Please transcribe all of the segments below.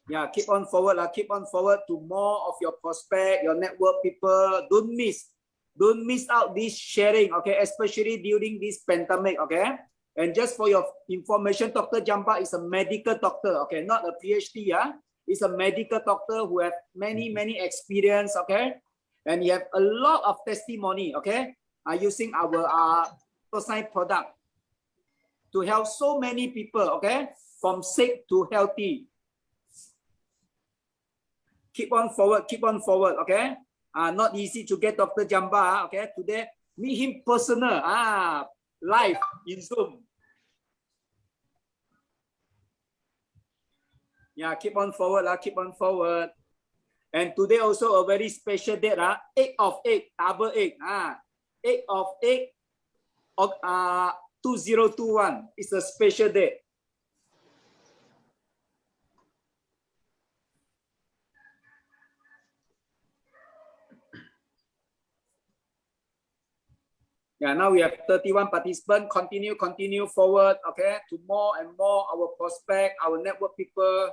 Yeah, keep on forward, keep on forward to more of your prospect, your network people. Don't miss out this sharing, okay, especially during this pandemic, okay. And just for your information, Dr. Jampa is a medical doctor, okay, not a PhD, yeah. He's a medical doctor who have many experience, okay, and he have a lot of testimony, okay, using our Photoscience product to help so many people, okay, from sick to healthy. Keep on forward, okay. Not easy to get Dr. Jamba, okay. Today, meet him personal, live in Zoom. Yeah, keep on forward, keep on forward. And today also a very special date, 8 of 8, double 8, 8 of 8, 2021. It's a special day. Yeah, now we have 31 participants. Continue forward, okay, to more and more our prospect, our network people.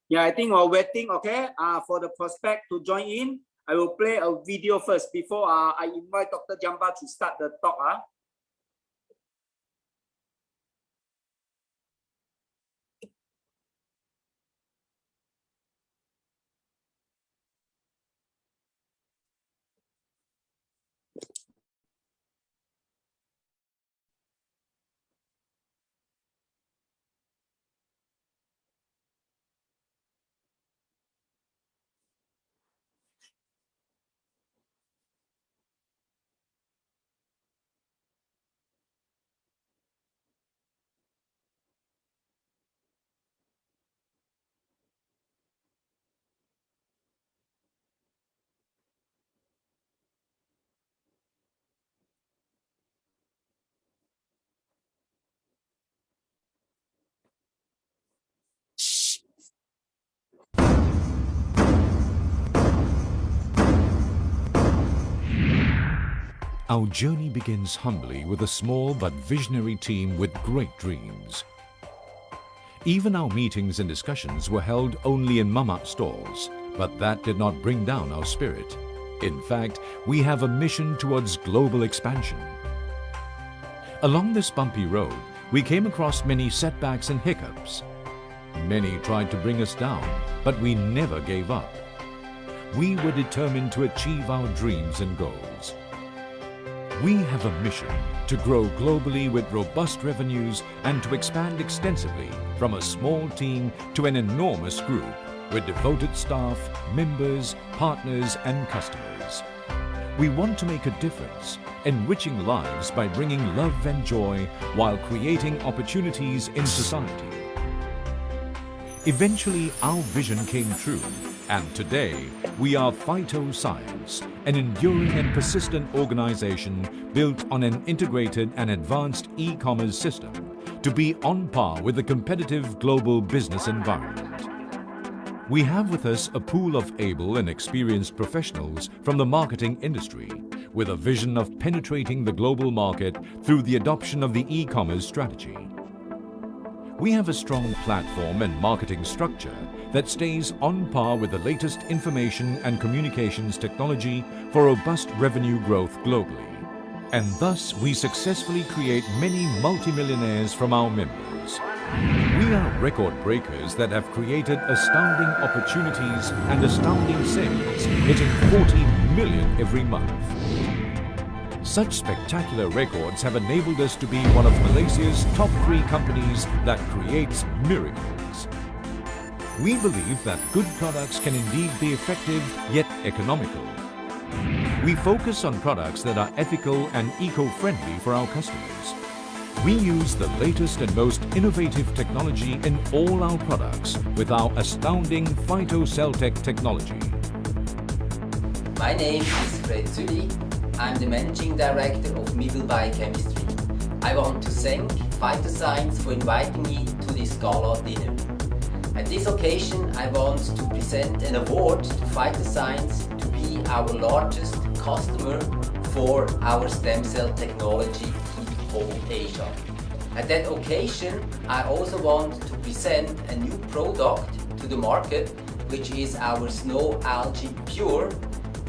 Yeah, I think we're waiting, okay, for the prospect to join in. I will play a video first before I invite Dr. Jamba to start the talk. Our journey begins humbly with a small but visionary team with great dreams. Even our meetings and discussions were held only in mamak stalls, but that did not bring down our spirit. In fact, we have a mission towards global expansion. Along this bumpy road, we came across many setbacks and hiccups. Many tried to bring us down, but we never gave up. We were determined to achieve our dreams and goals. We have a mission to grow globally with robust revenues and to expand extensively from a small team to an enormous group with devoted staff, members, partners and customers. We want to make a difference, enriching lives by bringing love and joy while creating opportunities in society. Eventually, our vision came true, and today we are Phytoscience, an enduring and persistent organization built on an integrated and advanced e-commerce system to be on par with the competitive global business environment. We have with us a pool of able and experienced professionals from the marketing industry with a vision of penetrating the global market through the adoption of the e-commerce strategy. We have a strong platform and marketing structure that stays on par with the latest information and communications technology for robust revenue growth globally. And thus, we successfully create many multimillionaires from our members. We are record breakers that have created astounding opportunities and astounding sales, hitting 40 million every month. Such spectacular records have enabled us to be one of Malaysia's top 3 companies that creates miracles. We believe that good products can indeed be effective yet economical. We focus on products that are ethical and eco-friendly for our customers. We use the latest and most innovative technology in all our products with our astounding PhytoCellTech technology. My name is Fred Züli. I'm the Managing Director of Middle Biochemistry. I want to thank Phytoscience for inviting me to this gala dinner. At this occasion, I want to present an award to Phytoscience to be our largest customer for our stem cell technology in whole Asia. At that occasion, I also want to present a new product to the market, which is our Snow Algae Pure.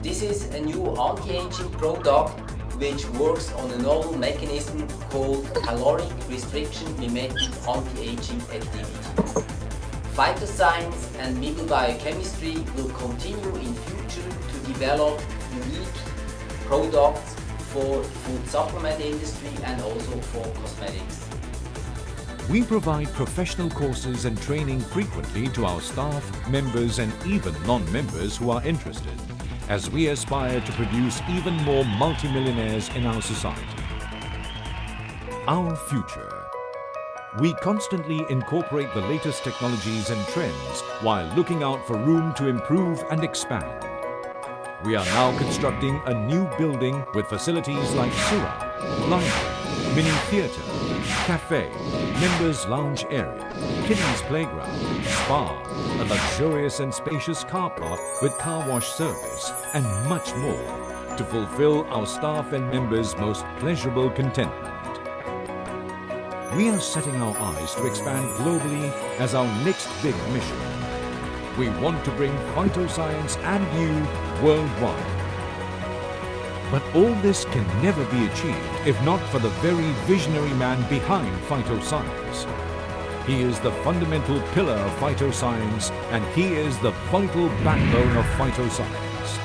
This is a new anti-aging product which works on a novel mechanism called caloric restriction mimetic anti-aging activity. Phytoscience and Middle Biochemistry will continue in future to develop unique products for food supplement industry and also for cosmetics. We provide professional courses and training frequently to our staff, members and even non-members who are interested, as we aspire to produce even more multimillionaires in our society. Our future. We constantly incorporate the latest technologies and trends while looking out for room to improve and expand. We are now constructing a new building with facilities like sewer, library, mini theatre, cafe, members lounge area, kiddies playground, spa, a luxurious and spacious car park with car wash service, and much more to fulfill our staff and members' most pleasurable contentment. We are setting our eyes to expand globally as our next big mission. We want to bring phytoscience and you worldwide. But all this can never be achieved if not for the very visionary man behind phytoscience. He is the fundamental pillar of phytoscience and he is the vital backbone of phytoscience.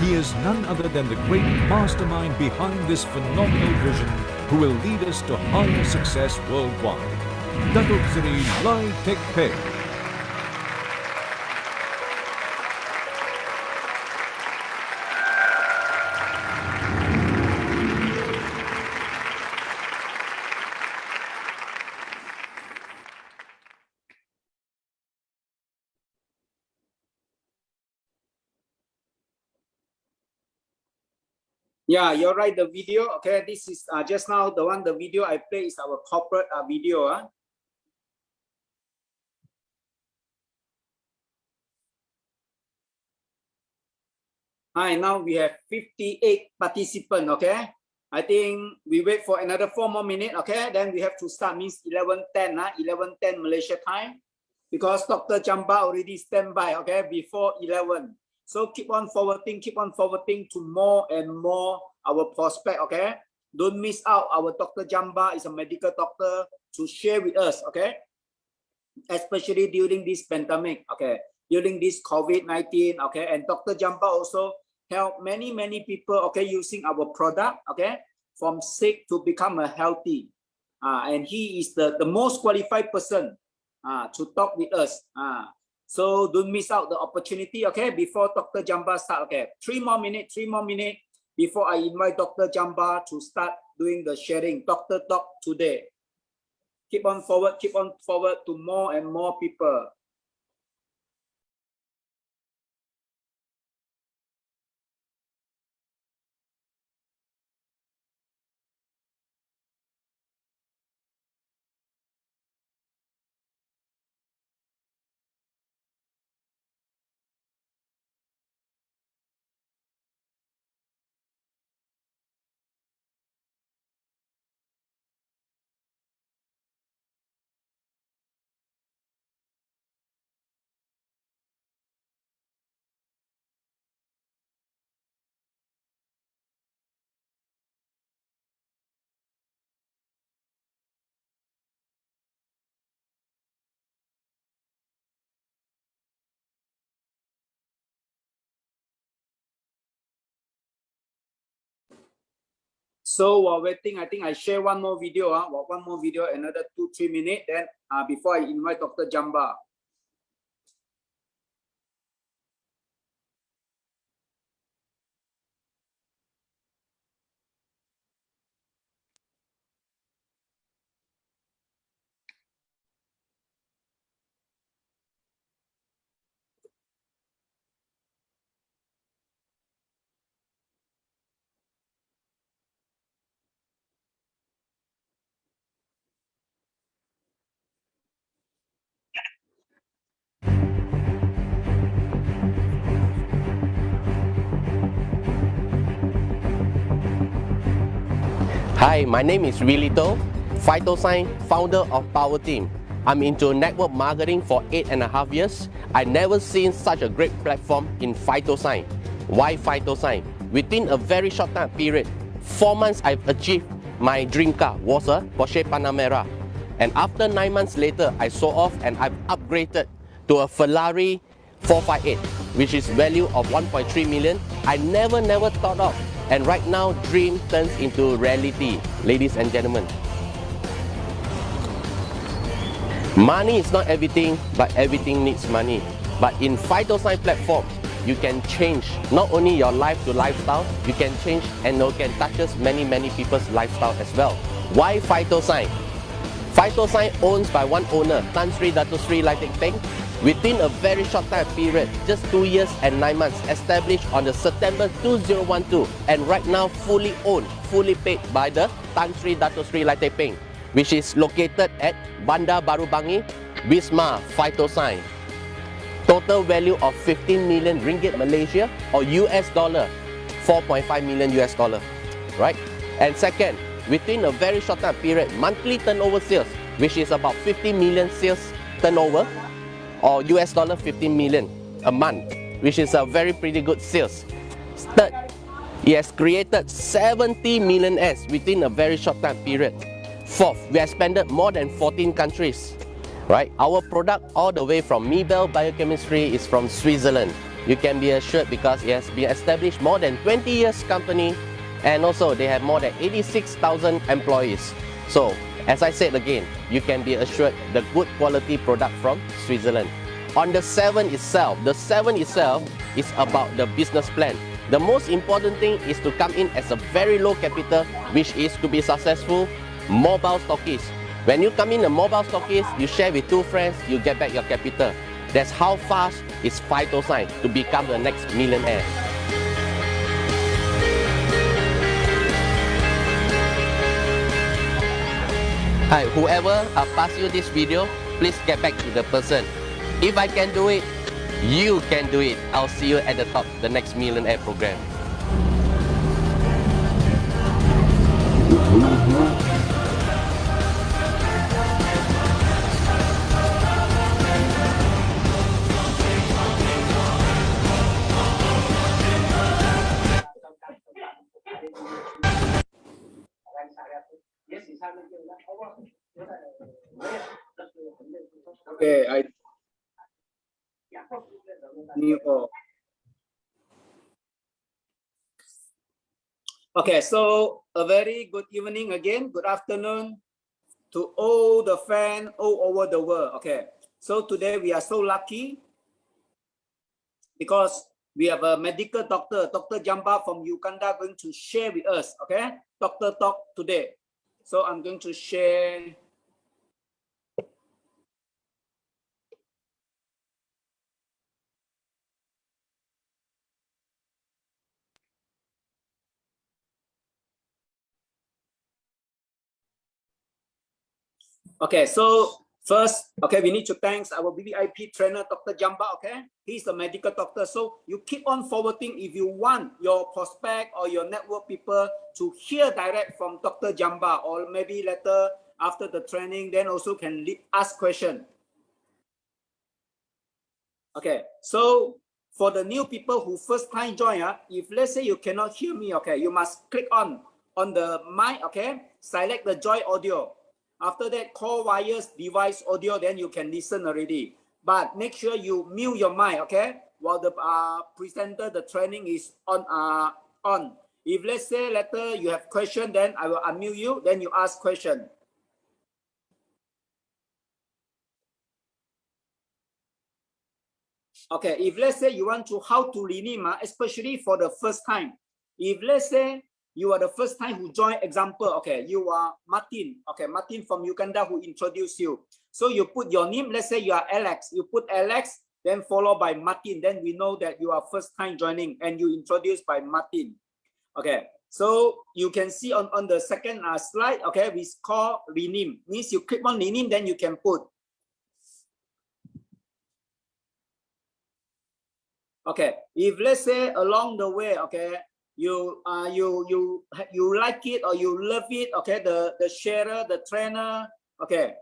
He is none other than the great mastermind behind this phenomenal vision who will lead us to higher success worldwide. Datuk Seri Lai Teck Peng. Yeah, you're right. The video, okay, this is just now the video I play is our corporate video. Hi, now we have 58 participants, okay? I think we wait for another 4 more minutes, okay? Then we have to start, means 11:10, 11:10 Malaysia time, because Dr. Jamba already stand by, okay, before 11. So keep on forwarding to more and more our prospect, okay? Don't miss out. Our Dr. Jamba is a medical doctor to share with us, okay? Especially during this pandemic, okay? During this COVID-19, okay? And Dr. Jamba also help many people, okay, using our product, okay? From sick to become a healthy. And he is the most qualified person to talk with us. So don't miss out the opportunity, okay, before Dr. Jamba start, okay. 3 more minutes before I invite Dr. Jamba to start doing the sharing. Doctor Talk today. Keep on forward to more and more people. So while waiting, I think I share one more video, another 2-3 minutes, then before I invite Dr. Jamba. Hi, my name is Willy To, Phytosign, founder of Power Team. I'm into network marketing for 8.5 years. I never seen such a great platform in Phytosign. Why Phytosign? Within a very short time period, 4 months I've achieved my dream car was a Porsche Panamera. And after 9 months later, I sold off and I've upgraded to a Ferrari 458, which is value of 1.3 million. I never thought of. And right now, dream turns into reality, ladies and gentlemen. Money is not everything, but everything needs money. But in Phytosign platform, you can change not only your life to lifestyle, you can change and you can touch many people's lifestyle as well. Why Phytosign? Phytosign owns by one owner, Tan Sri Dato Sri Lai Teck Peng. Within a very short time period, just 2 years and 9 months, established on the September 2012, and right now fully owned, fully paid by the Tan Sri Dato Sri Lai Teck Peng, which is located at Bandar Baru Bangi, Wisma Phytosign. Total value of 15 million ringgit Malaysia or US dollar, 4.5 million US dollar, right? And second, within a very short time period, monthly turnover sales, which is about 50 million sales turnover, or US dollar 15 million a month, which is a very pretty good sales. Third, he has created 70 millionaires within a very short time period. Fourth, we have expanded more than 14 countries. Right? Our product all the way from Mibel Biochemistry is from Switzerland. You can be assured because it has been established more than 20 years company, and also they have more than 86,000 employees. So as I said again, you can be assured the good quality product from Switzerland. On the 7 itself, the 7 itself is about the business plan. The most important thing is to come in as a very low capital, which is to be successful mobile stockist. When you come in a mobile stockist, you share with 2 friends, you get back your capital. That's how fast is Phytosign to become the next millionaire. Hi, whoever pass you this video, please get back to the person. If I can do it, you can do it. I'll see you at the top, the next millionaire program. Okay, Okay, so a very good evening again. Good afternoon to all the fans all over the world. Okay, so today we are so lucky because we have a medical doctor, Dr. Jamba from Uganda, going to share with us. Okay, doctor talk today. So I'm going to share. Okay, so first, okay, we need to thank our VIP trainer, Dr. Jamba, okay? He's a medical doctor, so you keep on forwarding if you want your prospect or your network people to hear direct from Dr. Jamba, or maybe later after the training, then also can ask question. Okay, so for the new people who first time join, if let's say you cannot hear me, okay, you must click on the mic, okay? Select the joy audio. After that, call wires device audio, then you can listen already. But make sure you mute your mic, okay? While the presenter, the training is on. If let's say later you have question, then I will unmute you, then you ask question. Okay, if let's say you want to how to renew, especially for the first time. If let's say you are the first time who join, example, okay, you are Martin, okay, Martin from Uganda who introduced you. So you put your name, let's say you are Alex, you put Alex, then followed by Martin, then we know that you are first time joining and you introduced by Martin. Okay, so you can see on the second slide, okay, we call rename, means you click on rename, then you can put. Okay, if let's say along the way, okay, you like it or you love it, okay, the sharer, the trainer, okay,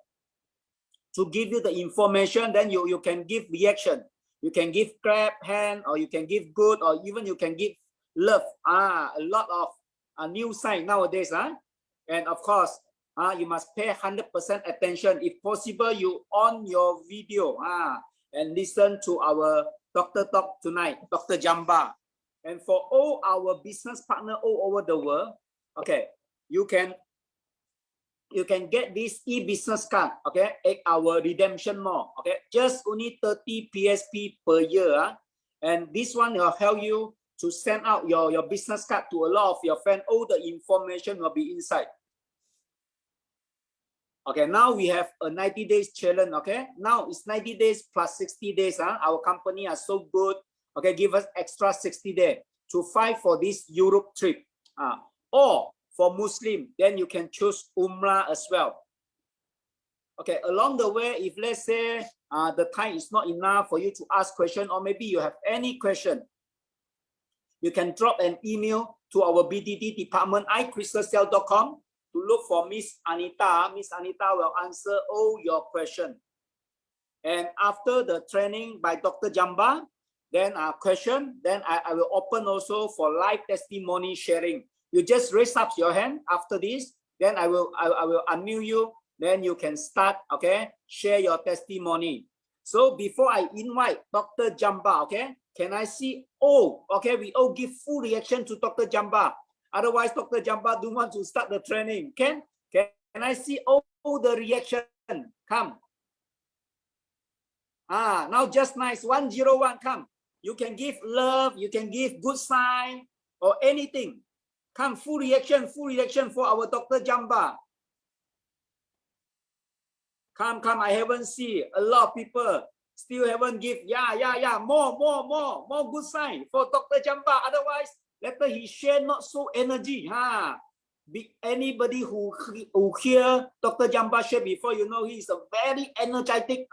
to give you the information, then you can give reaction. You can give clap hand, or you can give good, or even you can give love. A lot of new sign nowadays, and of course, you must pay 100% attention. If possible, you on your video and listen to our Dr. Talk tonight, Dr. Jamba. And for all our business partner all over the world, okay, you can get this e-business card, okay, 8-hour redemption more, okay, just only 30 PSP per year. And this one will help you to send out your business card to a lot of your friends. All the information will be inside. Okay, now we have a 90 days challenge. Okay, now it's 90 days plus 60 days. Our company are so good. Okay, give us extra 60 days to fight for this Europe trip. Or for Muslim, then you can choose Umrah as well. Okay, along the way, if let's say the time is not enough for you to ask question, or maybe you have any question, you can drop an email to our BDD department, icrystalcell.com, to look for Miss Anita. Miss Anita will answer all your questions. And after the training by Dr. Jamba, then question, then I will open also for live testimony sharing. You just raise up your hand after this, then I will unmute you, then you can start, okay, share your testimony. So before I invite Dr. Jamba, okay, can I see all, okay, we all give full reaction to Dr. Jamba. Otherwise, Dr. Jamba don't want to start the training. Can I see all the reaction? Come. Now just nice, 101, come. You can give love, you can give good sign or anything. Come, full reaction for our Dr. Jamba. Come, I haven't seen a lot of people still haven't give. Yeah, more good sign for Dr. Jamba. Otherwise, later he share not so energy. Anybody who hear Dr. Jamba share before, you know he is a very energetic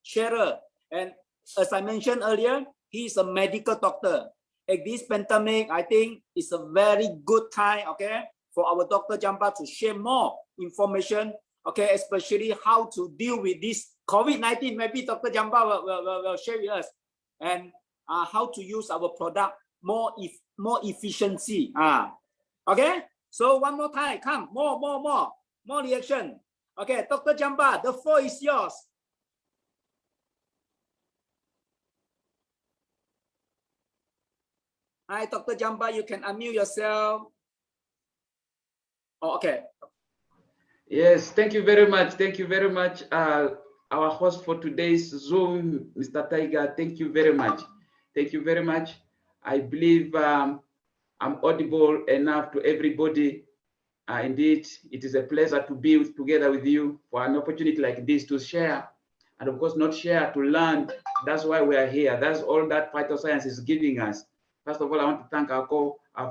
sharer. And as I mentioned earlier, he is a medical doctor. At this pandemic, I think it's a very good time, okay, for our Dr. Jamba to share more information, okay, especially how to deal with this COVID-19. Maybe Dr. Jamba will share with us, and how to use our product more efficiency. Okay, so one more time, come, more reaction. Okay, Dr. Jamba, the floor is yours. Hi, Dr. Jamba, you can unmute yourself. Oh, okay. Yes, thank you very much. Thank you very much. Our host for today's Zoom, Mr. Tiger, thank you very much. Thank you very much. I believe I'm audible enough to everybody. Indeed, it is a pleasure to be together with you for an opportunity like this to share, and of course, not share, to learn. That's why we are here. That's all that phytoscience is giving us. First of all, I want to thank our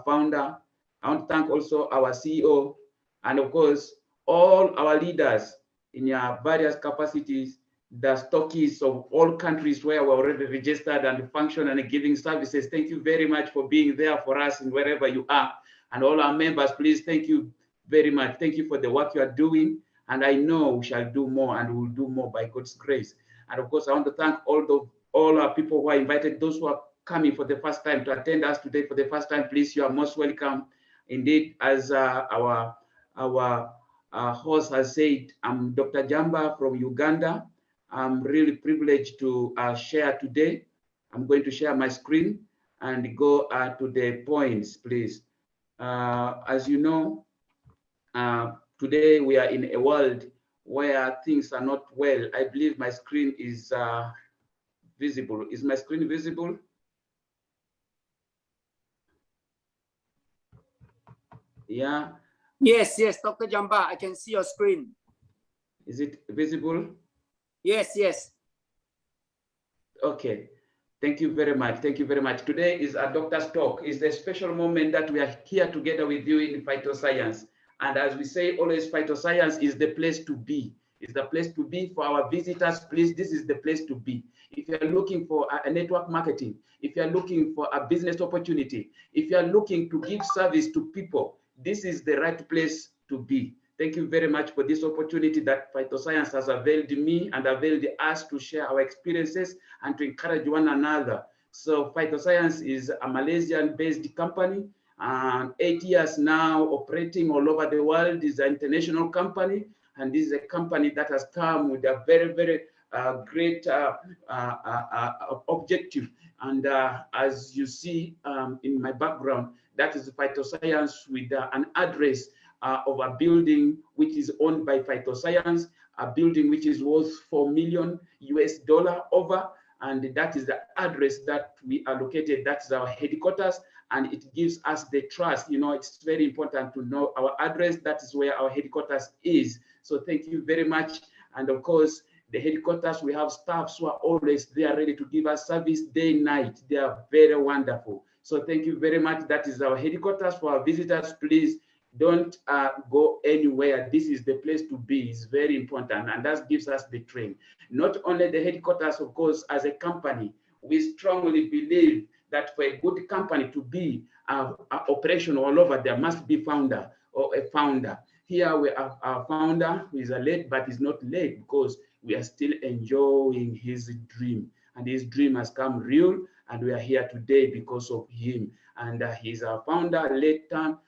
founder. I want to thank also our CEO, and of course, all our leaders in your various capacities, the stockists of all countries where we're already registered and function and giving services. Thank you very much for being there for us and wherever you are. And all our members, please, thank you very much. Thank you for the work you are doing. And I know we shall do more, and we will do more by God's grace. And of course, I want to thank all our people who are invited, those who are coming for the first time to attend us today for the first time. Please, you are most welcome. Indeed, as our host has said, I'm Dr. Jamba from Uganda. I'm really privileged to share today. I'm going to share my screen and go to the points, please. As you know, today we are in a world where things are not well. I believe my screen is visible. Is my screen visible? Yeah. Yes, Dr. Jamba, I can see your screen. Is it visible? Yes. Okay. Thank you very much. Thank you very much. Today is a doctor's talk. It's a special moment that we are here together with you in phytoscience. And as we say always, phytoscience is the place to be. It's the place to be. For our visitors, please, this is the place to be. If you're looking for a network marketing, if you're looking for a business opportunity, if you're looking to give service to people, this is the right place to be. Thank you very much for this opportunity that Phytoscience has availed me and availed us to share our experiences and to encourage one another. So Phytoscience is a Malaysian-based company, 8 years now operating all over the world. Is an international company, and this is a company that has come with a very, very great objective. And as you see in my background, that is Phytoscience with an address of a building which is owned by Phytoscience, a building which is worth $4 million over, and that is the address that we are located. That's our headquarters, and it gives us the trust. You know, it's very important to know our address. That is where our headquarters is. So thank you very much. And of course, the headquarters, we have staffs who are always there ready to give us service day and night. They are very wonderful. So thank you very much. That is our headquarters. For our visitors, please don't go anywhere. This is the place to be. It's very important, and that gives us the train. Not only the headquarters, of course, as a company, we strongly believe that for a good company to be operational all over, there must be founder or a founder. Here we have our founder who is late, but is not late because we are still enjoying his dream, and his dream has come real, and we are here today because of him. And he's our founder, late time.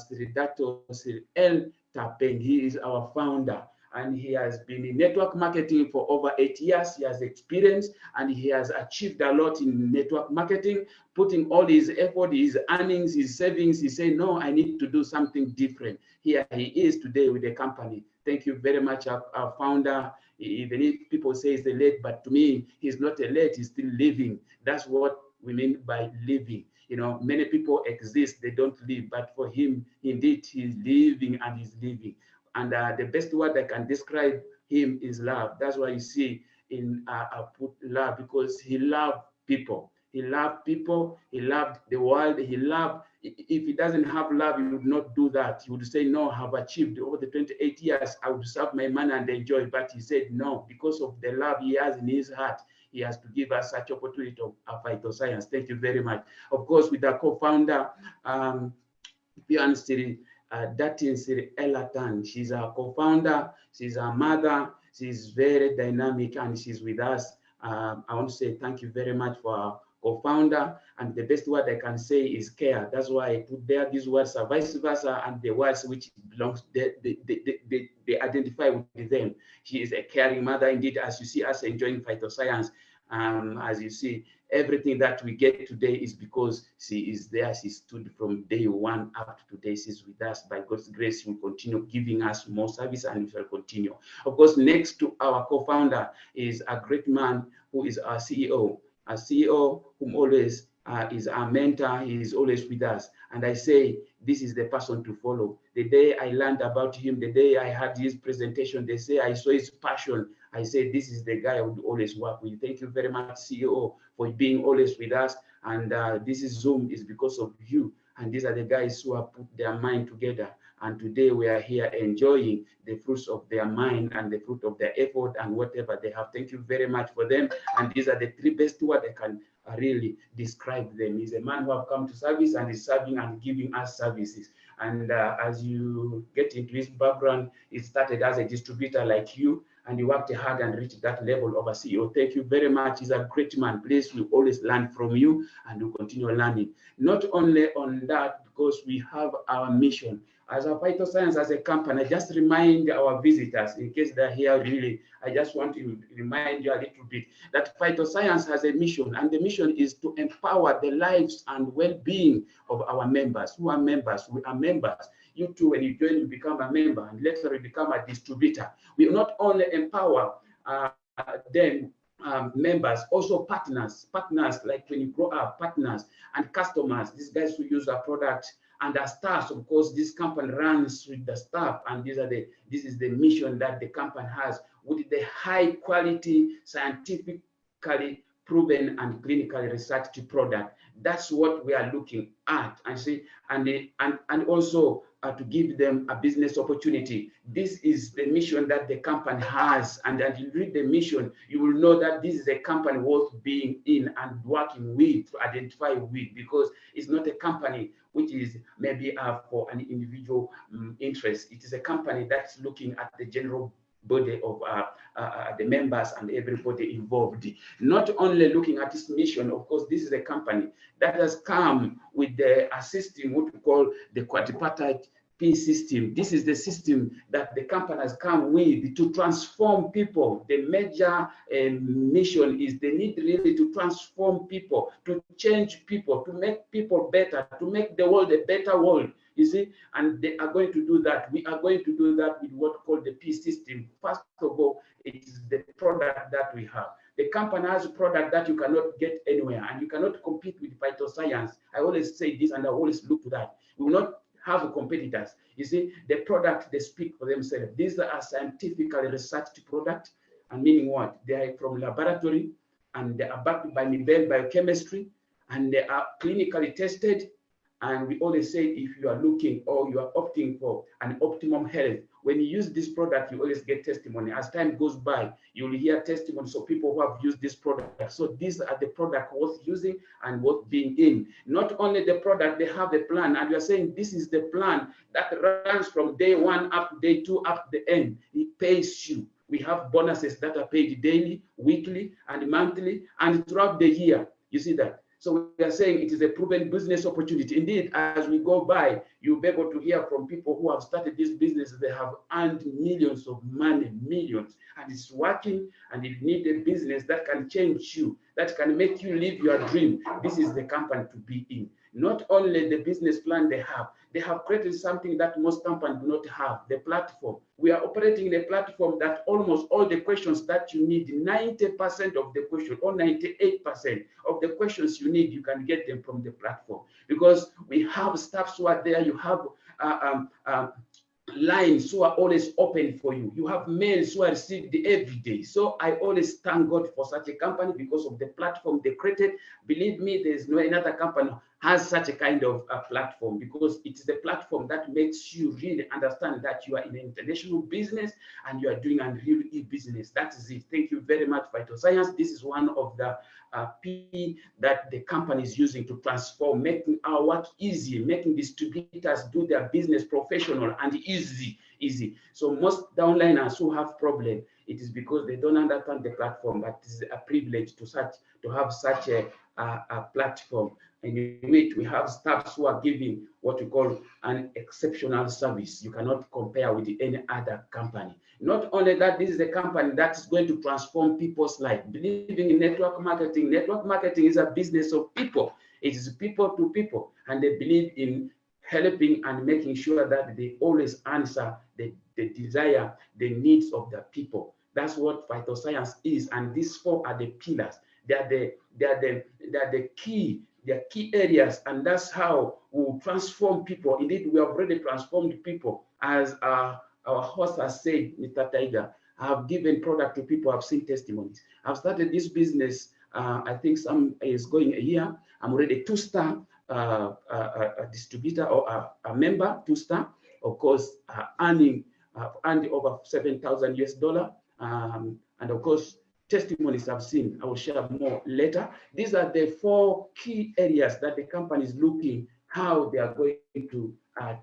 Sri Dato Sri L. Tapeng. He is our founder, and he has been in network marketing for over 8 years. He has experience, and he has achieved a lot in network marketing, putting all his effort, his earnings, his savings. He said, no, I need to do something different. Here he is today with the company. Thank you very much, our founder. Even if people say he's a late, but to me, he's not a late, he's still living. That's what we mean by living. You know, many people exist, they don't live, but for him, indeed, he's living and he's living. And the best word I can describe him is love. That's why you see in I put love, because he loved people. He loved people, he loved the world, he loved, if he doesn't have love, he would not do that. He would say, no, I have achieved over the 28 years, I would serve my money and enjoy. But he said, no, because of the love he has in his heart, he has to give us such opportunity of Phytoscience. Thank you very much. Of course, with our co-founder, Pian Siri Datin Siri Elatan. She's our co-founder, she's our mother, she's very dynamic, and she's with us. I want to say thank you very much for our co-founder, and the best word I can say is care. That's why I put there these words are vice versa, and the words which belongs, they identify with them. She is a caring mother indeed, as you see us enjoying Phytoscience. As you see, everything that we get today is because she is there. She stood from day one up to today. She's with us. By God's grace, she will continue giving us more service, and we shall continue. Of course, next to our co-founder is a great man who is our CEO. A CEO whom always is our mentor. He is always with us. And I say, this is the person to follow. The day I learned about him, the day I had his presentation, they say I saw his passion. I say, this is the guy I would always work with. Thank you very much, CEO, for being always with us. And this is Zoom is because of you. And these are the guys who have put their mind together. And today we are here enjoying the fruits of their mind and the fruit of their effort and whatever they have. Thank you very much for them. And these are the three best words I can really describe them. He's a man who have come to service and is serving and giving us services. And as you get into his background, he started as a distributor like you, and he worked hard and reached that level of a CEO. Thank you very much. He's a great man. Please, we always learn from you, and we'll continue learning. Not only on that, because we have our mission. As a Phytoscience, as a company, I just remind our visitors, in case they're here really, I just want to remind you a little bit that Phytoscience has a mission, and the mission is to empower the lives and well-being of our members. Who are members? We are members. You too, when you join, you become a member, and later you become a distributor. We not only empower them, members, also partners like when you grow up, partners and customers, these guys who use our product, and our staff. Of course, this company runs with the staff, and this is the mission that the company has, with the high quality, scientifically proven and clinically researched product. That's what we are looking at, and see, and also to give them a business opportunity. This is the mission that the company has, and as you read the mission, you will know that this is a company worth being in and working with, to identify with, because it's not a company which is maybe for an individual interest. It is a company that's looking at the general body of the members and everybody involved. Not only looking at this mission, of course, this is a company that has come with the system, what we call the quadripartite peace system. This is the system that the company has come with to transform people. The major mission is the need really to transform people, to change people, to make people better, to make the world a better world. You see, and they are going to do that. We are going to do that with what called the peace system. First of all, it is the product that we have. The company has a product that you cannot get anywhere, and you cannot compete with phytoscience. I always say this, and I always look to that. We will not have competitors. You see, the product, they speak for themselves. These are scientifically researched products, and meaning what? They are from laboratory, and they are backed by Nobel biochemistry, and they are clinically tested. And we always say, if you are looking or you are opting for an optimum health, when you use this product, you always get testimony. As time goes by, you will hear testimonies of people who have used this product. So these are the product worth using and worth being in. Not only the product, they have a plan. And we are saying this is the plan that runs from day one up to day two, up to the end. It pays you. We have bonuses that are paid daily, weekly, and monthly, and throughout the year. You see that? So we are saying it is a proven business opportunity. Indeed, as we go by, you'll be able to hear from people who have started this business. They have earned millions of money, millions, and it's working. And if you need a business that can change you, that can make you live your dream, this is the company to be in. Not only the business plan they have created something that most companies do not have, the platform. We are operating in a platform that almost all the questions that you need, 90% of the questions, or 98% of the questions you need, you can get them from the platform. Because we have staffs who are there, you have lines who are always open for you. You have mails who are received every day. So I always thank God for such a company because of the platform they created. Believe me, there's no another company has such a kind of platform, because it's the platform that makes you really understand that you are in an international business and you are doing a real business. That is it. Thank you very much, Phytoscience. This is one of the P that the company is using to transform, making our work easy, making distributors do their business professional and easy. So most downliners who have problem, it is because they don't understand the platform, but it is a privilege to have such a platform in which we have staffs who are giving what we call an exceptional service. You cannot compare with any other company. Not only that, this is a company that's going to transform people's life. Believing in network marketing is a business of people. It is people to people, and they believe in helping and making sure that they always answer the desire, the needs of the people. That's what Phytoscience is, and these four are the pillars. They are the key areas, and that's how we will transform people. Indeed, we have already transformed people. As our host has said, Mr. Tiger, I have given product to people, I've seen testimonies. I've started this business, I think some is going a year. I'm already a 2-star distributor or a member, 2-star, of course, earned over $7,000 US. And of course, testimonies I've seen, I will share more later. These are the 4 key areas that the company is looking how they are going to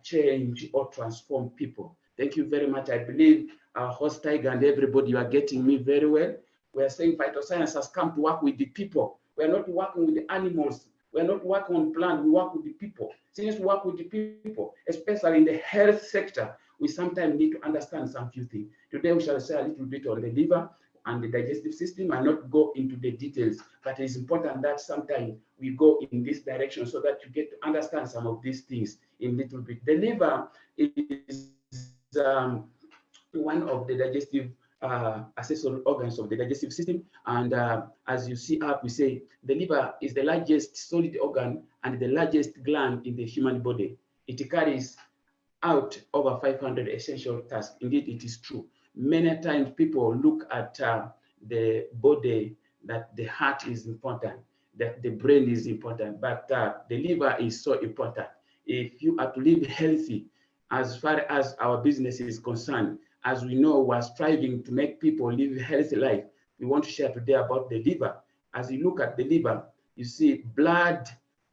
change or transform people. Thank you very much. I believe host Tiger and everybody, you are getting me very well. We are saying Phytoscience has come to work with the people. We are not working with the animals. We are not working on plants. We work with the people. Since we work with the people, especially in the health sector, we sometimes need to understand some few things. Today, we shall say a little bit on the liver and the digestive system, and not go into the details, but it's important that sometimes we go in this direction so that you get to understand some of these things in little bit. The liver is one of the digestive accessory organs of the digestive system, and as you see up, we say the liver is the largest solid organ and the largest gland in the human body. It carries out over 500 essential tasks. Indeed, it is true. Many times people look at the body that the heart is important, that the brain is important, but the liver is so important. If you are to live healthy, as far as our business is concerned, as we know, we're striving to make people live a healthy life. We want to share today about the liver. As you look at the liver, you see blood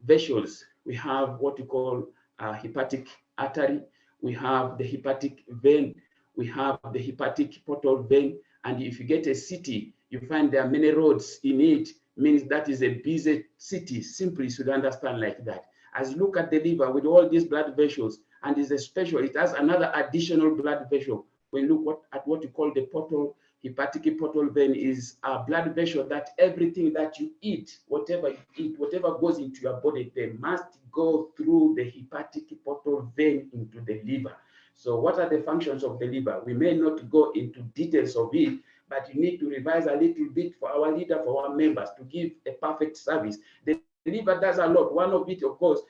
vessels. We have what you call hepatic artery. We have the hepatic vein. We have the hepatic portal vein. And if you get a city, you find there are many roads in it, means that is a busy city. Simply, you should understand like that. As you look at the liver with all these blood vessels, and is a special, it has another additional blood vessel. When you look at what you call the portal, hepatic portal vein is a blood vessel that everything that you eat, whatever you eat, whatever goes into your body, they must go through the hepatic portal vein into the liver. So what are the functions of the liver? We may not go into details of it, but you need to revise a little bit for our leader, for our members, to give a perfect service. The liver does a lot. One of it, of course,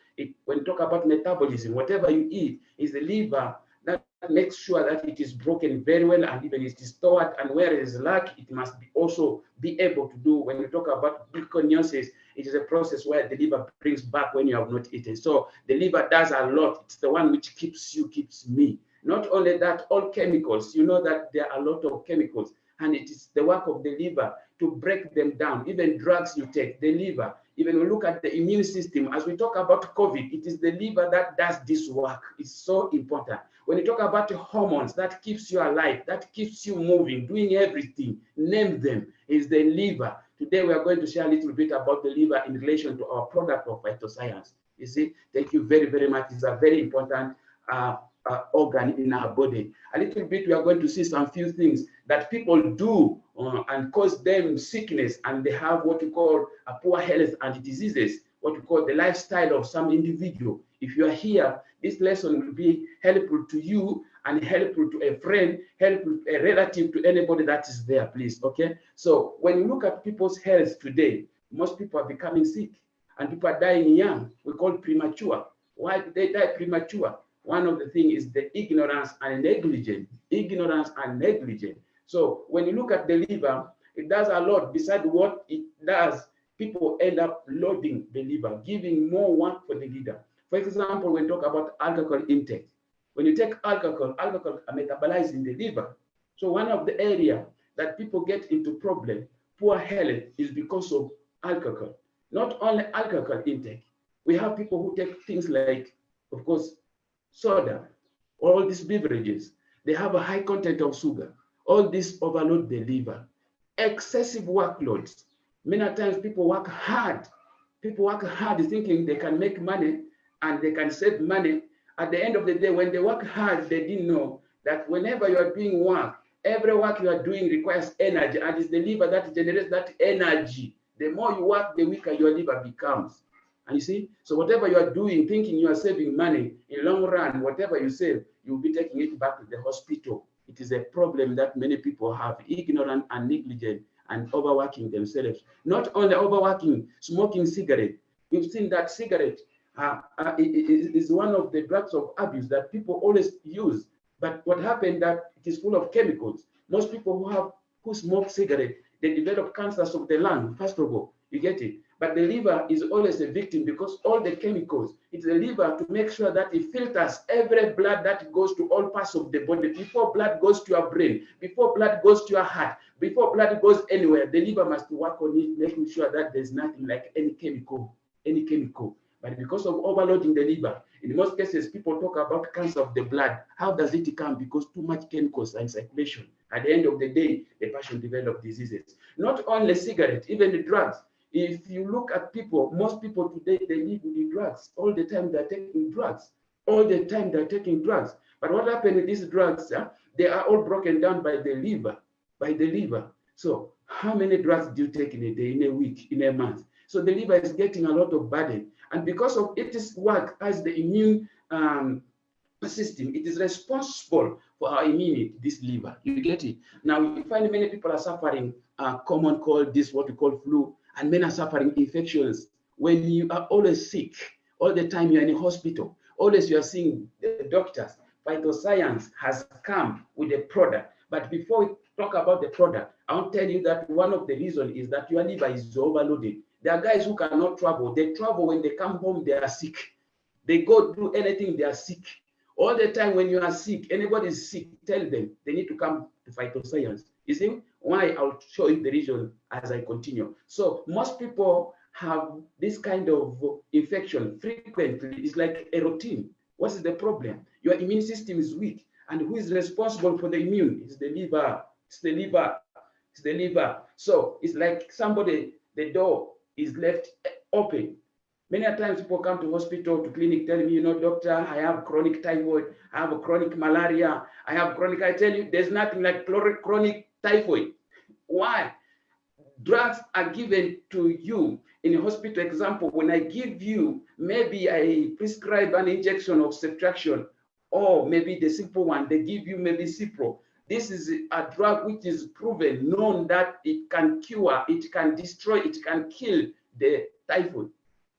when you talk about metabolism, whatever you eat is the liver that makes sure that it is broken very well, and even it is stored, and where it is lack, it must also be able to do. When we talk about gluconeosis, it is a process where the liver brings back when you have not eaten. So the liver does a lot. It's the one which keeps you, keeps me. Not only that, all chemicals, you know that there are a lot of chemicals, and it is the work of the liver to break them down. Even drugs you take, the liver. Even when we look at the immune system, as we talk about COVID, it is the liver that does this work. It's so important. When you talk about the hormones, that keeps you alive, that keeps you moving, doing everything, name them, is the liver. Today we are going to share a little bit about the liver in relation to our product of phytoscience. You see, thank you very, very much. It's a very important organ in our body. A little bit, we are going to see some few things that people do and cause them sickness, and they have what we call a poor health and diseases, what we call the lifestyle of some individual. If you are here, this lesson will be helpful to you and helpful to a friend, helpful to a relative, to anybody that is there, please, okay? So when you look at people's health today, most people are becoming sick and people are dying young. We call premature. Why do they die premature? One of the things is the ignorance and negligence. Ignorance and negligence. So when you look at the liver, it does a lot. Besides what it does, people end up loading the liver, giving more work for the liver. For example, when you talk about alcohol intake, when you take alcohol are metabolized in the liver. So one of the areas that people get into problem, poor health, is because of alcohol. Not only alcohol intake. We have people who take things like, of course, soda, all these beverages, they have a high content of sugar. All this overload the liver. Excessive workloads. Many times people work hard. People work hard thinking they can make money and they can save money. At the end of the day, when they work hard, they didn't know that whenever you are doing work, every work you are doing requires energy, and it's the liver that generates that energy. The more you work, the weaker your liver becomes. And you see, so whatever you are doing, thinking you are saving money, in long run, whatever you save, you'll be taking it back to the hospital. It is a problem that many people have, ignorant and negligent and overworking themselves. Not only overworking, smoking cigarette. We've seen that cigarette is one of the drugs of abuse that people always use. But what happened that it is full of chemicals. Most people who smoke cigarette, they develop cancers of the lung, first of all, you get it. But the liver is always a victim because all the chemicals, it's the liver to make sure that it filters every blood that goes to all parts of the body. Before blood goes to your brain, before blood goes to your heart, before blood goes anywhere, the liver must work on it, making sure that there's nothing like any chemical. But because of overloading the liver, in most cases, people talk about cancer of the blood. How does it come? Because too much chemicals are in circulation. At the end of the day, the patient develops diseases. Not only cigarettes, even the drugs. If you look at people, most people today, they live with the drugs. All the time they're taking drugs. All the time they're taking drugs. But what happened with these drugs? They are all broken down by the liver. So how many drugs do you take in a day, in a week, in a month? So the liver is getting a lot of burden. And because of its work as the immune system, it is responsible for our immunity, this liver. You get it? Now, you find many people are suffering common cold, this what we call flu, and many are suffering infections. When you are always sick, all the time you're in a hospital, always you are seeing the doctors. Phytoscience has come with a product. But before we talk about the product, I want to tell you that one of the reasons is that your liver is overloaded. There are guys who cannot travel. They travel, when they come home, they are sick. They go do anything, they are sick. All the time when you are sick, anybody is sick, tell them they need to come to Phytoscience. You see why? I'll show you the reason as I continue. So most people have this kind of infection frequently. It's like a routine. What is the problem? Your immune system is weak. And who is responsible for the immune? It's the liver. It's the liver. It's the liver. So it's like somebody, the door is left open. Many times people come to hospital, to clinic, telling me, you know, doctor, I have chronic typhoid, I have a chronic malaria, I have chronic, I tell you, there's nothing like chronic typhoid. Why? Drugs are given to you in a hospital. Example, when I give you, maybe I prescribe an injection of subtraction, or maybe the simple one, they give you maybe Cipro. This is a drug which is proven, known that it can cure, it can destroy, it can kill the typhoid.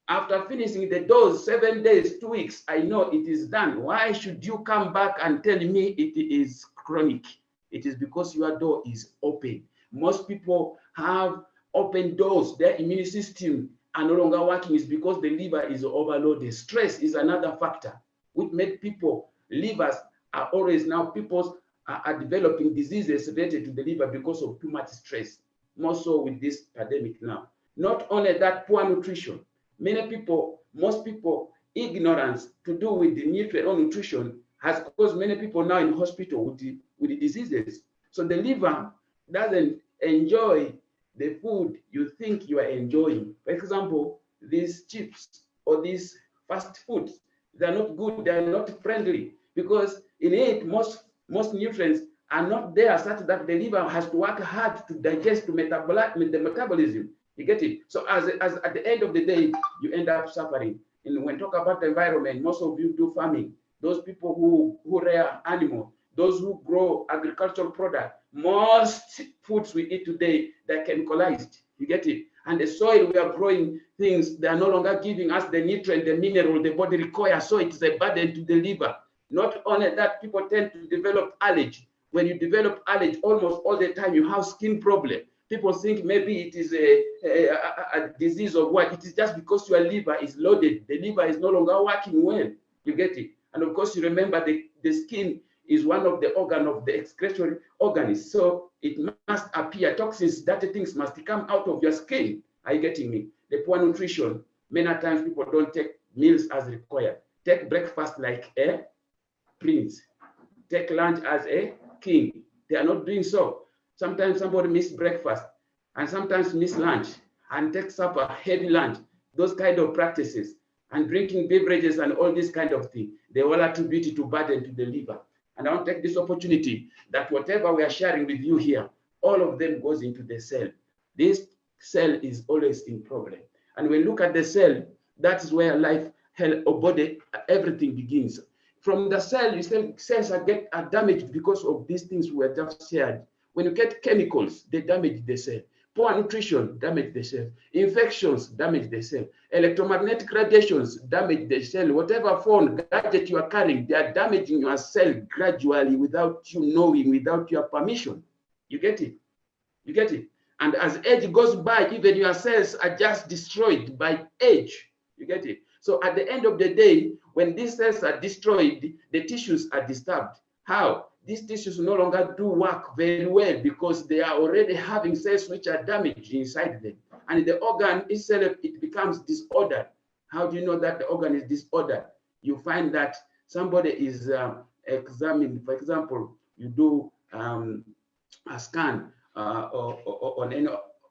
After finishing the dose, 7 days, 2 weeks, I know it is done. Why should you come back and tell me it is chronic? It is because your door is open. Most people have open doors. Their immune system are no longer working. Is because the liver is overloaded. Stress is another factor which made people, livers are always now, people are developing diseases related to the liver because of too much stress. More so with this pandemic now. Not only that, poor nutrition. Many people, most people, ignorance to do with the nutrient or nutrition has caused many people now in hospital with the diseases. So the liver doesn't enjoy the food you think you are enjoying. For example, these chips or these fast foods, they're not good, they're not friendly, because in it, most nutrients are not there, such that the liver has to work hard to digest, to metabolize the metabolism. You get it? So as at the end of the day, you end up suffering. And when talk about the environment, most of you do farming. Those people who rear animals, those who grow agricultural product, most foods we eat today, they're chemicalized. You get it? And the soil we are growing things, they are no longer giving us the nutrient, the mineral the body requires. So it's a burden to the liver. Not only that, people tend to develop allergy. When you develop allergy, almost all the time you have skin problem. People think maybe it is a disease or what. It is just because your liver is loaded. The liver is no longer working well. You get it? And of course, you remember the skin is one of the organ of the excretory organs. So it must appear. Toxins, dirty things must come out of your skin. Are you getting me? The poor nutrition. Many times people don't take meals as required. Take breakfast like a prince. Take lunch as a king. They are not doing so. Sometimes somebody miss breakfast and sometimes miss lunch and take supper, heavy lunch, those kind of practices, and drinking beverages and all this kind of thing. They all attribute it to burden to the liver. And I want to take this opportunity that whatever we are sharing with you here, all of them goes into the cell. This cell is always in problem. And when you look at the cell, that's where life, health, or body, everything begins. From the cell, you say cells are damaged because of these things we have just shared. When you get chemicals, they damage the cell. Poor nutrition damage the cell. Infections damage the cell. Electromagnetic radiations damage the cell. Whatever phone, gadget you are carrying, they are damaging your cell gradually without you knowing, without your permission. You get it? You get it? And as age goes by, even your cells are just destroyed by age. You get it? So at the end of the day, when these cells are destroyed, the tissues are disturbed. How? These tissues no longer do work very well because they are already having cells which are damaged inside them. And the organ itself, it becomes disordered. How do you know that the organ is disordered? You find that somebody is examined. For example, you do a scan on any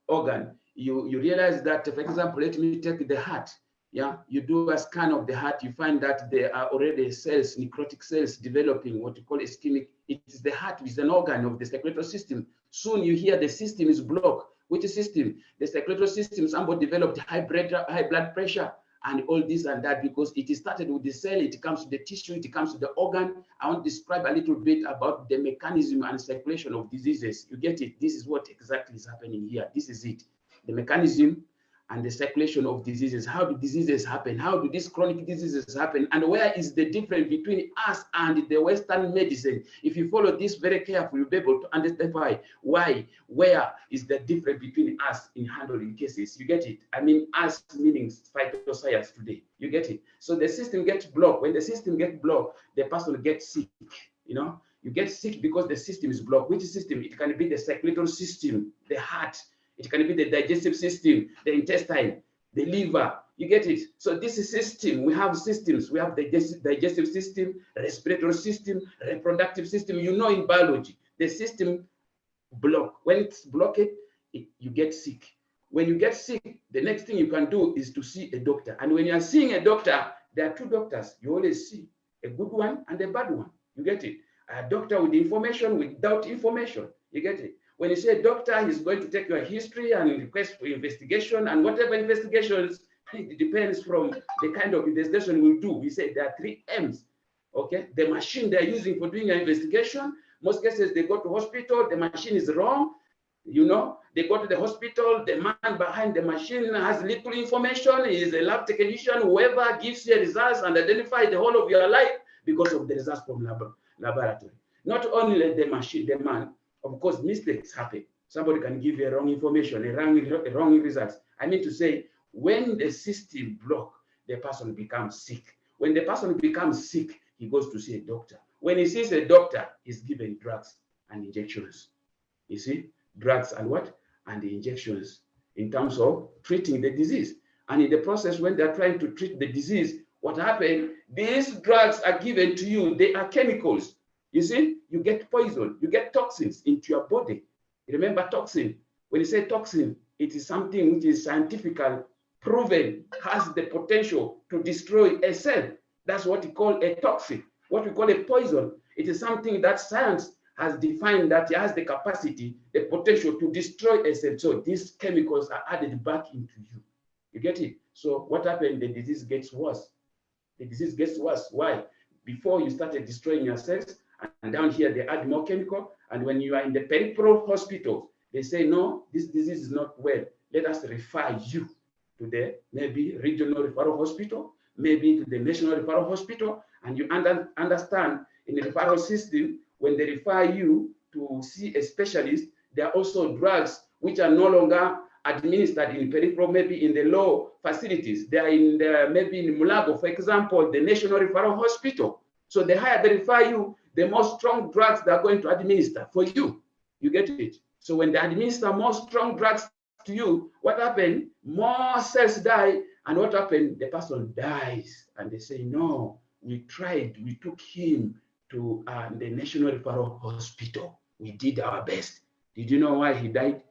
organ. You realize that, for example, let me take the heart. Yeah, you do a scan of the heart, you find that there are already cells, necrotic cells developing what you call ischemic. It is the heart, which is an organ of the circulatory system. Soon you hear the system is blocked. Which system? The circulatory system, somebody developed high blood pressure and all this and that because it started with the cell, it comes to the tissue, it comes to the organ. I want to describe a little bit about the mechanism and circulation of diseases. You get it? This is what exactly is happening here. This is it. The mechanism and the circulation of diseases. How do diseases happen? How do these chronic diseases happen? And where is the difference between us and the Western medicine? If you follow this very carefully, you'll be able to identify where is the difference between us in handling cases. You get it? I mean, us meaning phytoscience today. You get it? So the system gets blocked. When the system gets blocked, the person gets sick. You know, you get sick because the system is blocked. Which system? It can be the circulatory system, the heart. It can be the digestive system, the intestine, the liver. You get it? So this is system. We have systems. We have the digestive system, respiratory system, reproductive system. You know, in biology, the system block. When it's blocked, you get sick. When you get sick, the next thing you can do is to see a doctor. And when you are seeing a doctor, there are two doctors. You always see a good one and a bad one. You get it? A doctor with information, without information. You get it? When you say doctor, he's going to take your history and request for investigation, and whatever investigations, it depends from the kind of investigation we'll do. We say there are 3 M's, okay? The machine they're using for doing an investigation, most cases they go to hospital, the machine is wrong, you know, they go to the hospital, the man behind the machine has little information, he is a lab technician, whoever gives you results and identify the whole of your life because of the results from laboratory. Not only the machine, the man. Of course, mistakes happen. Somebody can give you wrong information, a wrong results. I mean to say, when the system blocks, the person becomes sick. When the person becomes sick, he goes to see a doctor. When he sees a doctor, he's given drugs and injections. You see, drugs and what? And the injections in terms of treating the disease. And in the process, when they're trying to treat the disease, what happened? These drugs are given to you. They are chemicals. You see, you get poison, you get toxins into your body. Remember toxin. When you say toxin, it is something which is scientifically proven, has the potential to destroy a cell. That's what we call a toxin, what we call a poison. It is something that science has defined that it has the capacity, the potential to destroy a cell. So these chemicals are added back into you. You get it? So what happened? The disease gets worse. The disease gets worse. Why? Before you started destroying your cells, and down here they add more chemical, and when you are in the peripheral hospital, they say, no, this disease is not well. Let us refer you to the maybe regional referral hospital, maybe to the national referral hospital, and you understand in the referral system, when they refer you to see a specialist, there are also drugs which are no longer administered in peripheral, maybe in the low facilities. They are in the, maybe in Mulago, for example, the national referral hospital. So the higher they refer you, the more strong drugs they are going to administer for you. You get it? So when they administer more strong drugs to you, what happened? More cells die, and what happened? The person dies, and they say, no, we tried, we took him to the National Referral Hospital. We did our best. Did you know why he died?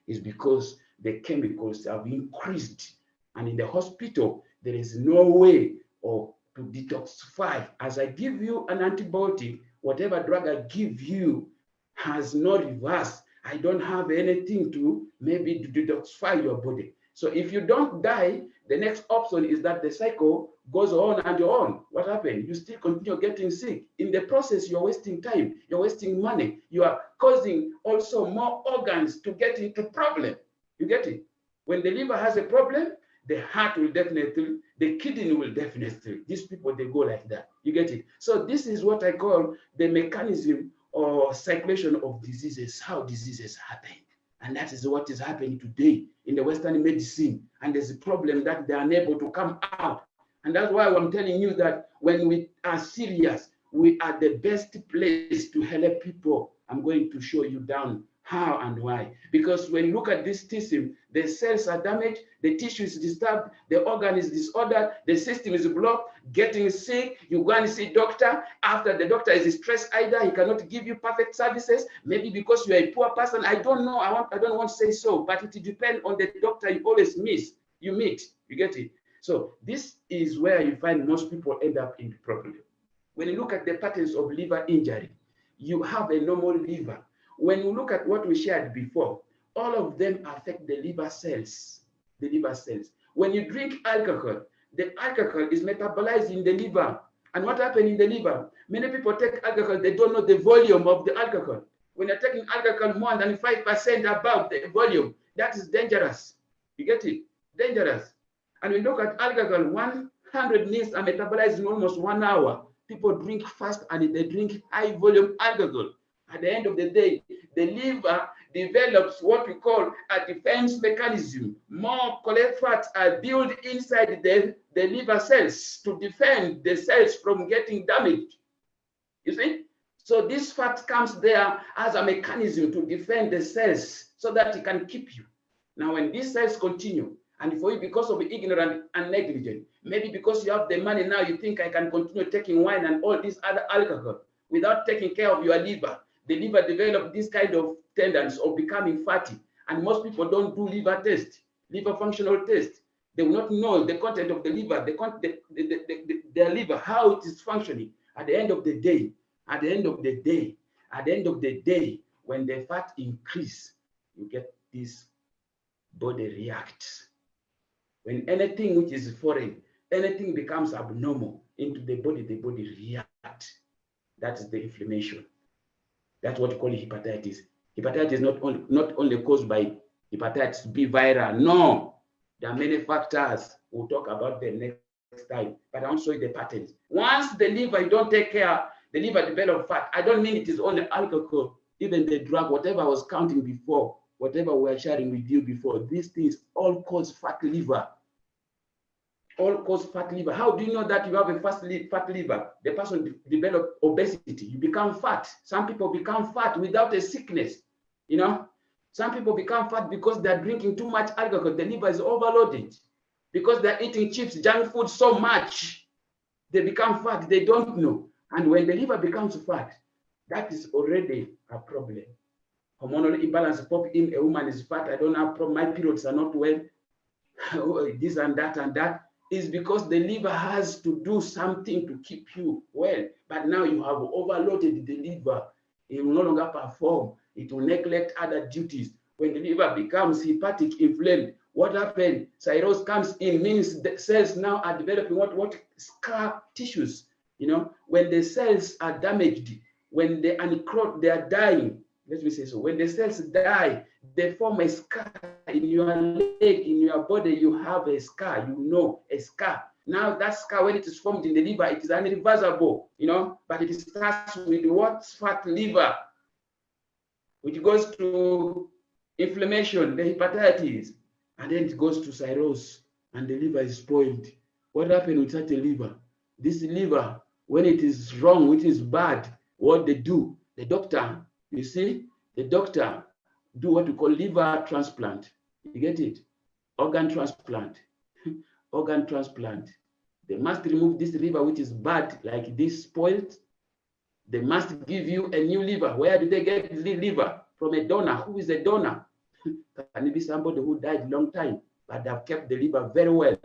It's because the chemicals have increased, and in the hospital, there is no way to detoxify. As I give you an antibiotic, whatever drug I give you has no reverse. I don't have anything to maybe detoxify your body. So if you don't die, the next option is that the cycle goes on and on. What happened? You still continue getting sick. In the process, you're wasting time, you're wasting money, you are causing also more organs to get into problem. You get it? When the liver has a problem, the heart will definitely, the kidney will definitely. These people, they go like that. You get it? So this is what I call the mechanism or circulation of diseases, how diseases happen. And that is what is happening today in the Western medicine. And there's a problem that they are unable to come out. And that's why I'm telling you that when we are serious, we are the best place to help people. I'm going to show you down how and why. Because when you look at this system, the cells are damaged, the tissue is disturbed, the organ is disordered, the system is blocked, getting sick, you go and see doctor. After the doctor is stressed either, he cannot give you perfect services, maybe because you are a poor person. I don't know, I don't want to say so, but it depends on the doctor you always meet. You get it? So this is where you find most people end up in the problem. When you look at the patterns of liver injury, you have a normal liver. When you look at what we shared before, all of them affect the liver cells. The liver cells. When you drink alcohol, the alcohol is metabolized in the liver. And what happens in the liver? Many people take alcohol, they don't know the volume of the alcohol. When you're taking alcohol more than 5% above the volume, that is dangerous. You get it? Dangerous. And we look at alcohol, 100 mils are metabolized in almost 1 hour. People drink fast and they drink high volume alcohol. At the end of the day, the liver develops what we call a defense mechanism. More cholesterol fats are built inside the liver cells to defend the cells from getting damaged. You see? So this fat comes there as a mechanism to defend the cells so that it can keep you. Now, when these cells continue, and for you, because of ignorant and negligent, maybe because you have the money now, you think I can continue taking wine and all this other alcohol without taking care of your liver. The liver develops this kind of tendency of becoming fatty. And most people don't do liver test, liver functional test. They will not know the content of the liver, their liver, how it is functioning. At the end of the day, when the fat increase, you get this body reacts. When anything which is foreign, anything becomes abnormal into the body reacts. That is the inflammation. That's what we call hepatitis. Hepatitis is not only caused by hepatitis B viral. No, there are many factors. We'll talk about them next time. But I want to show you the patterns. Once the liver, you don't take care, the liver develops fat. I don't mean it is only alcohol, even the drug, whatever I was counting before, whatever we were sharing with you before, these things all cause fat liver. All cause fat liver. How do you know that you have a fat liver? The person develops obesity. You become fat. Some people become fat without a sickness. You know, some people become fat because they're drinking too much alcohol. The liver is overloaded because they're eating chips, junk food so much. They become fat. They don't know. And when the liver becomes fat, that is already a problem. Hormonal imbalance pop in, a woman is fat, I don't have problem, my periods are not well, this and that, is because the liver has to do something to keep you well. But now you have overloaded the liver. It will no longer perform. It will neglect other duties. When the liver becomes hepatic, inflamed, what happens? Cirrhosis comes in, means the cells now are developing what scar tissues. You know, when the cells are damaged, when they unclot, they are dying. Let me say so. When the cells die, they form a scar in your leg, in your body. You have a scar, you know, a scar. Now that scar, when it is formed in the liver, it is irreversible, you know, but it starts with what? Fat liver, which goes to inflammation, the hepatitis, and then it goes to cirrhosis, and the liver is spoiled. What happened with such a liver? This liver, when it is wrong, which is bad, what they do, the doctor, you see, the doctor do what we call liver transplant. You get it? Organ transplant. Organ transplant. They must remove this liver which is bad, like this spoiled. They must give you a new liver. Where do they get the liver? From a donor. Who is a donor? Can it be somebody who died a long time, but they have kept the liver very well,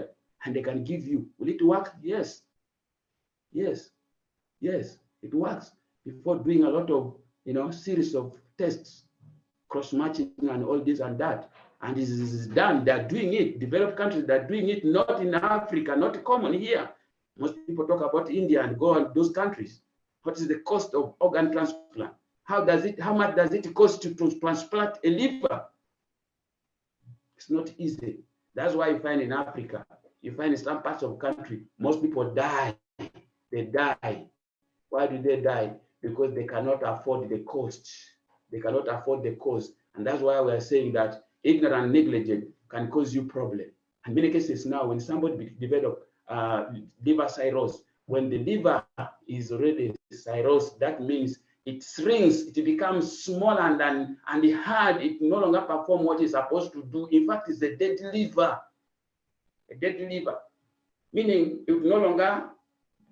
and they can give you? Will it work? Yes. Yes. Yes, it works. Before doing a lot of, you know, series of tests, cross-matching and all this and that. And this is done. They're doing it. Developed countries, they're doing it, not in Africa, not common here. Most people talk about India and go on those countries. What is the cost of organ transplant? How much does it cost to transplant a liver? It's not easy. That's why you find in Africa, you find in some parts of the country, most people die. They die. Why do they die? Because they cannot afford the cost. They cannot afford the cost. And that's why we are saying that ignorant negligence can cause you problem. In many cases now, when somebody develops liver cirrhosis, when the liver is already cirrhosis, that means it shrinks, it becomes smaller and hard. It no longer performs what it's supposed to do. In fact, it's a dead liver. A dead liver. Meaning it no longer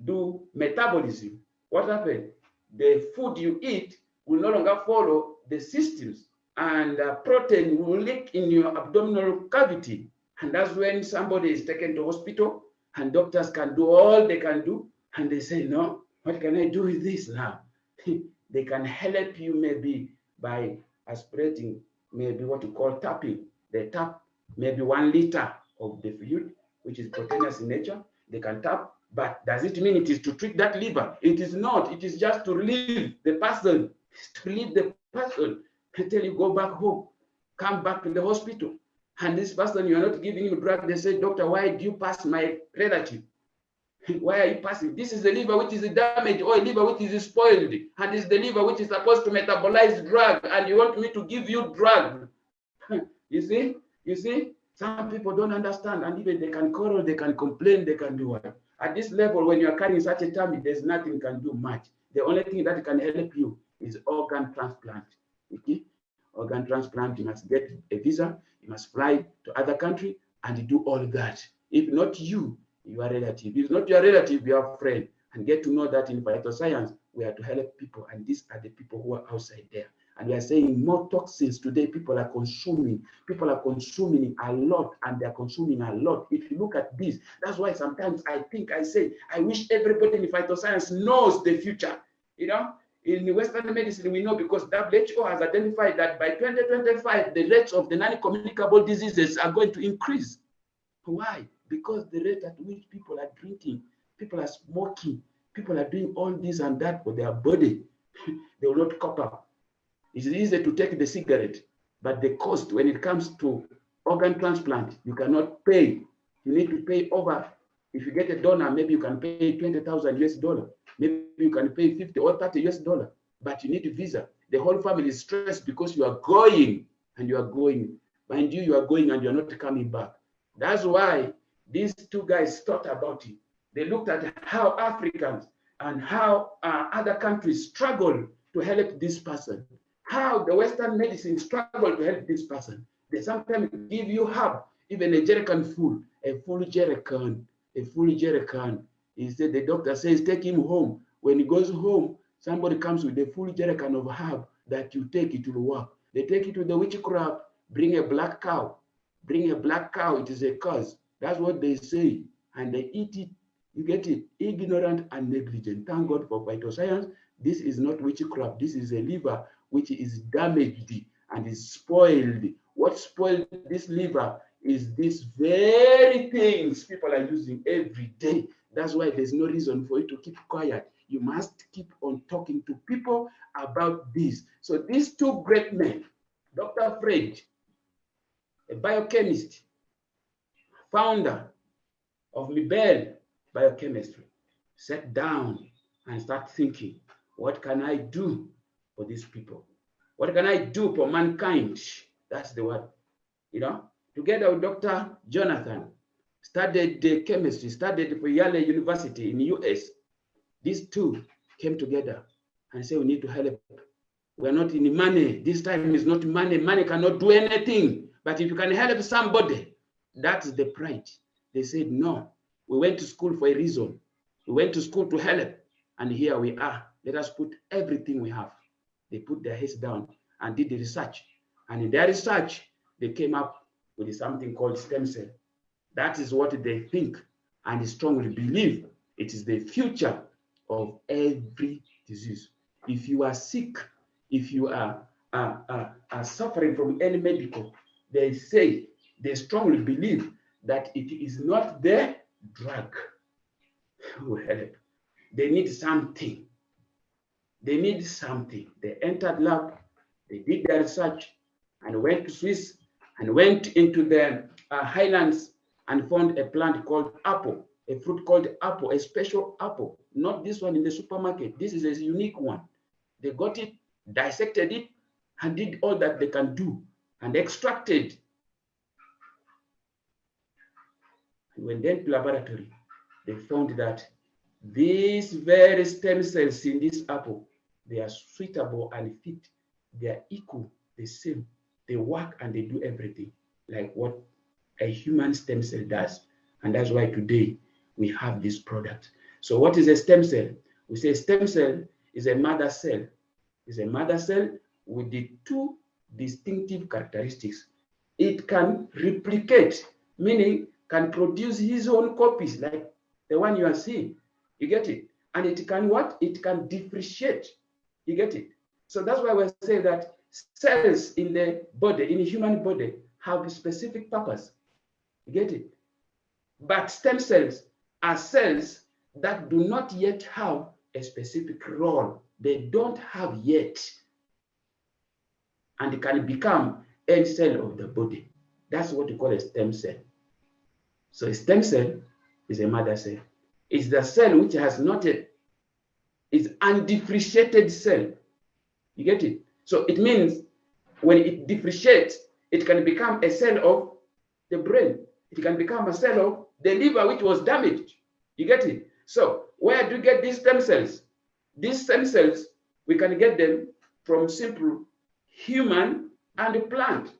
do metabolism. What happened? The food you eat will no longer follow the systems, and protein will leak in your abdominal cavity. And that's when somebody is taken to hospital, and doctors can do all they can do, and they say, no, what can I do with this now? They can help you maybe by aspirating, maybe what you call tapping. They tap maybe 1 liter of the fluid, which is proteinous in nature. They can tap, but does it mean it is to treat that liver? It is not. It is just to relieve the person. It's to relieve the person until you go back home, come back to the hospital. And this person, you are not giving him drug. They say, doctor, why do you pass my relative? Why are you passing? This is the liver which is damaged, or a liver which is spoiled, and it's the liver which is supposed to metabolize drug, and you want me to give you drug? You see, some people don't understand, and even they can quarrel, they can complain, they can do what? At this level, when you are carrying such a tummy, there's nothing you can do much. The only thing that can help you is organ transplant. Okay? Organ transplant, you must get a visa, you must fly to other country and do all that. If not you, your relative. If not your relative, your friend. And get to know that in phytoscience, we are to help people, and these are the people who are outside there. And we are saying more toxins today people are consuming. People are consuming a lot, and they're consuming a lot. If you look at this, that's why sometimes I say, I wish everybody in phytoscience knows the future. You know, in Western medicine, we know because WHO has identified that by 2025, the rates of the non-communicable diseases are going to increase. Why? Because the rate at which people are drinking, people are smoking, people are doing all this and that for their body, they will not cope up. It's easy to take the cigarette, but the cost when it comes to organ transplant, you cannot pay. You need to pay over. If you get a donor, maybe you can pay 20,000 US dollar. Maybe you can pay 50 or 30 US dollar, but you need a visa. The whole family is stressed because you are going and you are going. Mind you, you are going and you are not coming back. That's why these two guys thought about it. They looked at how Africans and how other countries struggle to help this person. How the Western medicine struggle to help this person. They sometimes give you herb, even a jerrycan full, a full jerrycan. He said, the doctor says, take him home. When he goes home, somebody comes with a full jerrycan of herb that you take, it will work. They take it to the witchcraft, bring a black cow. Bring a black cow, it is a curse. That's what they say. And they eat it. You get it? Ignorant and negligent. Thank God for phytoscience. This is not witchcraft. This is a liver which is damaged and is spoiled. What spoiled this liver is these very things people are using every day. That's why there's no reason for you to keep quiet. You must keep on talking to people about this. So these two great men, Dr. Fred, a biochemist, founder of Libel Biochemistry, sat down and started thinking, what can I do for these people? What can I do for mankind? That's the word. You know, together with Dr. Jonathan, studied the chemistry, studied for Yale University in the US. These two came together and said, we need to help. We're not in money. This time is not money. Money cannot do anything. But if you can help somebody, that's the pride. They said, no, we went to school for a reason. We went to school to help. And here we are. Let us put everything we have. They put their heads down and did the research. And in their research, they came up with something called stem cell. That is what they think and strongly believe it is the future of every disease. If you are sick, if you are suffering from any medical, they say, they strongly believe that it is not the drug who will help. They need something. They need something. They entered lab, they did their research, and went to Swiss, and went into the highlands and found a plant called apple, a fruit called apple, a special apple, not this one in the supermarket. This is a unique one. They got it, dissected it, and did all that they can do, and extracted. And when they went to laboratory, they found that these very stem cells in this apple, they are suitable and fit. They are equal, the same. They work and they do everything like what a human stem cell does. And that's why today we have this product. So what is a stem cell? We say stem cell is a mother cell. It's a mother cell with the two distinctive characteristics. It can replicate, meaning can produce his own copies like the one you are seeing. You get it? And it can what? It can differentiate. You get it? So that's why we say that cells in the body, in the human body, have a specific purpose. You get it? But stem cells are cells that do not yet have a specific role. They don't have yet. And it can become any cell of the body. That's what we call a stem cell. So a stem cell is a mother cell. It's the cell which has not yet, it's undifferentiated cell. You get it? So it means when it differentiates, it can become a cell of the brain. It can become a cell of the liver which was damaged. You get it? So where do you get these stem cells? These stem cells, we can get them from simple human and plant.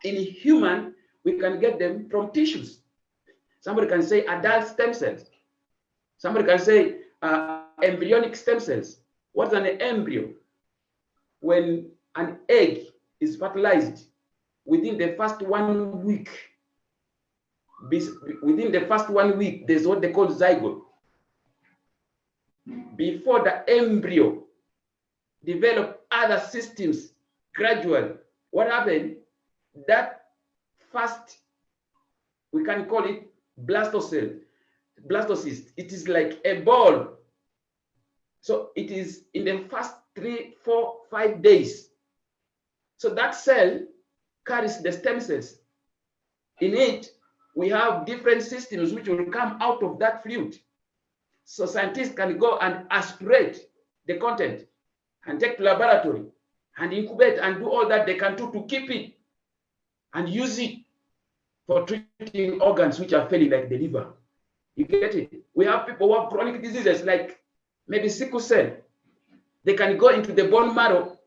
In human, we can get them from tissues. Somebody can say adult stem cells. Somebody can say embryonic stem cells. What's an embryo? When an egg is fertilized, within the first 1 week, there's what they call zygote. Before the embryo develop other systems gradually, what happened? That first, we can call it blastocyst. It is like a ball. So it is in the first 3, 4, 5 days. So that cell carries the stem cells. In it, we have different systems which will come out of that fluid. So scientists can go and aspirate the content and take to laboratory and incubate and do all that they can do to keep it and use it for treating organs which are failing, like the liver. You get it? We have people who have chronic diseases like maybe sickle cell. They can go into the bone marrow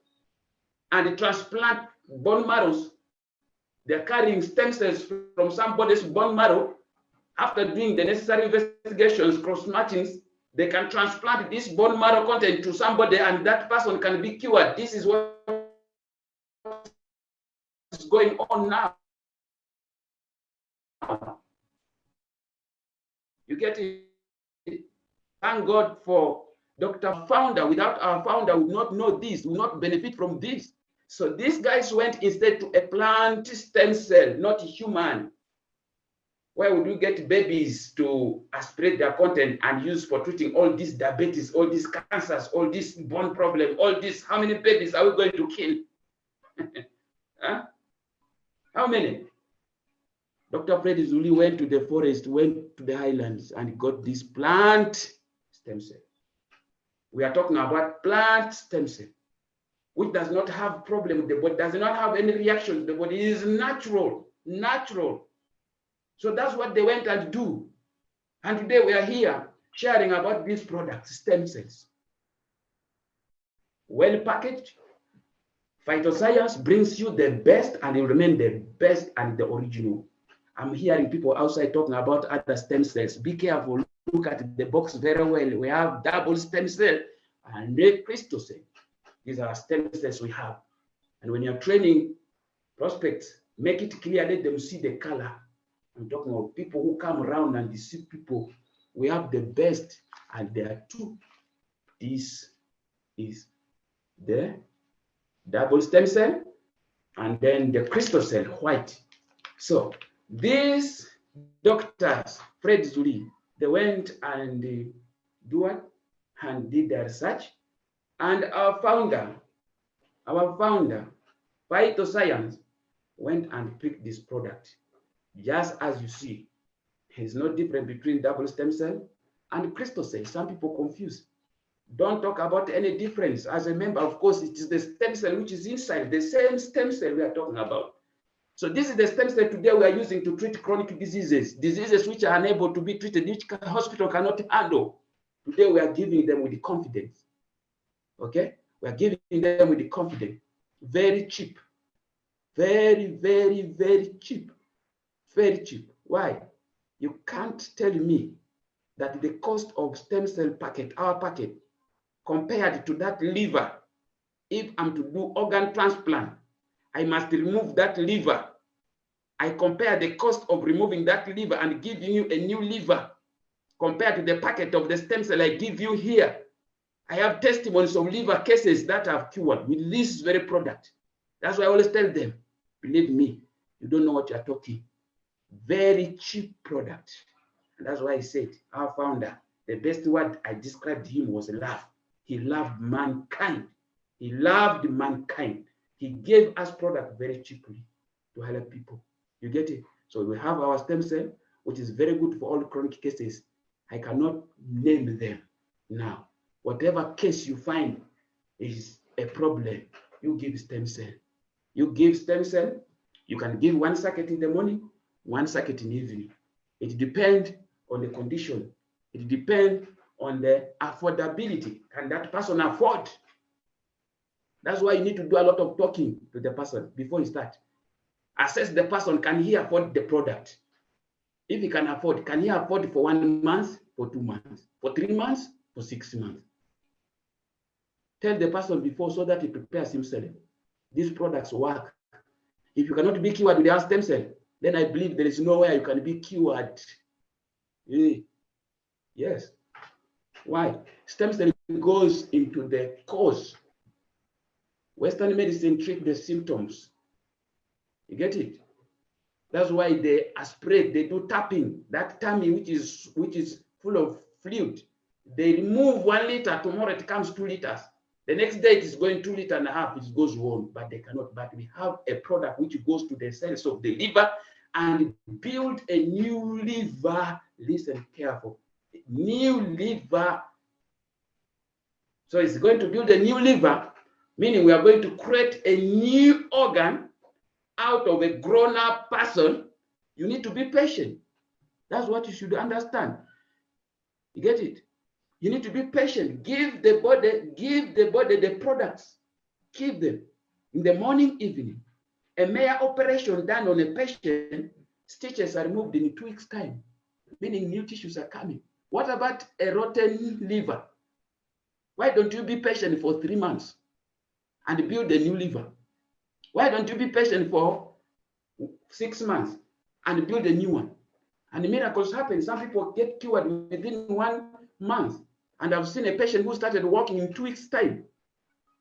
and transplant bone marrows. They're carrying stem cells from somebody's bone marrow. After doing the necessary investigations, cross-matchings, they can transplant this bone marrow content to somebody and that person can be cured. This is what is going on now. You get it? Thank God for Dr. Founder. Without our founder, we would not know this, we would not benefit from this. So these guys went instead to a plant stem cell, not human. Where would you get babies to aspirate their content and use for treating all these diabetes, all these cancers, all this bone problem, all this? How many babies are we going to kill? Huh? How many? Dr. Fred Zuli went to the forest, went to the highlands, and got this plant stem cell. We are talking about plant stem cell, which does not have problem with the body, does not have any reaction. The body is natural, natural. So that's what they went and do. And today we are here sharing about these products, stem cells. Well packaged. Phytoscience brings you the best and it will remain the best and the original. I'm hearing people outside talking about other stem cells. Be careful, look at the box very well. We have double stem cell and the crystal cell. These are stem cells we have. And when you're training prospects, make it clear, let them see the color. I'm talking about people who come around and deceive people. We have the best, and there are two. This is the double stem cell, and then the crystal cell, white. So these doctors, Fred Zuli, they went and do what? And did their research. And our founder, Phytoscience, went and picked this product. Just as you see, there's no difference between double stem cell and crystal cell. Some people confuse. Don't talk about any difference. As a member, of course, it is the stem cell which is inside, the same stem cell we are talking about. So this is the stem cell today we are using to treat chronic diseases which are unable to be treated, which hospital cannot handle. Today we are giving them with the confidence. Okay? We are giving them with the confidence. Very cheap. Very, very, very cheap. Very cheap. Why? You can't tell me that the cost of stem cell packet, our packet, compared to that liver, if I'm to do organ transplant, I must remove that liver. I compare the cost of removing that liver and giving you a new liver compared to the packet of the stem cell I give you here. I have testimonies of liver cases that have cured with this very product. That's why I always tell them, believe me, you don't know what you're talking. Very cheap product. And that's why I said, our founder, the best word I described him was love. He loved mankind. He loved mankind. He gave us product very cheaply to help people. You get it? So we have our stem cell, which is very good for all chronic cases. I cannot name them now. Whatever case you find is a problem, you give stem cell. You give stem cell, you can give 1 circuit in the morning, 1 circuit in the evening. It depends on the condition. It depends on the affordability. Can that person afford? That's why you need to do a lot of talking to the person before you start. Assess the person, can he afford the product? If he can afford, can he afford for 1 month, for 2 months, for 3 months, for 6 months? Tell the person before so that he prepares himself. These products work. If you cannot be cured with your stem cell, then I believe there is nowhere you can be cured. Yes. Why? Stem cell goes into the cause. Western medicine treats the symptoms. You get it? That's why they aspirate, they do tapping. That tummy which is full of fluid, they remove 1 liter, tomorrow it comes 2 liters. The next day it is going 2.5 liters, it goes wrong, but they cannot. But we have a product which goes to the cells of the liver and build a new liver. Listen careful. New liver. So it's going to build a new liver, meaning we are going to create a new organ out of a grown-up person. You need to be patient. That's what you should understand. You get it? You need to be patient. Give the body the products. Give them in the morning, evening. A mere operation done on a patient, stitches are removed in 2 weeks' time, meaning new tissues are coming. What about a rotten liver? Why don't you be patient for 3 months and build a new liver? Why don't you be patient for 6 months and build a new one? And miracles happen. Some people get cured within 1 month. And I've seen a patient who started walking in 2 weeks' time.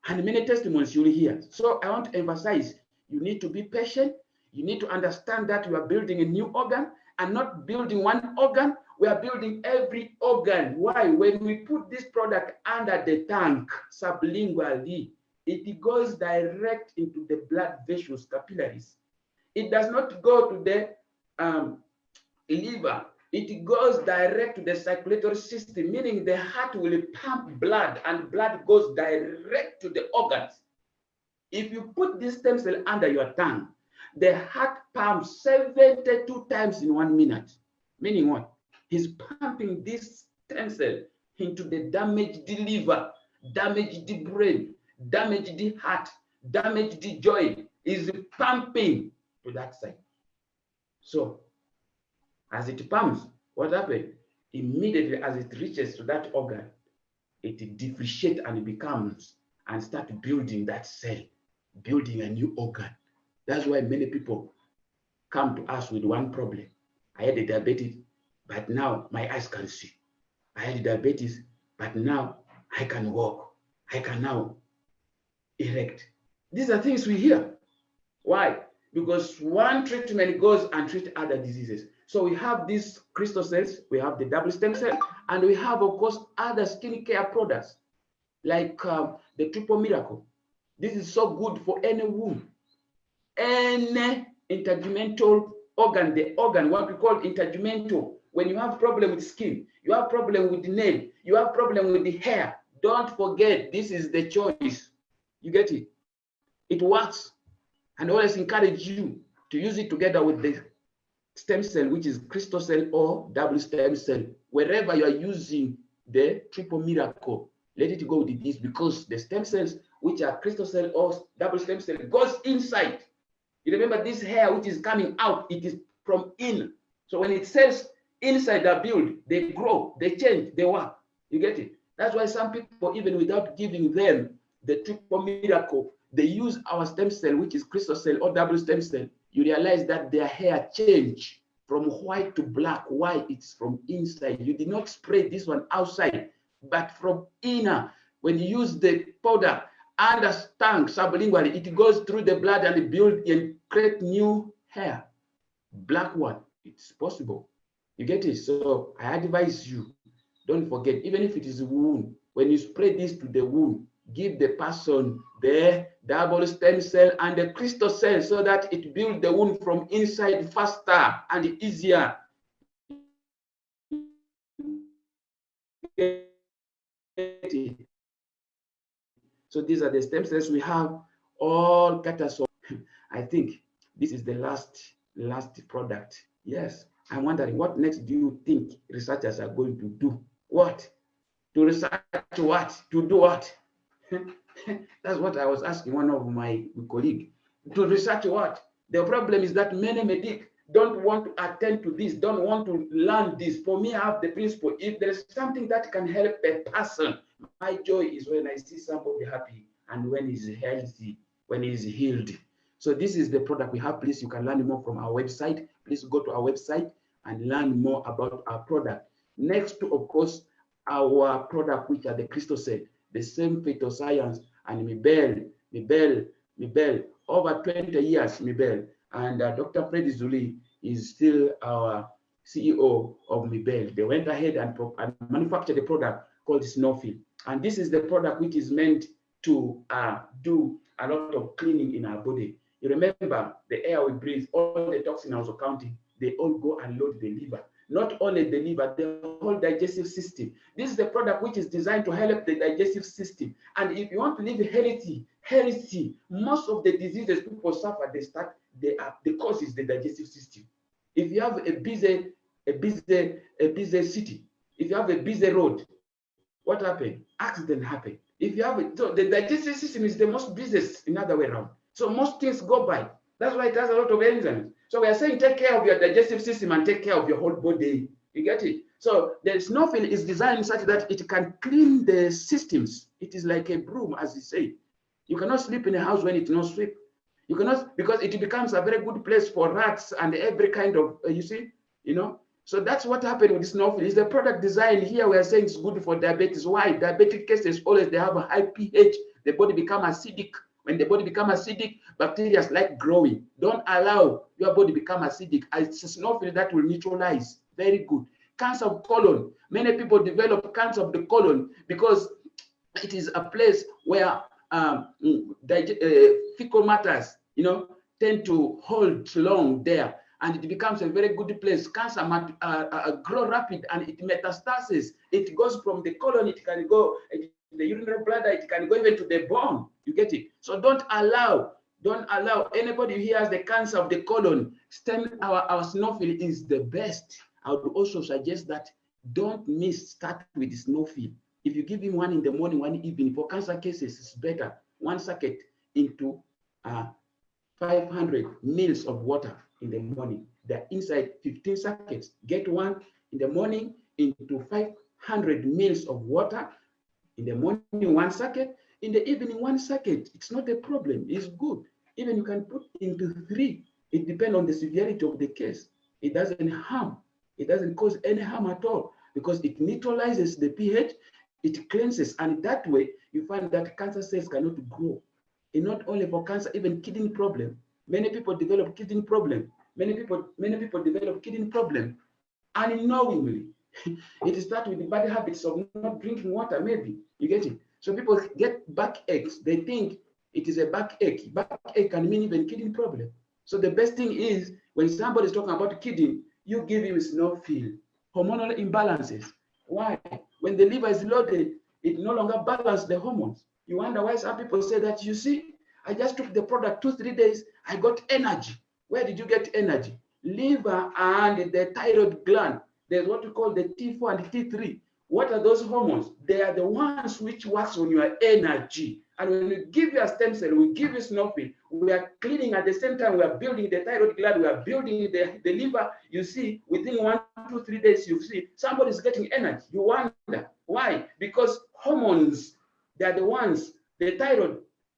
And many testimonies you'll hear. So I want to emphasize, you need to be patient. You need to understand that you are building a new organ and not building one organ. We are building every organ. Why? When we put this product under the tank sublingually, it goes direct into the blood vessels, capillaries. It does not go to the liver. It goes direct to the circulatory system, meaning the heart will pump blood and blood goes direct to the organs. If you put this stem cell under your tongue, the heart pumps 72 times in 1 minute. Meaning what? He's pumping this stem cell into the damaged liver, damaged brain, damaged heart, damaged joint. Is pumping to that side. So as it pumps, what happens? Immediately as it reaches to that organ, it differentiates and it becomes and start building that cell, building a new organ. That's why many people come to us with one problem. I had a diabetes, but now my eyes can see. I had diabetes, but now I can walk. I can now erect. These are things we hear. Why? Because one treatment goes and treats other diseases. So we have these crystal cells, we have the double stem cell, and we have, of course, other skin care products like the Triple Miracle. This is so good for any wound, any interjumental organ, the organ, what we call interjumental. When you have problem with skin, you have problem with the nail, you have problem with the hair, don't forget, this is the choice. You get it? It works. And always encourage you to use it together with the stem cell, which is crystal cell or double stem cell. Wherever you are using the Triple Miracle, let it go with this, because the stem cells, which are crystal cell or double stem cell, goes inside. You remember this hair which is coming out, it is from in. So when it cells inside the build, they grow, they change, they work. You get it? That's why some people, even without giving them the Triple Miracle, they use our stem cell, which is crystal cell or double stem cell. You realize that their hair change from white to black. Why? It's from inside. You did not spray this one outside, but from inner. When you use the powder under tongue sublingually, it goes through the blood and build and create new hair. Black one. It's possible. You get it? So I advise you, don't forget, even if it is a wound, when you spray this to the wound, give the person the double stem cell and the crystal cell so that it builds the wound from inside faster and easier. So these are the stem cells we have all catasol. I think this is the last product. Yes, I'm wondering what next do you think researchers are going to do? What? To research what? To do what? That's what I was asking one of my colleagues. To research what? The problem is that many medics don't want to attend to this, don't want to learn this. For me, I have the principle. If there is something that can help a person, my joy is when I see somebody happy and when he's healthy, when he's healed. So this is the product we have. Please, you can learn more from our website. Please go to our website and learn more about our product. Next to, of course, our product, which are the crystal cell, the same Phytoscience and Mibel, over 20 years, Mibel. And Dr. Freddy Zuli is still our CEO of Mibel. They went ahead and manufactured a product called Snowfield. And this is the product which is meant to do a lot of cleaning in our body. You remember the air we breathe, all the toxins I was counting, they all go and load the liver. Not only the liver, the whole digestive system. This is the product which is designed to help the digestive system. And if you want to live healthy, most of the diseases people suffer, the cause is the digestive system. If you have a busy city, if you have a busy road, what happened? Accident happen. If you have so the digestive system is the most busiest in other way around. So most things go by. That's why it has a lot of enzymes. So we are saying take care of your digestive system and take care of your whole body. You get it? So the Snowfield is designed such that it can clean the systems. It is like a broom, as you say. You cannot sleep in a house when it's not swept. You cannot, because it becomes a very good place for rats and every kind of, you see, you know. So that's what happened with Snowfield. It's the product design here. We are saying it's good for diabetes. Why? Diabetic cases always they have a high pH. The body become acidic. When the body become acidic, bacteria like growing. Don't allow your body become acidic. It's Snowfield that will neutralize. Very good. Cancer of colon. Many people develop cancer of the colon because it is a place where fecal matters, you know, tend to hold long there, and it becomes a very good place. Cancer might grow rapid and it metastasis. It goes from the colon, it can go the urinary bladder, it can go even to the bone. You get it? So don't allow anybody who has the cancer of the colon. Our Snowfield is the best. I would also suggest that don't start with the Snowfield. If you give him one in the morning, one evening, for cancer cases, it's better. One sacket into 500 mils of water in the morning. They're inside 15 sackets. Get one in the morning into 500 mils of water. In the morning, one sacket. In the evening, one sacket. It's not a problem. It's good. Even you can put into 3. It depends on the severity of the case. It doesn't harm. It doesn't cause any harm at all because it neutralizes the pH. It cleanses, and that way you find that cancer cells cannot grow. And not only for cancer, even kidney problem. Many people develop kidney problem. Many people develop kidney problem unknowingly. It starts with the bad habits of not drinking water, maybe. You get it? So people get backaches. They think it is a backache. Backache can mean even kidney problem. So the best thing is when somebody is talking about kidney, you give him Snowfield. Hormonal imbalances. Why? When the liver is loaded, it no longer balances the hormones. You wonder why some people say that, you see, I just took the product 2-3 days, I got energy. Where did you get energy? Liver and the thyroid gland. There's what we call the T4 and T3. What are those hormones? They are the ones which works on your energy. And when we give you a stem cell, we give you Snowfield, we are cleaning at the same time, we are building the thyroid gland, we are building the liver. You see, within 1-2-3 days, you see somebody's getting energy. You wonder why? Because hormones, they are the ones, the thyroid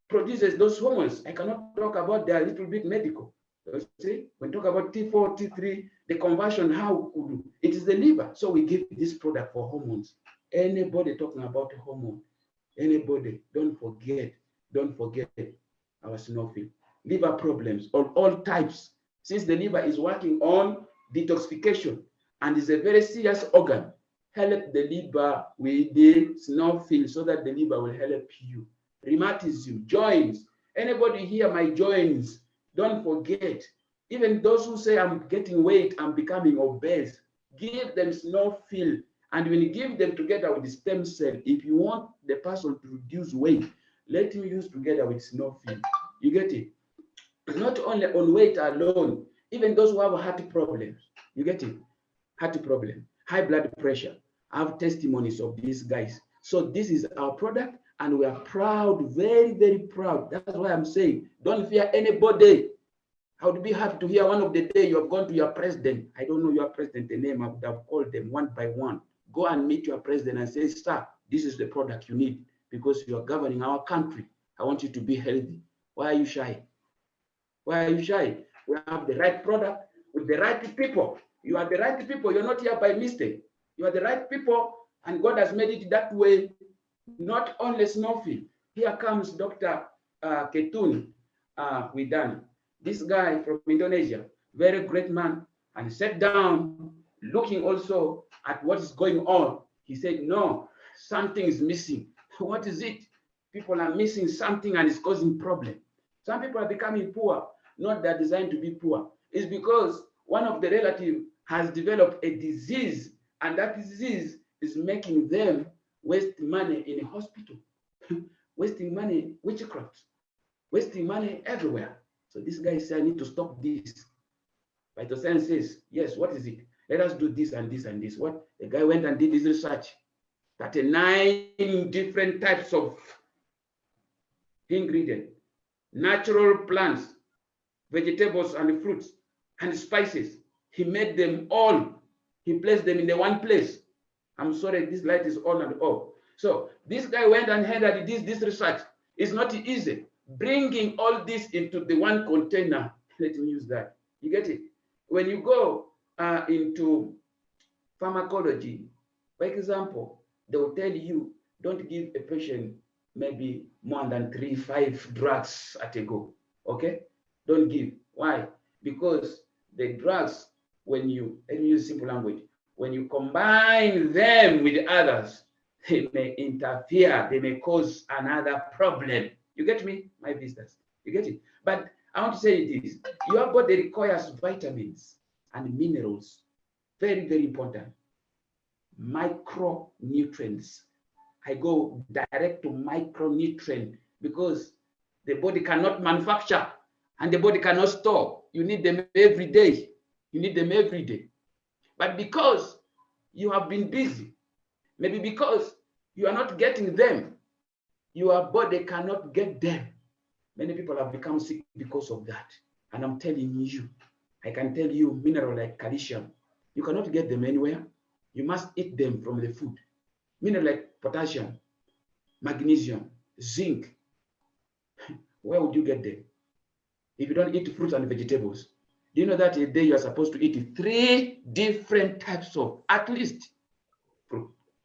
produces those hormones. I cannot talk about they are a little bit medical. You see, when we talk about T4, T3, the conversion, how it is the liver. So we give this product for hormones. Anybody talking about hormone, anybody, don't forget our Snowfield. Liver problems of all types. Since the liver is working on detoxification and is a very serious organ, help the liver with the Snowfield so that the liver will help you. rheumatism, joints. Anybody here, my joints, don't forget. Even those who say I'm getting weight, I'm becoming obese, give them Snowfil. And when you give them together with the stem cell, if you want the person to reduce weight, let him use together with Snowfil. You get it? Not only on weight alone, even those who have heart problems, you get it? Heart problem, high blood pressure. I have testimonies of these guys. So this is our product, and we are proud, very, very proud. That's why I'm saying, don't fear anybody. I would be happy to hear one of the day you have gone to your president. I don't know your president, the name. I would have called them one by one. Go and meet your president and say, sir, this is the product you need because you are governing our country. I want you to be healthy. Why are you shy? Why are you shy? We have the right product with the right people. You are the right people. You're not here by mistake. You are the right people, and God has made it that way. Not only Snowfil. Here comes Dr. Ketun Widani. This guy from Indonesia, very great man, and sat down looking also at what is going on. He said, no, something is missing. What is it? People are missing something and it's causing problem. Some people are becoming poor, not that designed to be poor. It's because one of the relatives has developed a disease, and that disease is making them waste money in a hospital, wasting money, witchcraft, wasting money everywhere. So this guy said, I need to stop this. Phytoscience says, yes, what is it? Let us do this and this and this. What? The guy went and did his research. 39 different types of ingredients, natural plants, vegetables and fruits and spices. He made them all. He placed them in the one place. I'm sorry, this light is on and off. So this guy went and had this research. It's not easy. Bringing all this into the one container, let me use that. You get it? When you go into pharmacology, for example, they will tell you, don't give a patient maybe more than 3-5 drugs at a go, okay? Don't give. Why? Because the drugs, when you, let me use simple language, when you combine them with others, they may interfere, they may cause another problem. You get me, my business? You get it? But I want to say this, your body requires vitamins and minerals, very, very important. Micronutrients. I go direct to micronutrient because the body cannot manufacture and the body cannot store. You need them every day. You need them every day. But because you have been busy, maybe because you are not getting them, your body cannot get them. Many people have become sick because of that. And I'm telling you, I can tell you mineral like calcium, you cannot get them anywhere. You must eat them from the food. Mineral like potassium, magnesium, zinc. Where would you get them? If you don't eat fruits and vegetables. Do you know that a day you are supposed to eat 3 different types of, at least,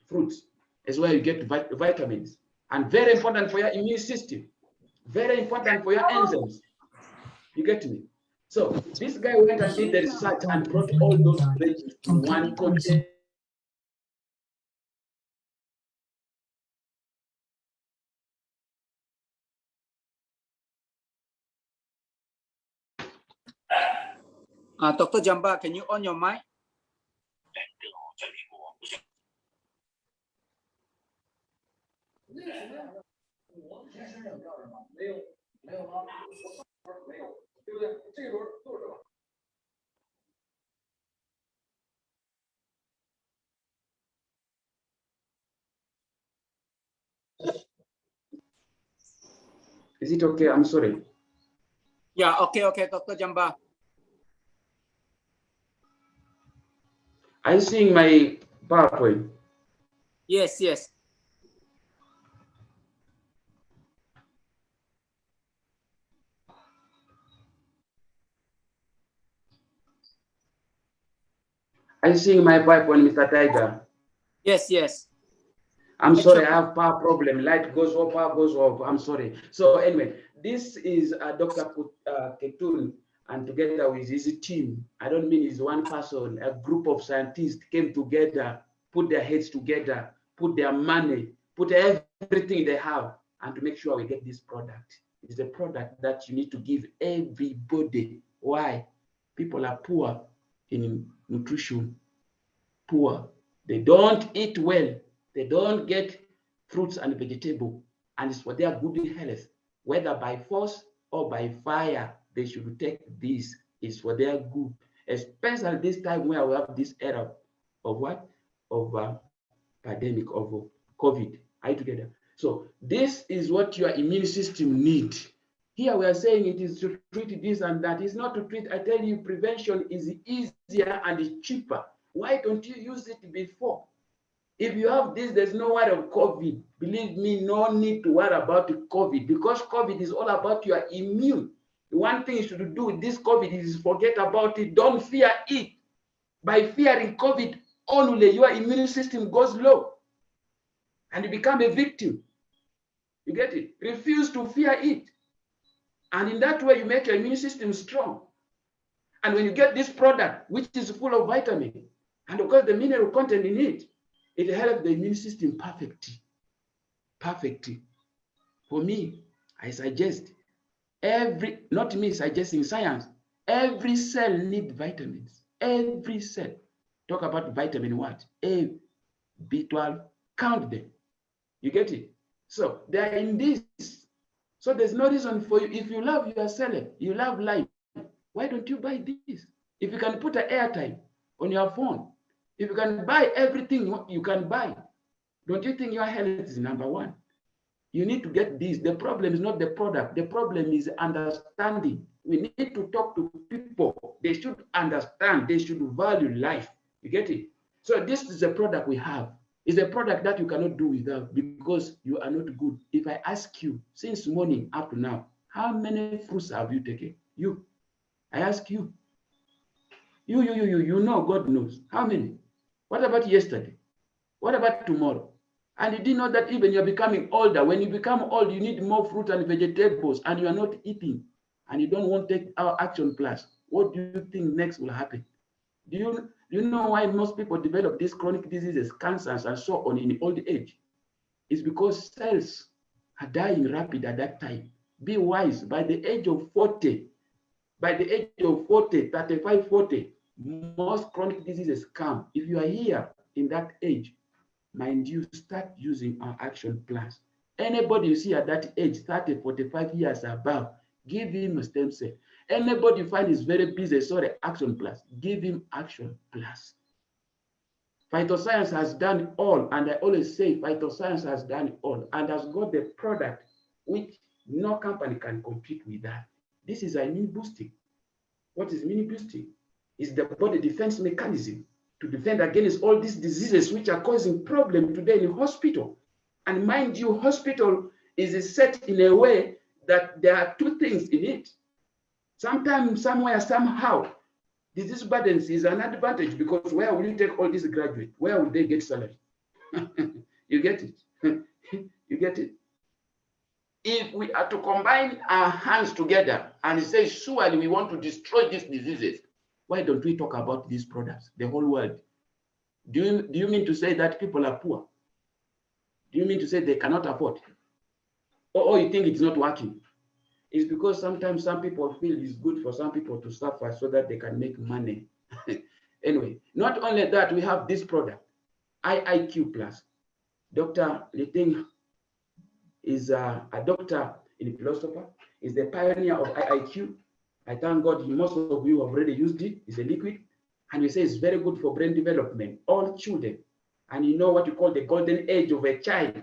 fruits? Is where you get vitamins. And very important for your immune system. Very important for your enzymes. You get me? So this guy went and did the research and brought all those veggies in one container. Dr. Jamba, can you on your mic? Is it okay? I'm sorry. Yeah, okay, Dr. Jamba. Are you seeing my PowerPoint? Yes, yes. Are you seeing my PowerPoint, Mr. Tiger? Yes, yes. I'm sorry, I have power problem. Light goes off, power goes off. I'm sorry. So anyway, this is Dr. Ketun, and together with his team, I don't mean he's one person, a group of scientists came together, put their heads together, put their money, put everything they have, and to make sure we get this product. It's a product that you need to give everybody. Why? People are poor in nutrition, poor. They don't eat well. They don't get fruits and vegetables, and it's for their good health. Whether by force or by fire, they should take this. It's for their good, especially this time where we have this era of what? Of pandemic, of COVID. Are you together? So this is what your immune system needs. Here we are saying it is to treat this and that. It's not to treat. I tell you, prevention is easier and cheaper. Why don't you use it before? If you have this, there's no worry of COVID. Believe me, no need to worry about COVID, because COVID is all about your immune. The one thing you should do with this COVID is forget about it. Don't fear it. By fearing COVID only, your immune system goes low and you become a victim. You get it? Refuse to fear it. And in that way, you make your immune system strong. And when you get this product, which is full of vitamin, and of course the mineral content in it, it helps the immune system perfectly. Perfectly. For me, I suggest not me suggesting, science, every cell needs vitamins. Every cell. Talk about vitamin what? A, B12, count them. You get it? So they are in this. So there's no reason for you. If you love your cell, you love life, why don't you buy this? If you can put an airtime on your phone, if you can buy everything you can buy, don't you think your health is number one? You need to get this. The problem is not the product. The problem is understanding. We need to talk to people. They should understand. They should value life. You get it? So this is a product we have. It's a product that you cannot do without because you are not good. If I ask you, since morning up to now, how many fruits have you taken? You. I ask you. You know, God knows. How many? What about yesterday? What about tomorrow? And you didn't know that even you're becoming older. When you become old, you need more fruit and vegetables, and you are not eating, and you don't want to take our action plans. What do you think next will happen? Do you know why most people develop these chronic diseases, cancers, and so on in old age? It's because cells are dying rapid at that time. Be wise. By the age of 40, 35, 40, most chronic diseases come. If you are here in that age, mind you, start using our action plans. Anybody you see at that age, 30, 45 years above, give him a stem cell. Anybody you find is very busy, sorry, action plans, give him action plans. Phytoscience has done all, and I always say phytoscience has done all and has got the product which no company can compete with that. This is immune boosting. What is immune boosting? It's the body defense mechanism to defend against all these diseases which are causing problems today in hospital. And mind you, hospital is set in a way that there are two things in it. Sometimes, somewhere, somehow, disease burdens is an advantage because where will you take all these graduates? Where will they get salary? You get it? You get it? If we are to combine our hands together and say, surely we want to destroy these diseases, why don't we talk about these products, the whole world? Do you mean to say that people are poor? Do you mean to say they cannot afford? Or you think it's not working? It's because sometimes some people feel it's good for some people to suffer so that they can make money. Anyway, not only that, we have this product, IIQ Plus. Dr. Liting is a doctor in philosophy, is the pioneer of IIQ. I thank God most of you have already used it. It's a liquid. And we say it's very good for brain development, all children. And you know what you call the golden age of a child,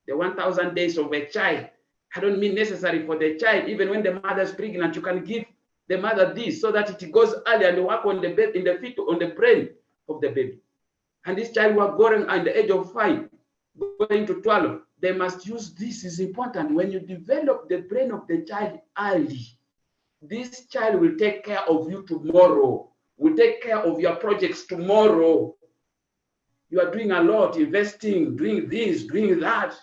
the 1,000 days of a child. I don't mean necessary for the child. Even when the mother is pregnant, you can give the mother this so that it goes early and work on the baby, on the brain of the baby. And this child who are growing at the age of 5, going to 12, they must use this. Is important. When you develop the brain of the child early, this child will take care of you tomorrow, will take care of your projects tomorrow. You are doing a lot, investing, doing this, doing that,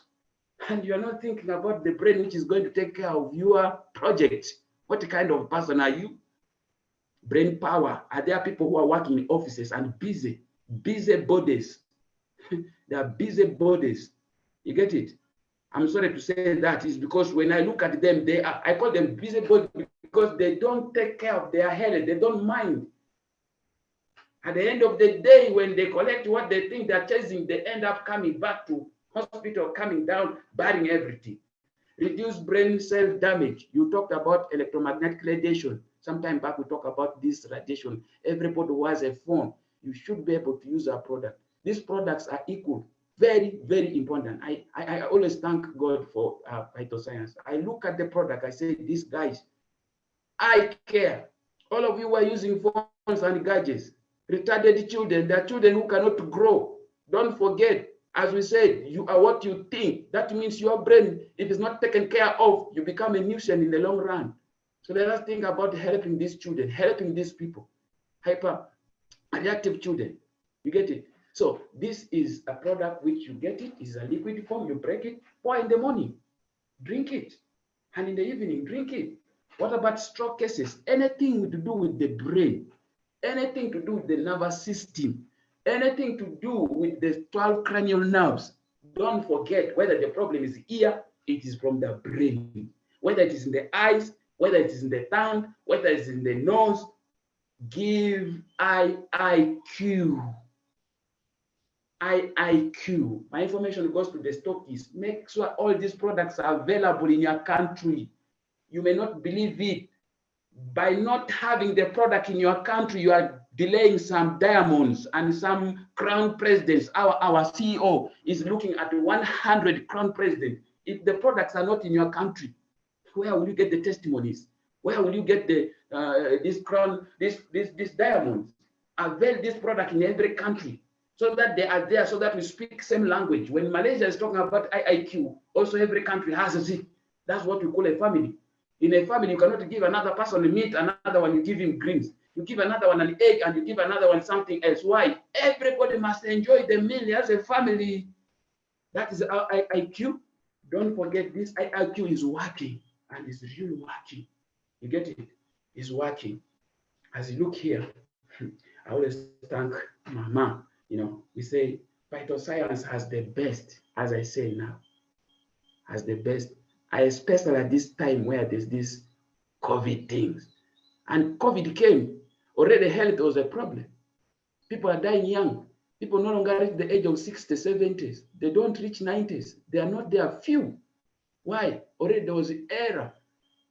and you're not thinking about the brain which is going to take care of your project. What kind of person are you? Brain power. Are there people who are working in offices and busy bodies? They are busy bodies. You get it? I'm sorry to say that, is because when I look at them, I call them busybody because they don't take care of their health. They don't mind. At the end of the day, when they collect what they think they're chasing, they end up coming back to hospital, coming down, burying everything. Reduce brain cell damage. You talked about electromagnetic radiation. Sometime back, we talked about this radiation. Everybody who has a phone, you should be able to use our product. These products are equal. Very, very important. I always thank God for phytoscience. I look at the product, I say, these guys, I care. All of you are using phones and gadgets. Retarded children, there are children who cannot grow. Don't forget, as we said, you are what you think. That means your brain, if it's not taken care of, you become a nuisance in the long run. So let us think about helping these children, helping these people, hyperreactive children. You get it? So this is a product which you get it, is a liquid form, you break it, pour in the morning, drink it, and in the evening, drink it. What about stroke cases? Anything to do with the brain, anything to do with the nervous system, anything to do with the 12 cranial nerves. Don't forget, whether the problem is ear, it is from the brain. Whether it is in the eyes, whether it is in the tongue, whether it's in the nose, give IIQ. IIQ. My information goes to the stockists. Make sure all these products are available in your country. You may not believe it. By not having the product in your country, you are delaying some diamonds and some crown presidents. Our CEO is looking at 100 crown presidents. If the products are not in your country, where will you get the testimonies? Where will you get the this crown, this diamonds? Avail this product in every country so that they are there, so that we speak same language. When Malaysia is talking about IIQ, also every country has it. That's what we call a family. In a family, you cannot give another person meat, another one you give him greens. You give another one an egg, and you give another one something else. Why? Everybody must enjoy the meal as a family. That is our IIQ. Don't forget, this IIQ is working, and it's really working. You get it? It's working. As you look here, I always thank Mama. You know, we say phytoscience has the best, as I say now, has the best. Especially at this time where there's this COVID things. And COVID came, already health was a problem. People are dying young. People no longer reach the age of 60s, 70s. They don't reach 90s. They are not there, few. Why? Already there was an error,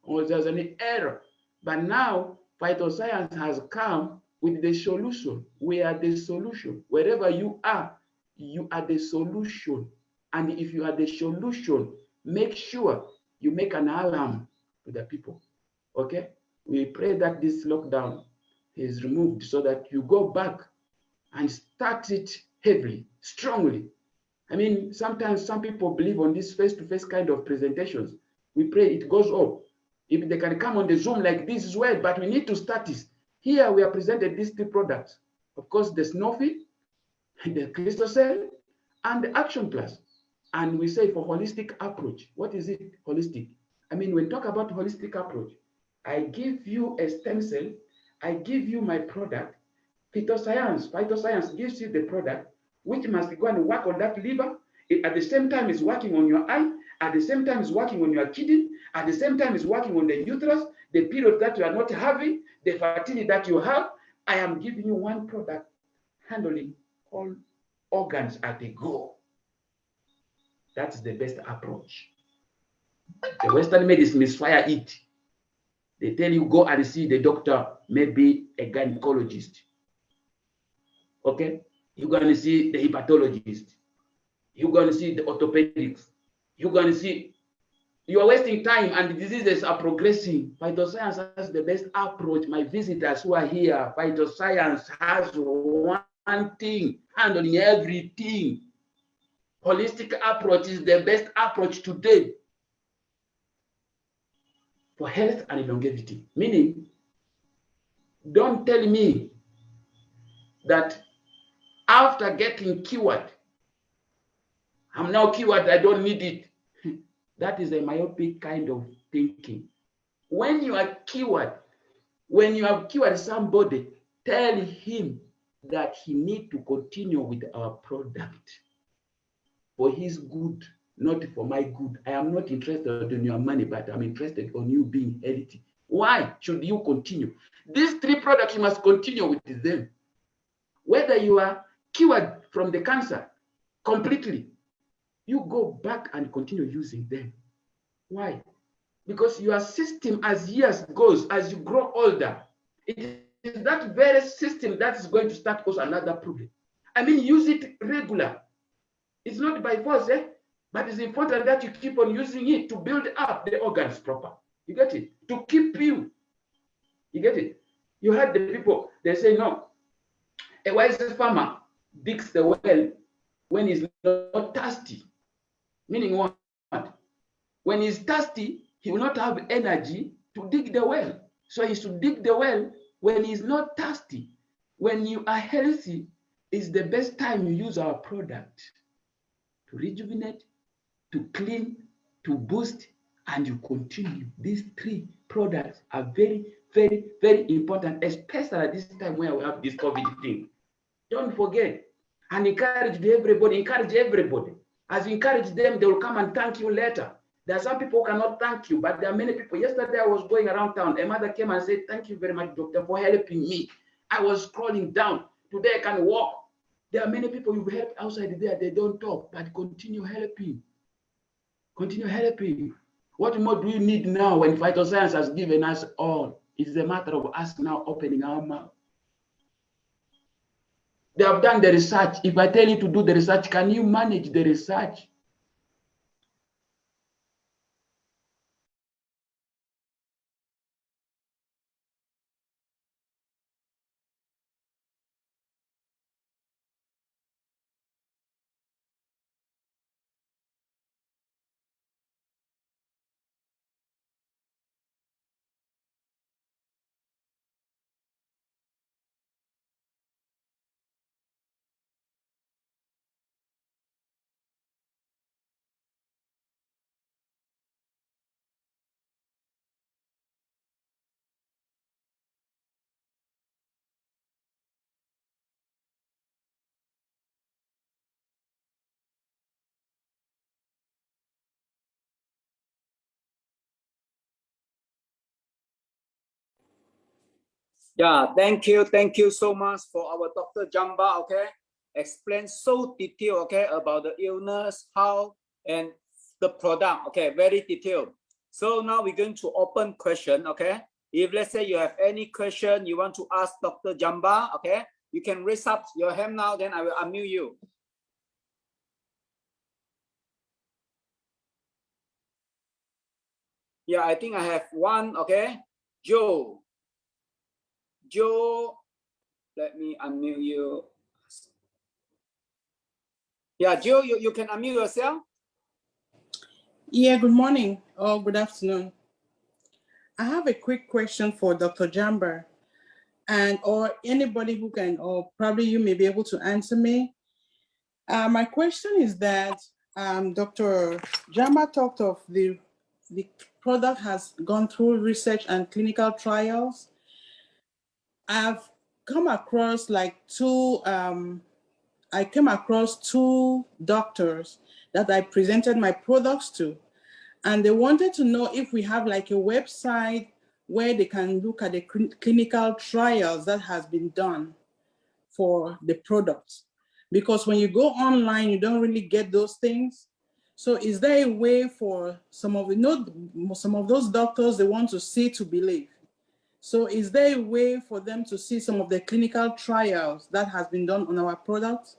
or there's an error. But now, phytoscience has come with the solution. We are the solution. Wherever you are the solution. And if you are the solution, make sure you make an alarm to the people, okay? We pray that this lockdown is removed so that you go back and start it heavily, strongly. I mean, sometimes some people believe on this face-to-face kind of presentations. We pray it goes up. If they can come on the Zoom like this as well, but we need to start this. Here we are presented these three products. Of course, the Snowfit, the Crystal Cell, and the Action Plus. And we say for holistic approach. What is it, holistic? I mean, when we talk about holistic approach, I give you a stem cell, I give you my product. Phytoscience gives you the product, which must go and work on that liver. It, at the same time, is working on your eye. At the same time, is working on your kidney. At the same time, is working on the uterus, the period that you are not having, the fertility that you have. I am giving you one product handling all organs at a go. That's the best approach. The Western medicine misfire it. They tell you go and see the doctor, maybe a gynecologist. Okay? You're going to see the hepatologist. You're going to see the orthopedics. You're going to see, you are wasting time and the diseases are progressing. Phytoscience has the best approach. My visitors who are here, phytoscience has one thing, handling everything. Holistic approach is the best approach today for health and longevity. Meaning, don't tell me that after getting cured, I'm now cured, I don't need it. That is a myopic kind of thinking. When you are cured, when you have cured somebody, tell him that he needs to continue with our product for his good not for my good. I am not interested in your money, but I'm interested on you being healthy. Why should you continue? These 3 products, you must continue with them. Whether you are cured from the cancer completely, you go back and continue using them. Why? Because your system, as years goes, as you grow older, it is that very system that is going to start cause another problem. I mean, use it regular. It's not by force, but it's important that you keep on using it to build up the organs proper. You get it? To keep you. You get it? You heard the people, they say, no, a wise farmer digs the well when he's not thirsty. Meaning what? When he's thirsty, he will not have energy to dig the well. So he should dig the well when he's not thirsty. When you are healthy, is the best time you use our product to rejuvenate, to clean, to boost, and you continue. These 3 products are very, very, very important, especially at this time where we have this COVID thing. Don't forget, and encourage everybody. As you encourage them, they will come and thank you later. There are some people who cannot thank you, but there are many people. Yesterday, I was going around town. A mother came and said, thank you very much, doctor, for helping me. I was crawling down. Today, I can walk. There are many people you've helped outside there. They don't talk, but continue helping. Continue helping. What more do you need now when phytoscience has given us all? It's a matter of us now opening our mouth. They have done the research. If I tell you to do the research, can you manage the research? Yeah, thank you so much for our Dr. Jamba, okay? Explain so detailed, okay, about the illness, how, and the product, okay, very detailed. So now we're going to open question, okay? If let's say you have any question you want to ask Dr. Jamba, okay, you can raise up your hand now, then I will unmute you. Yeah, I think I have one, okay? Joe, let me unmute you. Yeah, Joe, you can unmute yourself. Yeah, good morning or good afternoon. I have a quick question for Dr. Jamba, and or anybody who can, or probably you may be able to answer me. My question is that Dr. Jamba talked of the product has gone through research and clinical trials. I've come across like I came across 2 doctors that I presented my products to, and they wanted to know if we have like a website where they can look at the clinical trials that has been done for the products. Because when you go online, you don't really get those things. So is there a way for some of those doctors, they want to see to believe. So is there a way for them to see some of the clinical trials that has been done on our products?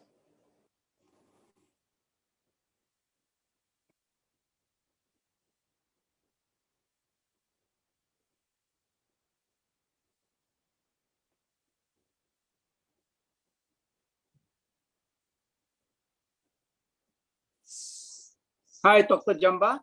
Hi, Dr. Jamba.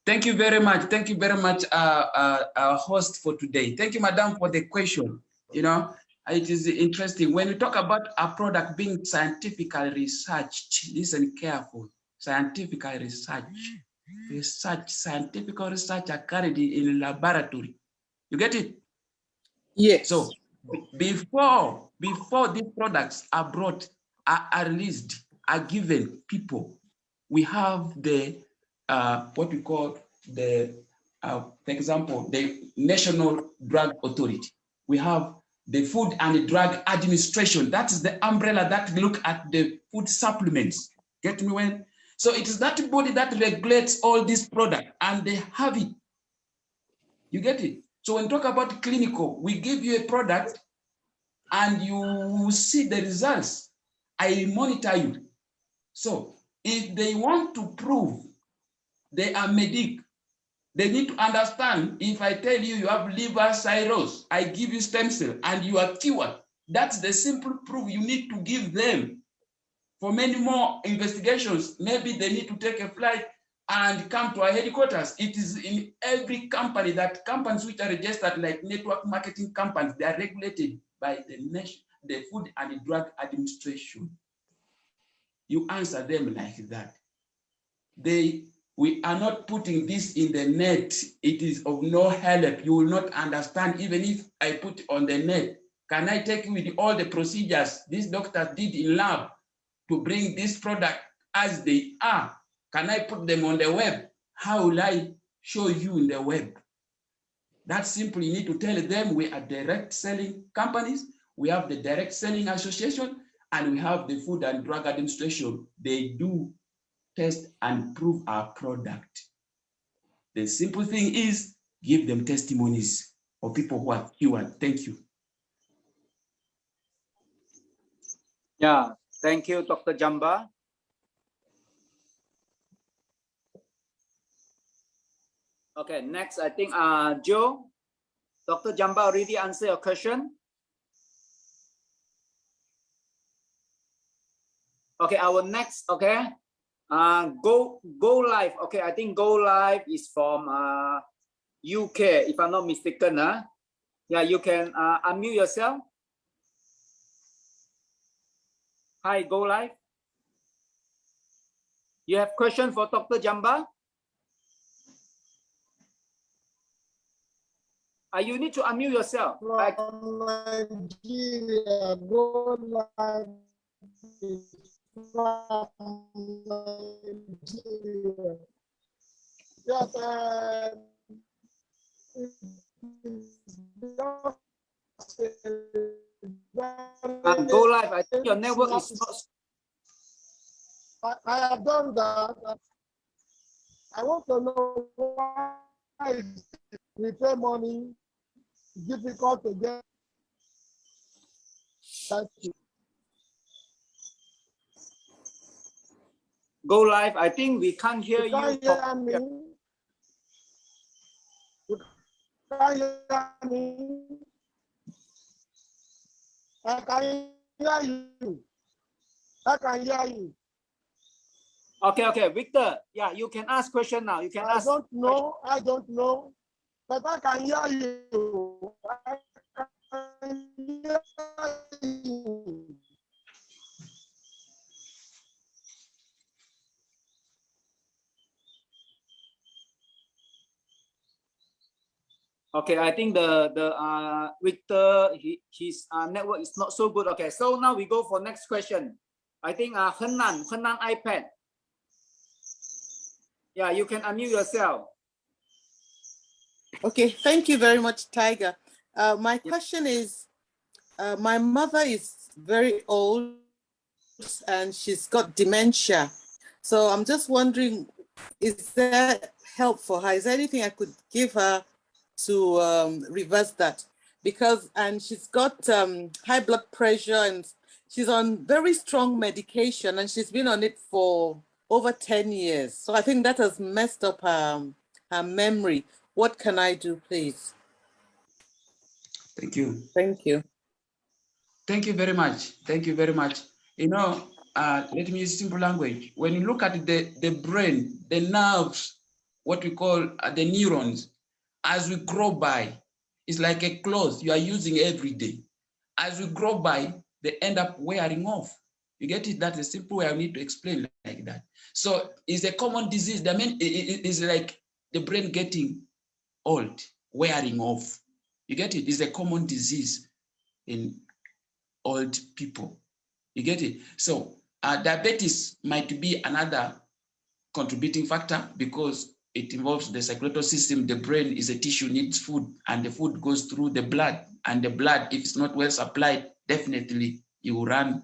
Thank you very much. Thank you very much, our host for today. Thank you, Madam, for the question. You know, it is interesting. When we talk about a product being scientifically researched, listen careful, scientifically researched, scientific research are carried in a laboratory. You get it? Yes. So before these products are brought, are released, are given people. We have the what we call the, for example, the National Drug Authority. We have the Food and Drug Administration. That is the umbrella that look at the food supplements. Get me when? So it is that body that regulates all these products, and they have it. You get it? So when we talk about clinical, we give you a product and you see the results. I monitor you. So if they want to prove they are medic, they need to understand, if I tell you you have liver cirrhosis, I give you stem cell and you are cured, that's the simple proof you need to give them. For many more investigations, maybe they need to take a flight and come to our headquarters. It is in every company, that companies which are registered like network marketing companies, they are regulated by the Food and Drug Administration. You answer them like that. We are not putting this in the net. It is of no help. You will not understand even if I put it on the net. Can I take you with all the procedures these doctors did in lab to bring this product as they are? Can I put them on the web? How will I show you in the web? That's simple. You need to tell them we are direct selling companies. We have the direct selling association, and we have the Food and Drug Administration. They do test and prove our product. The simple thing is give them testimonies of people who are cured. Thank you. Yeah, thank you, Dr. Jamba. Okay, next, I think Joe, Dr. Jamba already answered your question. Okay, our next, okay, Go Live. Okay, I think Go Live is from UK, if I'm not mistaken. Yeah, you can unmute yourself. Hi, Go Live. You have question for Dr. Jamba? You need to unmute yourself. From Nigeria, Go Live is from Nigeria. Yes, Go Live, I think your network is not. I have done that. I want to know why we pay money, difficult to get. Thank you. Go Live, I think we can't hear you. Can't hear me. You can't hear me. I can hear you. I can hear you. Okay, Victor. Yeah, you can ask question now. You can ask. I don't know, but I can hear you. I can hear you. Okay, I think the Victor, his network is not so good. Okay, so now we go for next question. I think Henan iPad. Yeah, you can unmute yourself. Okay, thank you very much, Tiger. My question is, my mother is very old and she's got dementia. So I'm just wondering, is there help for her? Is there anything I could give her to reverse that? And she's got high blood pressure and she's on very strong medication and she's been on it for over 10 years. So I think that has messed up her memory. What can I do, please? Thank you. Thank you. Thank you very much. Thank you very much. You know, let me use simple language. When you look at the brain, the nerves, what we call the neurons, as we grow by, it's like a cloth you are using every day. As we grow by, they end up wearing off. You get it? That's a simple way I need to explain like that. So it's a common disease. I mean, it is like the brain getting old, wearing off. You get it? It's a common disease in old people. You get it? So Diabetes might be another contributing factor because it involves the circulatory system. The brain is a tissue, needs food, and the food goes through the blood. And the blood, if it's not well supplied, definitely you will run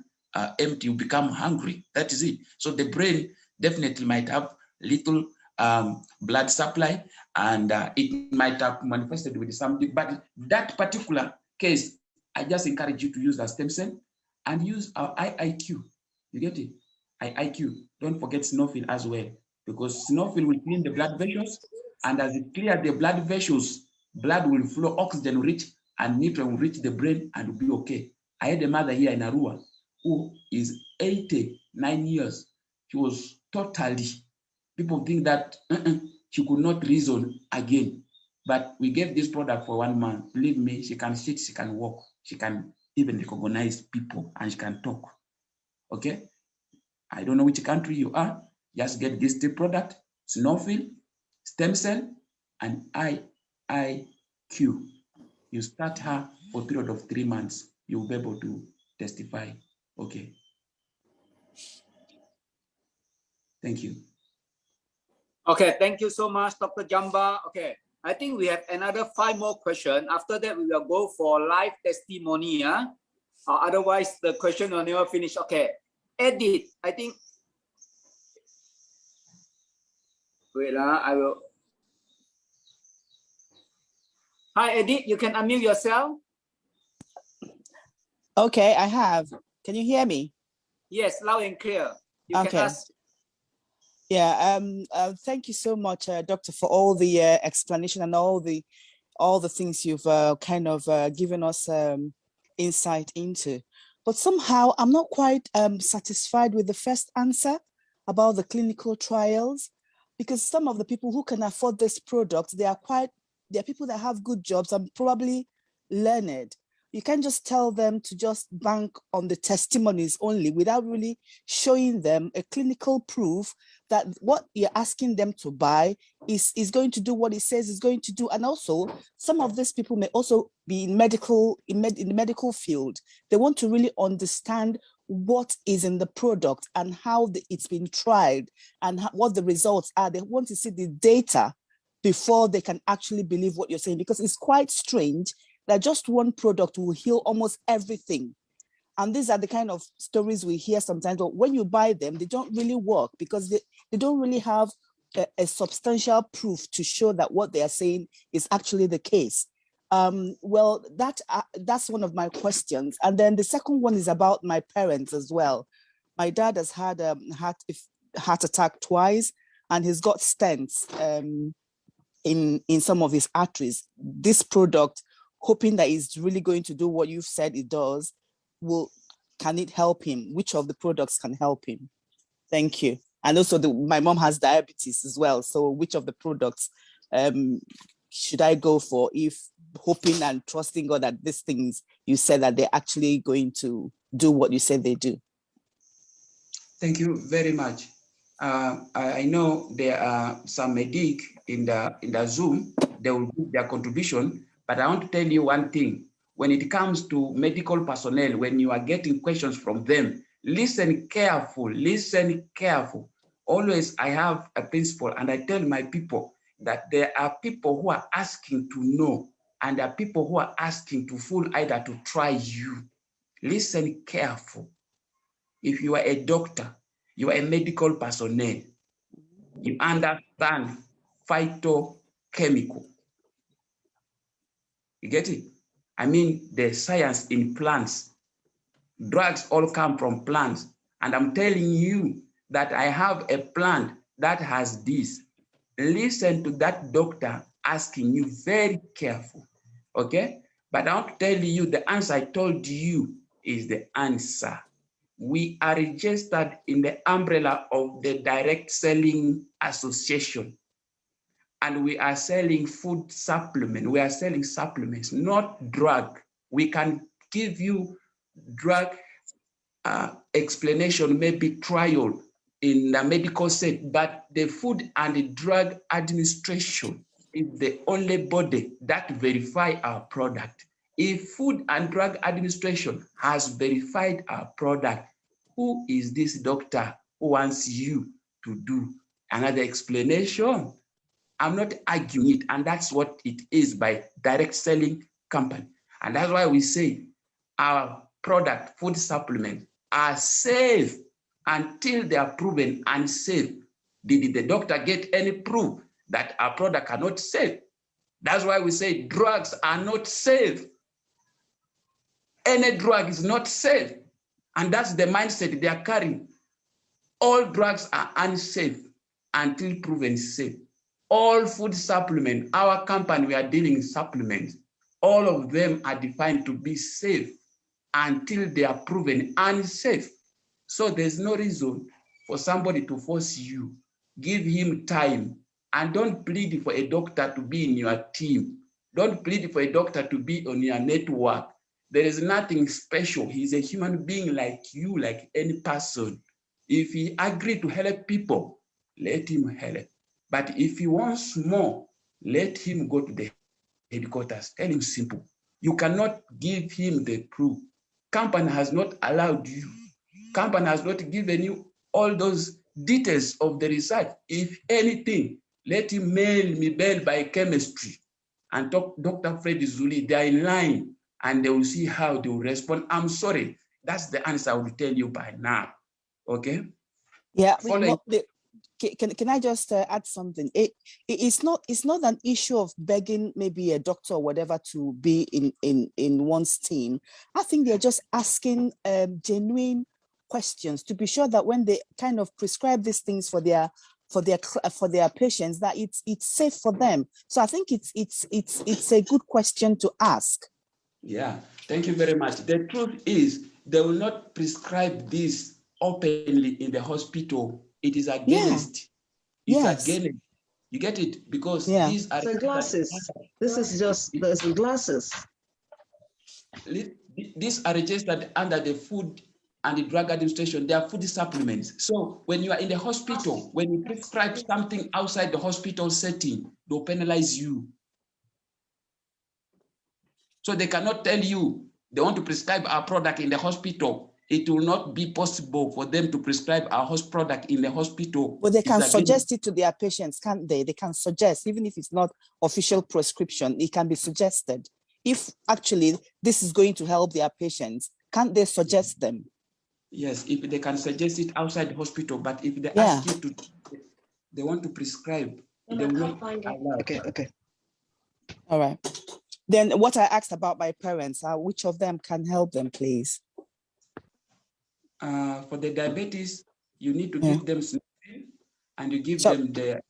empty, you become hungry. That is it. So the brain definitely might have little blood supply, and it might have manifested with something. But that particular case, I just encourage you to use a stem cell and use our IIQ. You get it? IIQ. Don't forget Sinofil as well, because Sinofil will clean the blood vessels, and as it clears the blood vessels, blood will flow, oxygen will reach, and nutrient will reach the brain and will be okay. I had a mother here in Arua who is 89 years. She was totally, people think that she could not reason again. But we gave this product for 1 month. Believe me, she can sit, she can walk, she can even recognize people, and she can talk. Okay? I don't know which country you are. Just get this product, Sinofil, stem cell, and IIQ. You start her for a period of 3 months. You'll be able to testify. Okay. Thank you. Okay, thank you so much, Dr. Jamba. Okay, I think we have another 5 more questions. After that, we will go for live testimony. Otherwise, the question will never finish. Okay, Edith, I think. Wait, I will. Hi, Edith, you can unmute yourself. Okay, I have. Can you hear me? Yes, loud and clear. You Okay. can ask. Yeah. Thank you so much, Doctor, for all the explanation and all the things you've kind of given us insight into. But somehow I'm not quite satisfied with the first answer about the clinical trials, because some of the people who can afford this product, they're people that have good jobs and probably learned. You can't just tell them to just bank on the testimonies only without really showing them a clinical proof that what you're asking them to buy is going to do what it says it's going to do. And also, some of these people may also be in the medical field. They want to really understand what is in the product and how it's been tried and what the results are. They want to see the data before they can actually believe what you're saying, because it's quite strange that just one product will heal almost everything. And these are the kind of stories we hear sometimes, but when you buy them, they don't really work because they don't really have a substantial proof to show that what they are saying is actually the case. Well, that's one of my questions. And then the second one is about my parents as well. My dad has had a heart attack twice, and he's got stents in some of his arteries. This product, hoping that it's really going to do what you've said it does, can it help him? Which of the products can help him? Thank you. And also my mom has diabetes as well. So which of the products should I go for, if hoping and trusting God that these things you said that they're actually going to do what you said they do? Thank you very much. I know there are some medic in the Zoom. They will give their contribution, but I want to tell you one thing. When it comes to medical personnel, when you are getting questions from them, listen careful, listen careful. Always I have a principle, and I tell my people that there are people who are asking to know, and there are people who are asking to fool either to try you. Listen careful. If you are a doctor, you are a medical personnel, you understand phytochemical. You get it? I mean, the science in plants. Drugs all come from plants. And I'm telling you that I have a plant that has this. Listen to that doctor asking you very careful, okay? But I want to tell you the answer I told you is the answer. We are registered in the umbrella of the Direct Selling Association. And we are selling food supplement. We are selling supplements, not drug. We can give you drug explanation, maybe trial in the medical set, but the Food and Drug Administration is the only body that verify our product. If Food and Drug Administration has verified our product, who is this doctor who wants you to do another explanation? I'm not arguing it, and that's what it is by direct selling company. And that's why we say our product, food supplements, are safe until they are proven unsafe. Did the doctor get any proof that our product are not safe? That's why we say drugs are not safe. Any drug is not safe. And that's the mindset they are carrying. All drugs are unsafe until proven safe. All food supplements, our company, we are dealing in supplements, all of them are defined to be safe until they are proven unsafe. So there's no reason for somebody to force you. Give him time, and don't plead for a doctor to be in your team. Don't plead for a doctor to be on your network. There is nothing special. He's a human being like you, like any person. If he agrees to help people, let him help. But if he wants more, let him go to the headquarters. Tell him simple. You cannot give him the proof. Company has not allowed you. Company has not given you all those details of the research. If anything, let him mail me biochemistry and talk Dr. Freddy Zuli. They are in line and they will see how they will respond. I'm sorry. That's the answer I will tell you by now. Okay? Yeah. Can I just add something? It's not an issue of begging maybe a doctor or whatever to be in one's team. I think they're just asking genuine questions to be sure that when they kind of prescribe these things for their patients, that it's safe for them. So I think it's a good question to ask. Yeah, thank you very much. The truth is they will not prescribe this openly in the hospital. It is against. It's against. You get it? Because these are the glasses. This is just the glasses. These are registered under the Food and the Drug Administration. They are food supplements. So when you are in the hospital, when you prescribe something outside the hospital setting, they'll penalize you. So they cannot tell you they want to prescribe our product in the hospital. It will not be possible for them to prescribe our product in the hospital. But they can suggest it to their patients, can't they? They can suggest, even if it's not official prescription, it can be suggested. If actually this is going to help their patients, can't they suggest them? Yes, if they can suggest it outside the hospital, but if they ask you to, they want to prescribe, they will not allow. Okay. All right. Then what I asked about my parents, which of them can help them, please? For the diabetes, you need to give them something, and you give them the.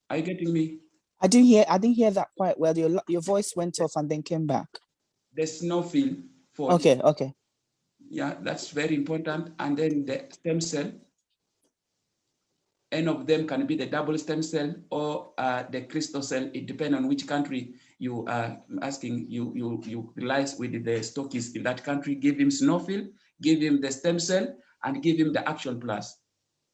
Are you getting me? I didn't hear that quite well. Your voice went off and then came back. The Snowfil for. Okay. Yeah, that's very important. And then the stem cell. Any of them can be the double stem cell or the crystal cell. It depends on which country you are asking. You realize with the stockist in that country. Give him Snowfil, give him the stem cell, and give him the Action Plus.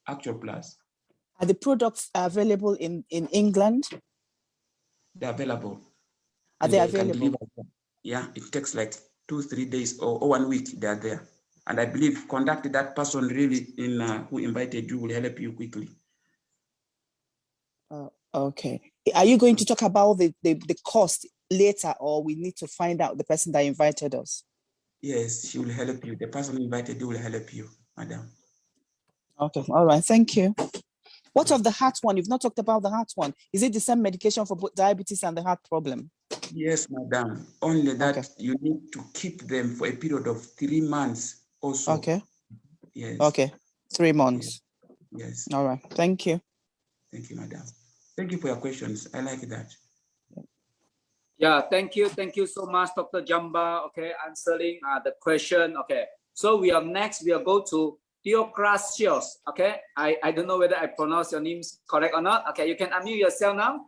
Are the products available in England? They're available. Are they available? Yeah, it takes like 2-3 days or 1 week. They are there. And I believe contact that person really in who invited you will help you quickly. Okay. Are you going to talk about the cost later, or we need to find out the person that invited us? Yes, she will help you. The person invited you will help you, madam. Okay. All right. Thank you. What of the heart one? You've not talked about the heart one. Is it the same medication for both diabetes and the heart problem? Yes, madam. Only that you need to keep them for a period of 3 months also. Okay. Yes. Okay. 3 months. Yes. All right. Thank you. Thank you, madam. Thank you for your questions. I like that. Yeah, thank you. Thank you so much, Dr. Jamba. Okay, answering the question. Okay, so we are next. We are go to Theocratios. Okay, I don't know whether I pronounce your names correct or not. Okay, you can unmute yourself now.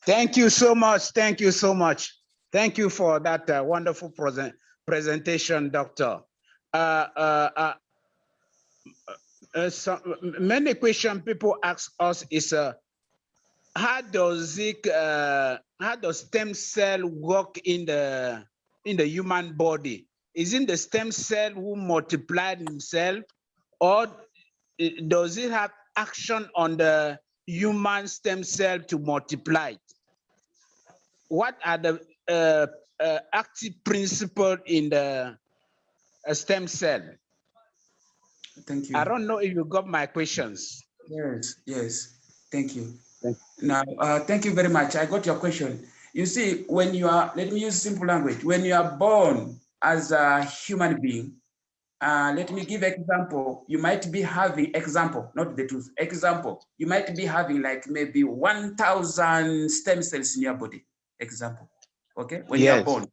Thank you so much. Thank you so much. Thank you for that wonderful presentation, Doctor. So many questions people ask us is how does stem cell work in the human body? isn't the stem cell who multiply themselves, or does it have action on the human stem cell to multiply? What are the active principles in the stem cell? Thank you. I don't know if you got my questions. Yes, yes. Thank you. Thank Now, thank you very much. I got your question. You see, when you are, let me use simple language. When you are born as a human being, let me give example. You might be having example, not the truth. Example. You might be having like maybe 1,000 stem cells in your body. Example. Okay, when you are born.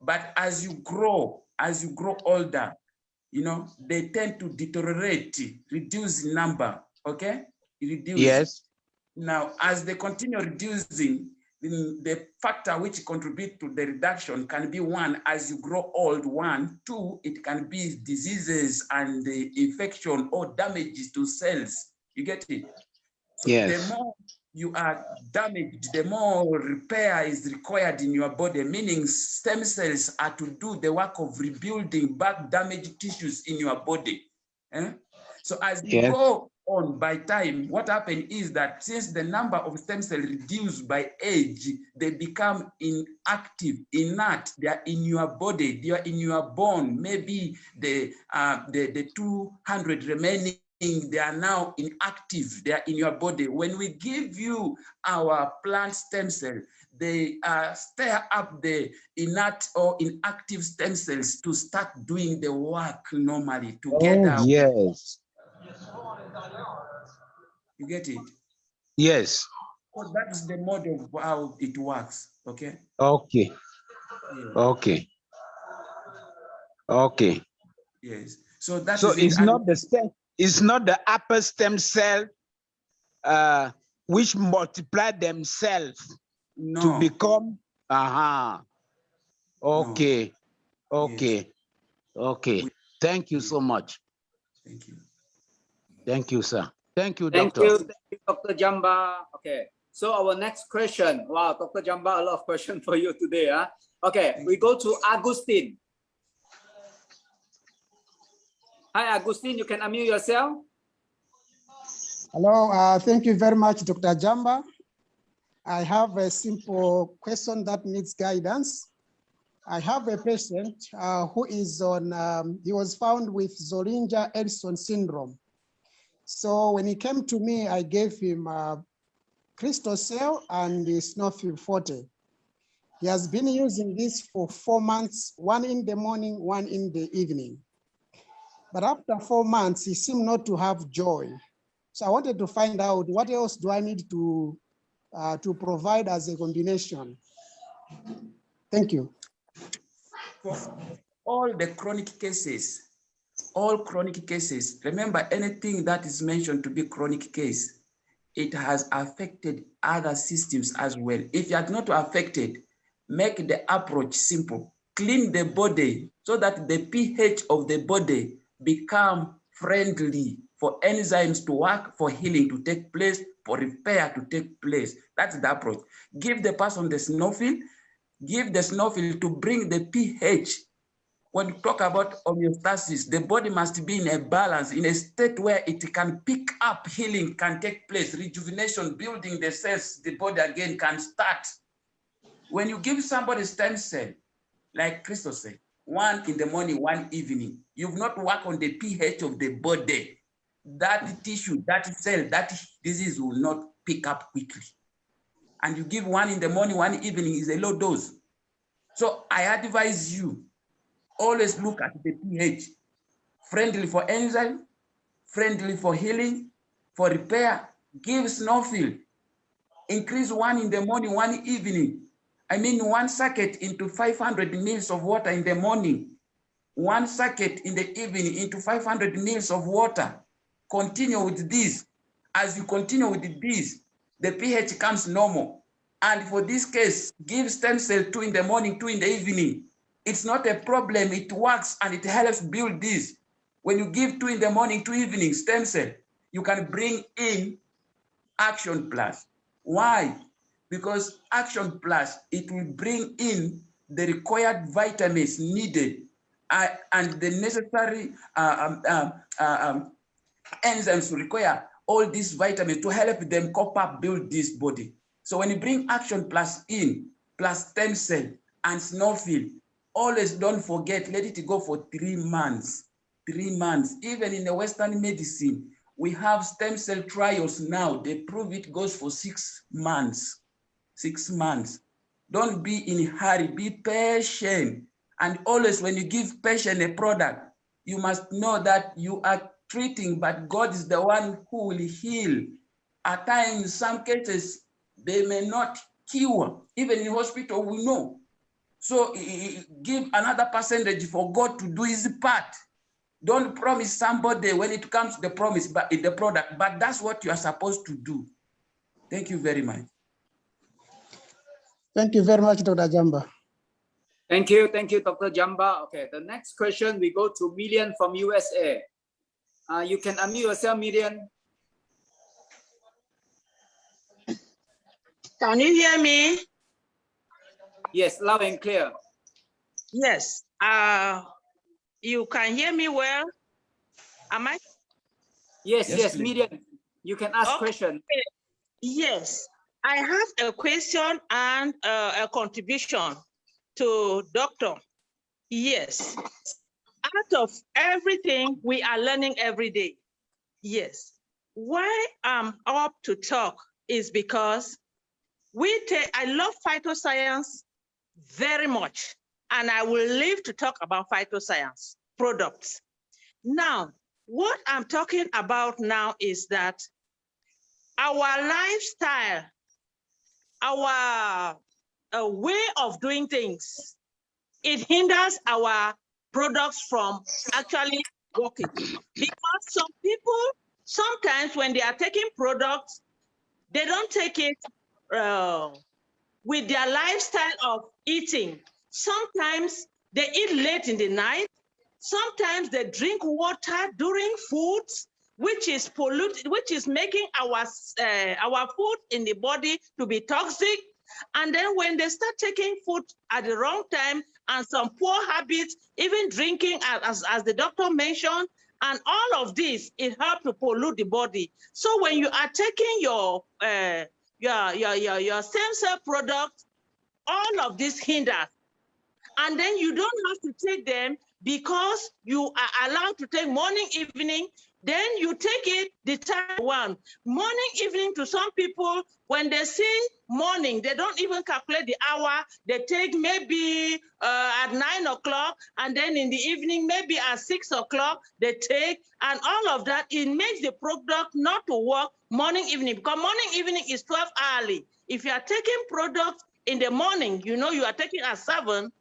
But as you grow older, you know, they tend to deteriorate, reduce in number. Okay, reduce. Yes. Now, as they continue reducing, the factor which contribute to the reduction can be one, as you grow old, one, two, it can be diseases and the infection or damages to cells. You get it? So Yes. the more you are damaged, the more repair is required in your body, meaning stem cells are to do the work of rebuilding back damaged tissues in your body. So as you go on by time, what happens is that since the number of stem cells reduced by age, they become inactive, inert. They are in your body, they are in your bone. Maybe the 200 remaining, they are now inactive, they are in your body. When we give you our plant stem cell, they stir up the inert or inactive stem cells to start doing the work normally together. Oh, yes. You get it? Yes. So that is the mode of how it works. Okay. Okay. Yeah. Okay. Okay. Yes. So that so is it's it. not the stem, it's not the upper stem cell which multiply themselves to become okay. Okay. Okay. Thank you so much. Thank you. Thank you, sir. Thank you, Thank doctor. you, Dr. Jamba. Okay. So our next question. Wow, Dr. Jamba, a lot of questions for you today. Huh? Okay, we go to Agustin. Hi, Agustin. You can unmute yourself. Hello. Thank you very much, Dr. Jamba. I have a simple question that needs guidance. I have a patient who is on, he was found with Zollinger-Ellison syndrome. So when he came to me, I gave him Crystocell and the Snofil Forte. He has been using this for 4 months, one in the morning, one in the evening. But after 4 months, he seemed not to have joy. So I wanted to find out what else do I need to provide as a combination. Thank you. For all the chronic cases, remember anything that is mentioned to be chronic case, it has affected other systems as well. If you are not affected, make the approach simple. Clean the body so that the pH of the body become friendly for enzymes to work, for healing to take place, for repair to take place. That's the approach. Give the person the Snofil, give the Snofil to bring the pH. When you talk about homeostasis, the body must be in a balance, in a state where it can pick up, healing can take place, rejuvenation, building the cells, the body again can start. When you give somebody stem cell, like Crystal said, one in the morning, one evening, you've not worked on the pH of the body. That tissue, that cell, that disease will not pick up quickly. And you give one in the morning, one evening is a low dose. So I advise you, always look at the pH. Friendly for enzyme, friendly for healing, for repair. Give Snofil. Increase one in the morning, one evening. I mean 1 sachet into 500 mils of water in the morning. 1 sachet in the evening into 500 mils of water. Continue with this. As you continue with this, the pH comes normal. And for this case, give stem cell 2 in the morning, 2 in the evening. It's not a problem, it works and it helps build this. When you give 2 in the morning, 2 evening stem cell, you can bring in Action Plus. Why? Because Action Plus, it will bring in the required vitamins needed and the necessary enzymes require all these vitamins to help them cope up, build this body. So when you bring Action Plus in, plus stem cell and Snowfield, always don't forget, let it go for 3 months. 3 months. Even in the Western medicine, we have stem cell trials now. They prove it goes for 6 months. 6 months. Don't be in a hurry. Be patient. And always when you give patient a product, you must know that you are treating, but God is the one who will heal. At times, some cases, they may not cure. Even in hospital, we know. So give another percentage for God to do his part. Don't promise somebody when it comes to the promise, but in the product, but that's what you are supposed to do. Thank you very much. Thank you very much, Dr. Jamba. Thank you, Dr. Jamba. Okay, the next question we go to Million from USA. You can unmute yourself, Million. Can you hear me? Yes, loud and clear. Yes. You can hear me well? Am I? Yes, Million. You can ask question. Yes, I have a question and a contribution to Doctor. Yes, out of everything we are learning every day. Yes, why I'm up to talk is because I love phytoscience very much, and I will live to talk about phytoscience products. Now, what I'm talking about now is that our lifestyle, our way of doing things, it hinders our products from actually working. Because some people, sometimes when they are taking products, they don't take it with their lifestyle of eating. Sometimes they eat late in the night. Sometimes they drink water during foods, which is polluted, which is making our food in the body to be toxic. And then when they start taking food at the wrong time and some poor habits, even drinking, as the doctor mentioned, and all of this, it helps to pollute the body. So when you are taking your stem cell product, all of this hinders. And then you don't have to take them because you are allowed to take morning, evening. Then you take it the time one. Morning, evening to some people, when they see morning, they don't even calculate the hour. They take maybe at 9 o'clock, and then in the evening, maybe at 6 o'clock, they take, and all of that, it makes the product not to work morning, evening, because morning, evening is 12 early. If you are taking products in the morning, you know you are taking at 7,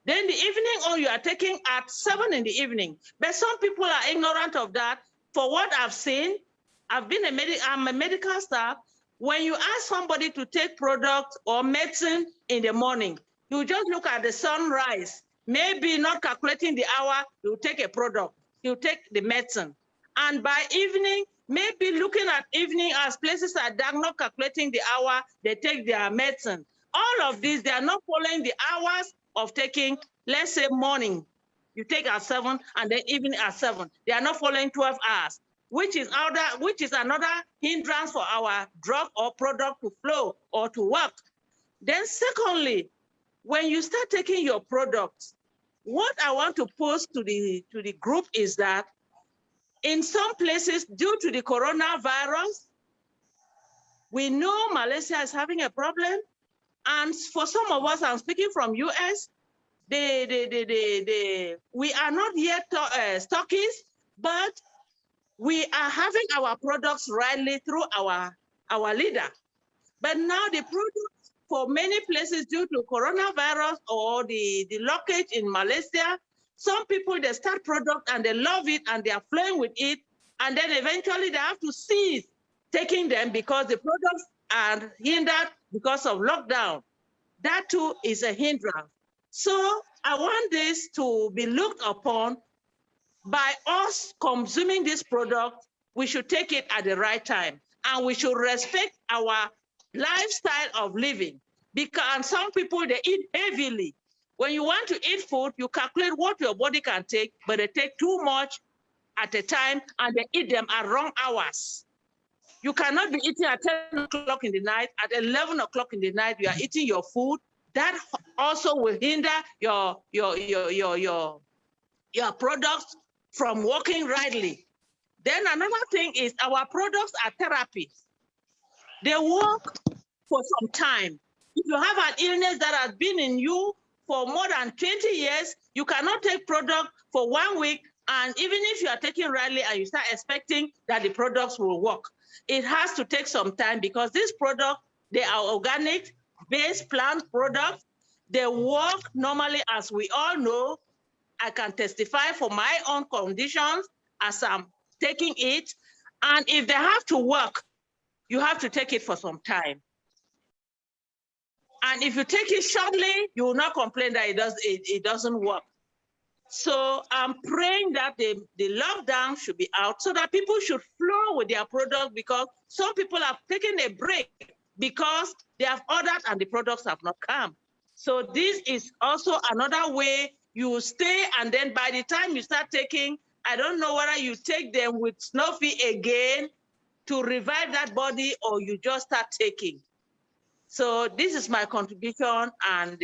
then the evening on you are taking at 7 in the evening. But some people are ignorant of that. For what I've seen, I'm a medical staff. When you ask somebody to take product or medicine in the morning, you just look at the sunrise, maybe not calculating the hour, you take a product, you take the medicine. And by evening, maybe looking at evening as places are dark, not calculating the hour, they take their medicine. All of these, they are not following the hours of taking, let's say morning, you take at 7 and then evening at 7. They are not following 12 hours, which is another hindrance for our drug or product to flow or to work. Then secondly, when you start taking your products, what I want to pose to the group is that in some places, due to the coronavirus, we know Malaysia is having a problem. And for some of us, I'm speaking from US, we are not yet stockists, but we are having our products rightly through our leader. But now the products for many places due to coronavirus or the blockage in Malaysia, some people, they start product and they love it and they are flowing with it. And then eventually they have to cease taking them because the products are hindered because of lockdown. That too is a hindrance. So I want this to be looked upon by us consuming this product. We should take it at the right time and we should respect our lifestyle of living, because some people, they eat heavily When you want to eat food, you calculate what your body can take, but they take too much at a time and they eat them at wrong hours. You cannot be eating at 10 o'clock in the night. At 11 o'clock in the night, you are eating your food. That also will hinder your products from working rightly. Then another thing is our products are therapies. They work for some time. If you have an illness that has been in you for more than 20 years, you cannot take product for 1 week, and even if you are taking rightly and you start expecting that the products will work, it has to take some time because these products, they are organic, based plant products. They work normally, as we all know. I can testify for my own conditions as I'm taking it. And if they have to work, you have to take it for some time. And if you take it shortly, you will not complain that it doesn't work. So I'm praying that the lockdown should be out so that people should flow with their product, because some people have taken a break because they have ordered and the products have not come. So this is also another way you stay, and then by the time you start taking, I don't know whether you take them with Snuffy again to revive that body or you just start taking. So this is my contribution and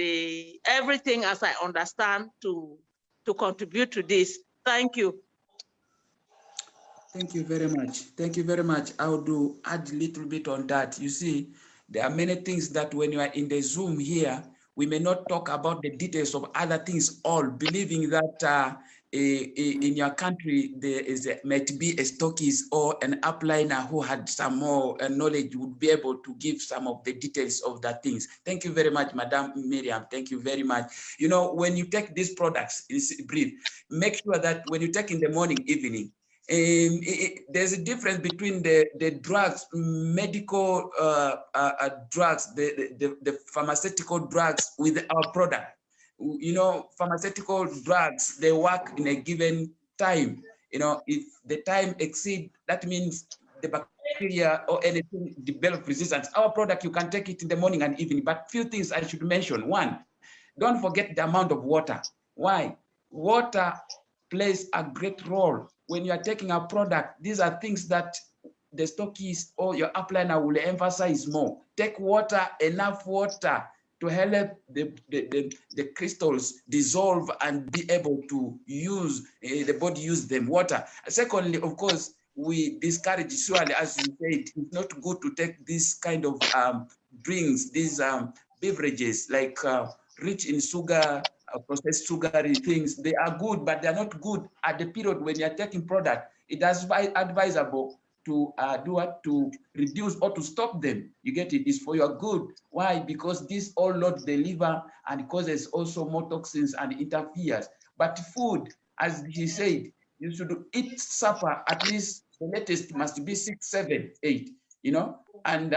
everything as I understand to contribute to this. Thank you. Thank you very much. Thank you very much. I will add a little bit on that. You see, there are many things that when you are in the Zoom here, we may not talk about the details of other things, all believing that in your country there might be a stockist or an upliner who had some more knowledge, would be able to give some of the details of that things. Thank you very much, Madam Miriam. Thank you very much. You know, when you take these products, it's brief, make sure that when you take in the morning, evening, there's a difference between the drugs, medical drugs, the pharmaceutical drugs with our product. You know, pharmaceutical drugs, they work in a given time. You know, if the time exceeds, that means the bacteria or anything develop resistance. Our product, you can take it in the morning and evening, but few things I should mention. One, don't forget the amount of water. Why? Water plays a great role. When you are taking a product, these are things that the stockist or your upliner will emphasize more. Take water, enough water to help the crystals dissolve and be able to use, the body use them, water. Secondly, of course, we discourage, surely, as you said, it's not good to take this kind of drinks, these beverages like rich in sugar, processed sugary things. They are good, but they're not good at the period when you're taking product. It is advisable to do what, to reduce or to stop them. You get it? It's for your good. Why? Because this all loads the liver and causes also more toxins and interferes. But food, as he said, you should eat supper at least, the latest must be 6, 7, 8, you know? And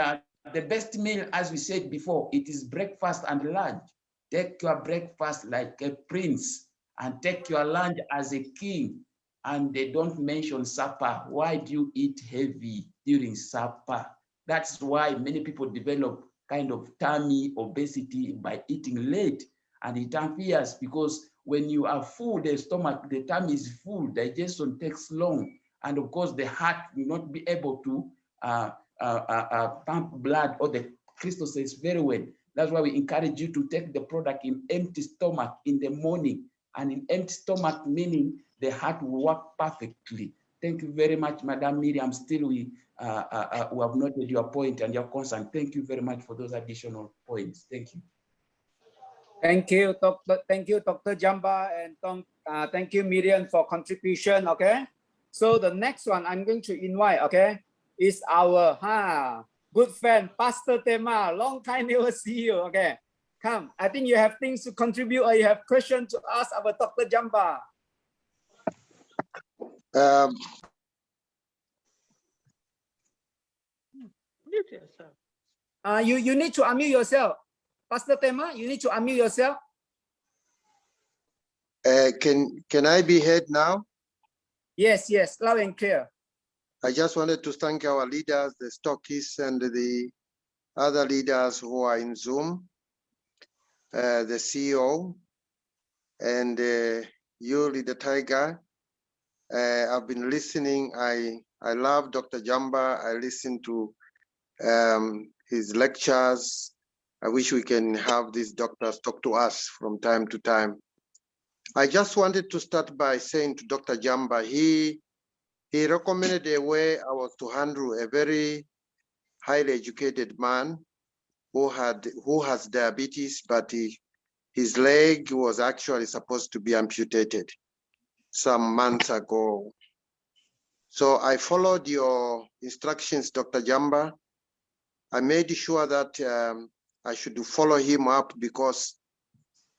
the best meal, as we said before, it is breakfast and lunch. Take your breakfast like a prince and take your lunch as a king. And they don't mention supper. Why do you eat heavy during supper? That's why many people develop kind of tummy obesity by eating late. And it interferes because when you are full, the stomach, the tummy is full, digestion takes long. And of course, the heart will not be able to pump blood or the crystal cells very well. That's why we encourage you to take the product in empty stomach in the morning. And in empty stomach, meaning the heart will work perfectly. Thank you very much, Madam Miriam. Still, we have noted your point and your concern. Thank you very much for those additional points. Thank you. Thank you, Dr. Thank you, Dr. Jamba, and thank you, Miriam, for contribution. Okay. So the next one I'm going to invite, okay, is our good friend, Pastor Tema. Long time never see you. Okay. Come, I think you have things to contribute or you have questions to ask our Dr. Jamba. You need to unmute yourself. Pastor Tema, you need to unmute yourself. Can I be heard now? Yes, loud and clear. I just wanted to thank our leaders, the stockists and the other leaders who are in Zoom, the CEO, And you, Leader Tiger, I've been listening. I love Dr. Jamba. I listen to his lectures. I wish we can have these doctors talk to us from time to time. I just wanted to start by saying to Dr. Jamba, he recommended a way I was to handle a very highly educated man who has diabetes, but his leg was actually supposed to be amputated some months ago. So I followed your instructions, Dr. Jamba. I made sure that I should follow him up because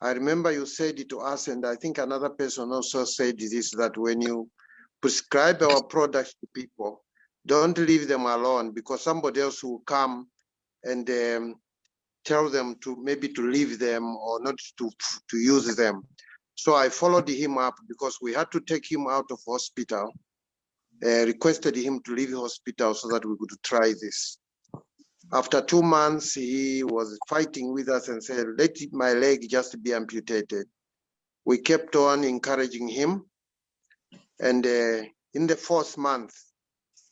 I remember you said it to us, and I think another person also said this, that when you prescribe our products to people, don't leave them alone because somebody else will come and tell them to maybe to leave them or not to use them. So I followed him up because we had to take him out of hospital, requested him to leave hospital so that we could try this. After 2 months, he was fighting with us and said, let my leg just be amputated. We kept on encouraging him. And in the 4th month,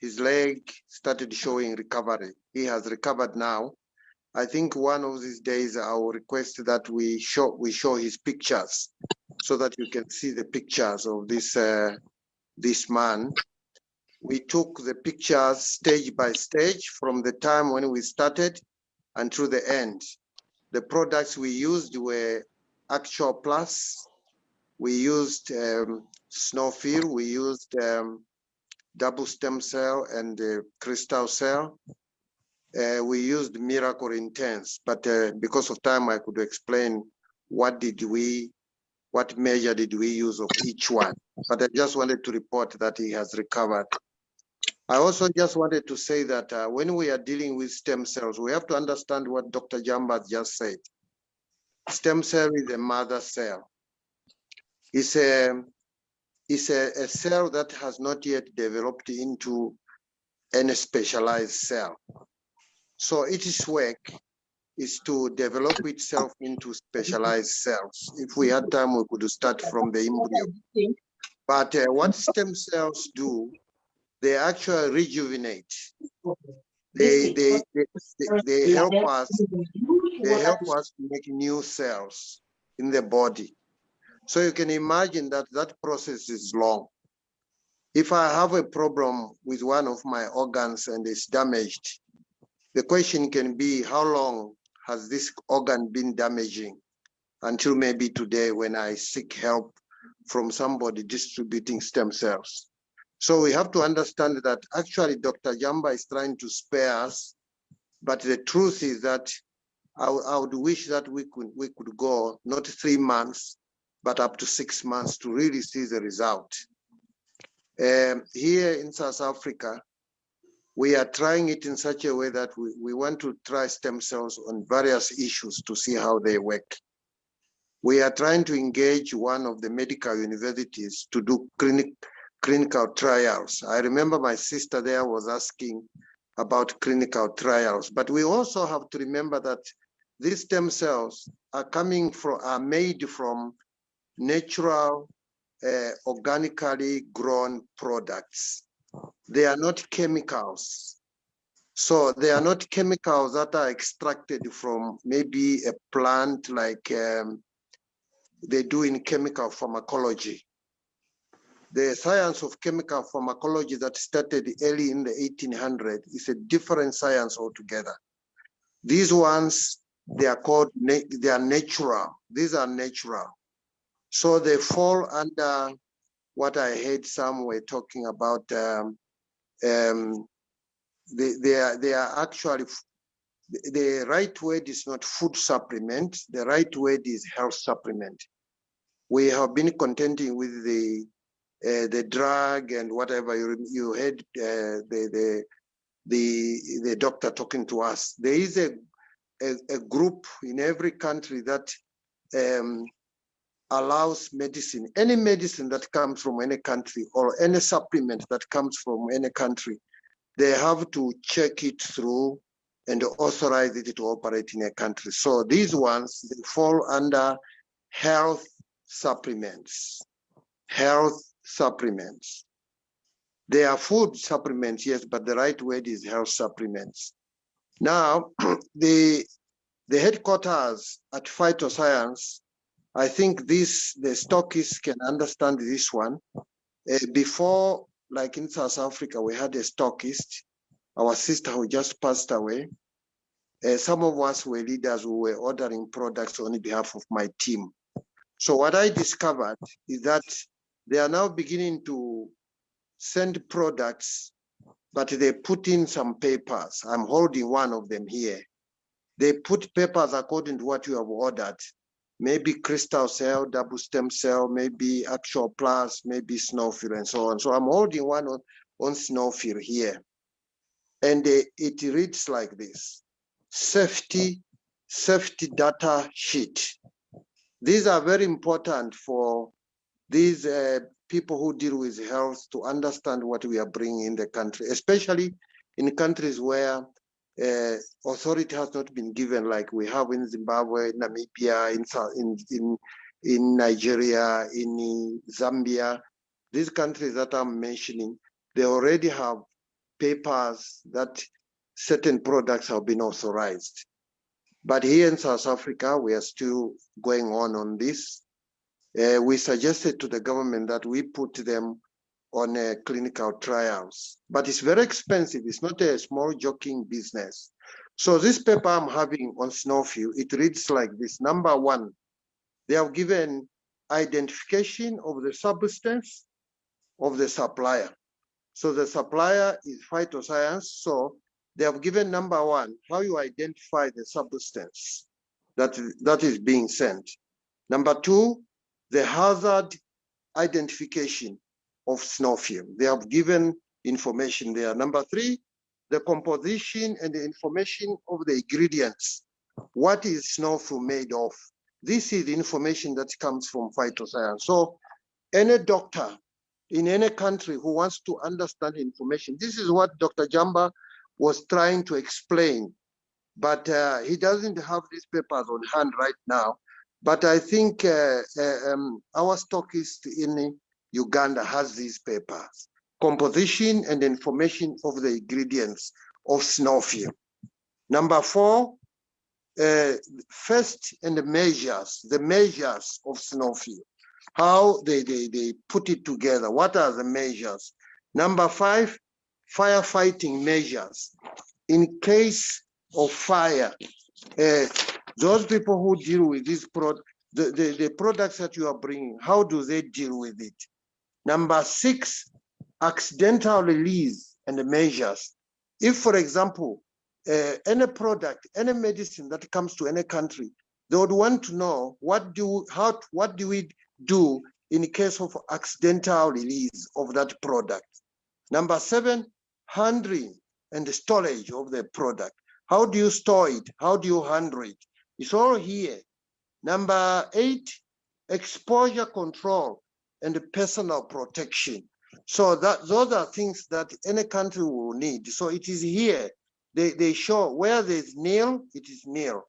his leg started showing recovery. He has recovered now. I think one of these days I will request that we show his pictures so that you can see the pictures of this man. We took the pictures stage by stage from the time when we started until the end. The products we used were Actual Plus. We used Snowfield. We used double stem cell and crystal cell. We used Miracle Intense, but because of time, I could explain what measure did we use of each one. But I just wanted to report that he has recovered. I also just wanted to say that when we are dealing with stem cells, we have to understand what Dr. Jamba just said. Stem cell is a mother cell. It's a cell that has not yet developed into any specialized cell. So its work is to develop itself into specialized cells. If we had time, we could start from the embryo. But what stem cells do, they actually rejuvenate. They help us. They help us to make new cells in the body. So you can imagine that that process is long. If I have a problem with one of my organs and it's damaged, the question can be, how long has this organ been damaging until maybe today when I seek help from somebody distributing stem cells? So we have to understand that actually Dr. Jamba is trying to spare us, but the truth is that I would wish that we could go not 3 months, but up to 6 months to really see the result. Here in South Africa, we are trying it in such a way that we want to try stem cells on various issues to see how they work. We are trying to engage one of the medical universities to do clinical trials. I remember my sister there was asking about clinical trials, but we also have to remember that these stem cells are made from natural, organically grown products. They are not chemicals. So they are not chemicals that are extracted from maybe a plant like they do in chemical pharmacology. The science of chemical pharmacology that started early in the 1800s is a different science altogether. These ones, they are natural. These are natural. So they fall under what I heard some were talking about. They are actually, the right word is not food supplement. The right word is health supplement. We have been contending with the drug and whatever. You heard the doctor talking to us. There is a group in every country that allows medicine, any medicine that comes from any country or any supplement that comes from any country, they have to check it through and authorize it to operate in a country. So these ones, they fall under health supplements, health supplements. They are food supplements, yes, but the right word is health supplements. Now, the headquarters at Phytoscience, I think the stockists can understand this one. Before, like in South Africa, we had a stockist, our sister who just passed away. Some of us were leaders who were ordering products on behalf of my team. So what I discovered is that they are now beginning to send products, but they put in some papers. I'm holding one of them here. They put papers according to what you have ordered. Maybe crystal cell, double stem cell, maybe Actual Plus, maybe Snowfield, and so on. So I'm holding one on Snowfield here. And it reads like this: safety data sheet. These are very important for these people who deal with health to understand what we are bringing in the country, especially in countries where authority has not been given, like we have in Zimbabwe, Namibia, in Nigeria, in Zambia. These countries that I'm mentioning, they already have papers that certain products have been authorized. But here in South Africa, we are still going on this. We suggested to the government that we put them on clinical trials, but it's very expensive. It's not a small joking business. So this paper I'm having on Snowfield, it reads like this. Number one, they have given identification of the substance of the supplier. So the supplier is Phytoscience. So they have given number one, how you identify the substance that is being sent. Number two, the hazard identification of Snowfield. They have given information there. Number three, the composition and the information of the ingredients. What is Snowfield made of? This is the information that comes from Phytoscience. So any doctor in any country who wants to understand information, this is what Dr. Jamba was trying to explain, but he doesn't have these papers on hand right now. But I think our stockist in Uganda has these papers, composition and information of the ingredients of Snowfield. Number four, first and the measures of Snowfield, how they put it together. What are the measures? Number five, firefighting measures. In case of fire, those people who deal with this the products that you are bringing, how do they deal with it? Number six, accidental release and the measures. If, for example, any product, any medicine that comes to any country, they would want to know what do we do in case of accidental release of that product. Number seven, handling and the storage of the product. How do you store it? How do you handle it? It's all here. Number eight, exposure control and personal protection. So those are things that any country will need. So it is here. They show where there's nil, it is nil.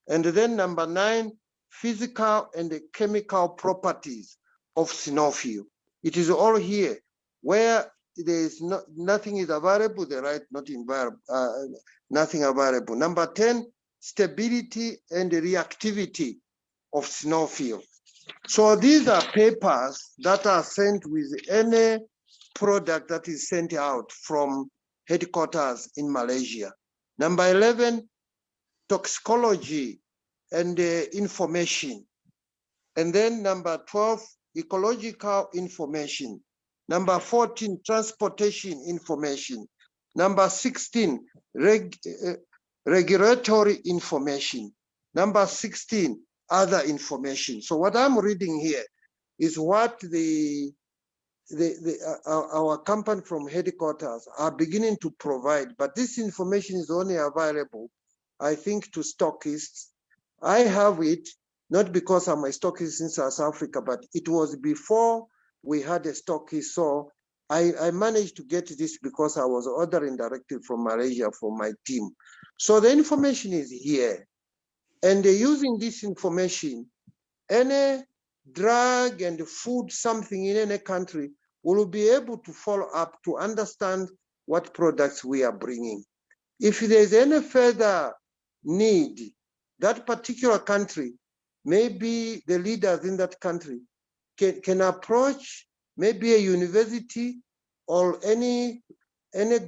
And then number nine, physical and the chemical properties of Snowfield. It is all here. Where there is nothing is available, the right not nothing available. Number 10, stability and reactivity of Snowfield. So these are papers that are sent with any product that is sent out from headquarters in Malaysia. Number 11, toxicology and information. And then number 12, ecological information. Number 14, transportation information. Number 16, regulatory information. Number 16, other information. So what I'm reading here is what our company from headquarters are beginning to provide, but this information is only available, I think, to stockists. I have it, not because I'm a stockist in South Africa, but it was before we had a stockist. So I managed to get this because I was ordering directly from Malaysia for my team. So the information is here. And using this information, any drug and food something in any country, we will be able to follow up to understand what products we are bringing. If there's any further need, that particular country, maybe the leaders in that country can approach maybe a university or any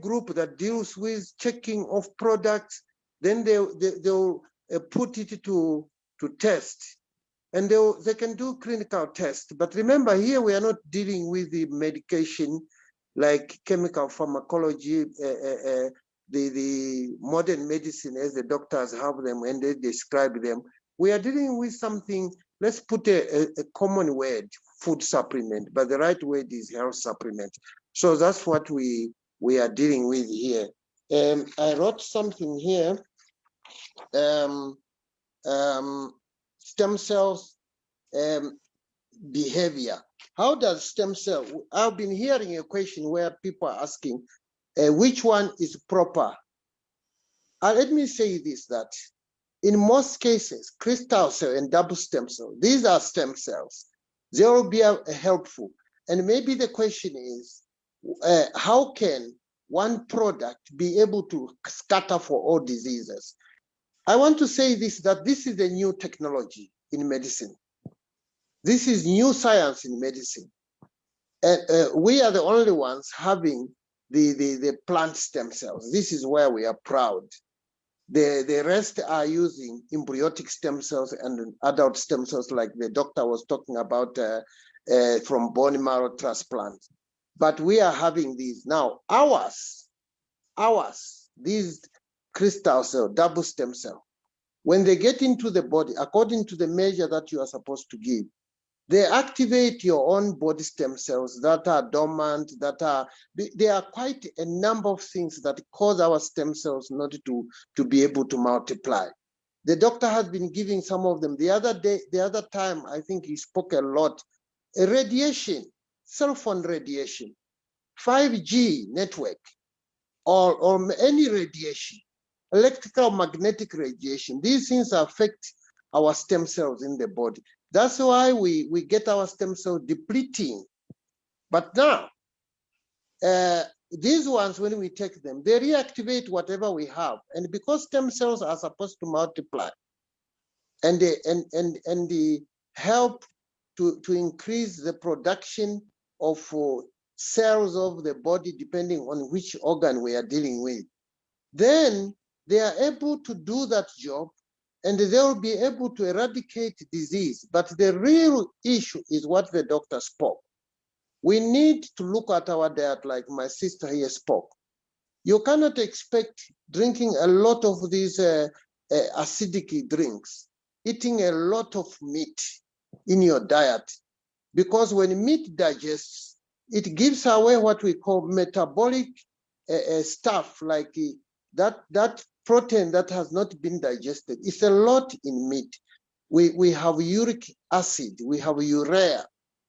group that deals with checking of products, then they'll put it to test, and they can do clinical tests. But remember, here we are not dealing with the medication like chemical pharmacology, the modern medicine as the doctors have them and they describe them. We are dealing with something, let's put a common word, food supplement, but the right word is health supplement. So that's what we are dealing with here. I wrote something here, stem cells behavior. How does stem cell, I've been hearing a question where people are asking, which one is proper? Let me say this, that in most cases, crystal cell and double stem cell, these are stem cells. They will be helpful. And maybe the question is, how can one product be able to scatter for all diseases? I want to say this, that this is a new technology in medicine. This is new science in medicine. And we are the only ones having the plant stem cells. This is where we are proud. The rest are using embryonic stem cells and adult stem cells like the doctor was talking about from bone marrow transplant. But we are having these now. Ours, these crystal cell, double stem cell, when they get into the body, according to the measure that you are supposed to give, they activate your own body stem cells that are dormant, there are quite a number of things that cause our stem cells not to be able to multiply. The doctor has been giving some of them. The other time, I think he spoke a lot, radiation, cell phone radiation, 5G network, or any radiation, electrical magnetic radiation. These things affect our stem cells in the body. That's why we get our stem cell depleting. But now, these ones, when we take them, they reactivate whatever we have. And because stem cells are supposed to multiply and they help to increase the production of cells of the body, depending on which organ we are dealing with, then they are able to do that job and they will be able to eradicate disease. But the real issue is what the doctor spoke. We need to look at our diet like my sister here spoke. You cannot expect drinking a lot of these acidic drinks, eating a lot of meat in your diet, because when meat digests, it gives away what we call metabolic stuff, like that protein that has not been digested. It's a lot in meat. We have uric acid, we have urea.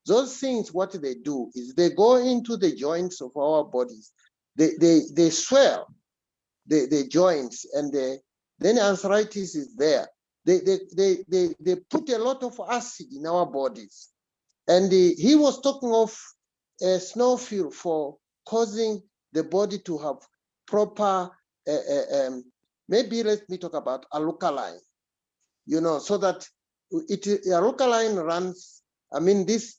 Those things, what they do is they go into the joints of our bodies. They swell the joints, and then arthritis is there. They put a lot of acid in our bodies. And he was talking of snowfield for causing the body to have proper, maybe let me talk about alkaline, so that alkaline runs, I mean, this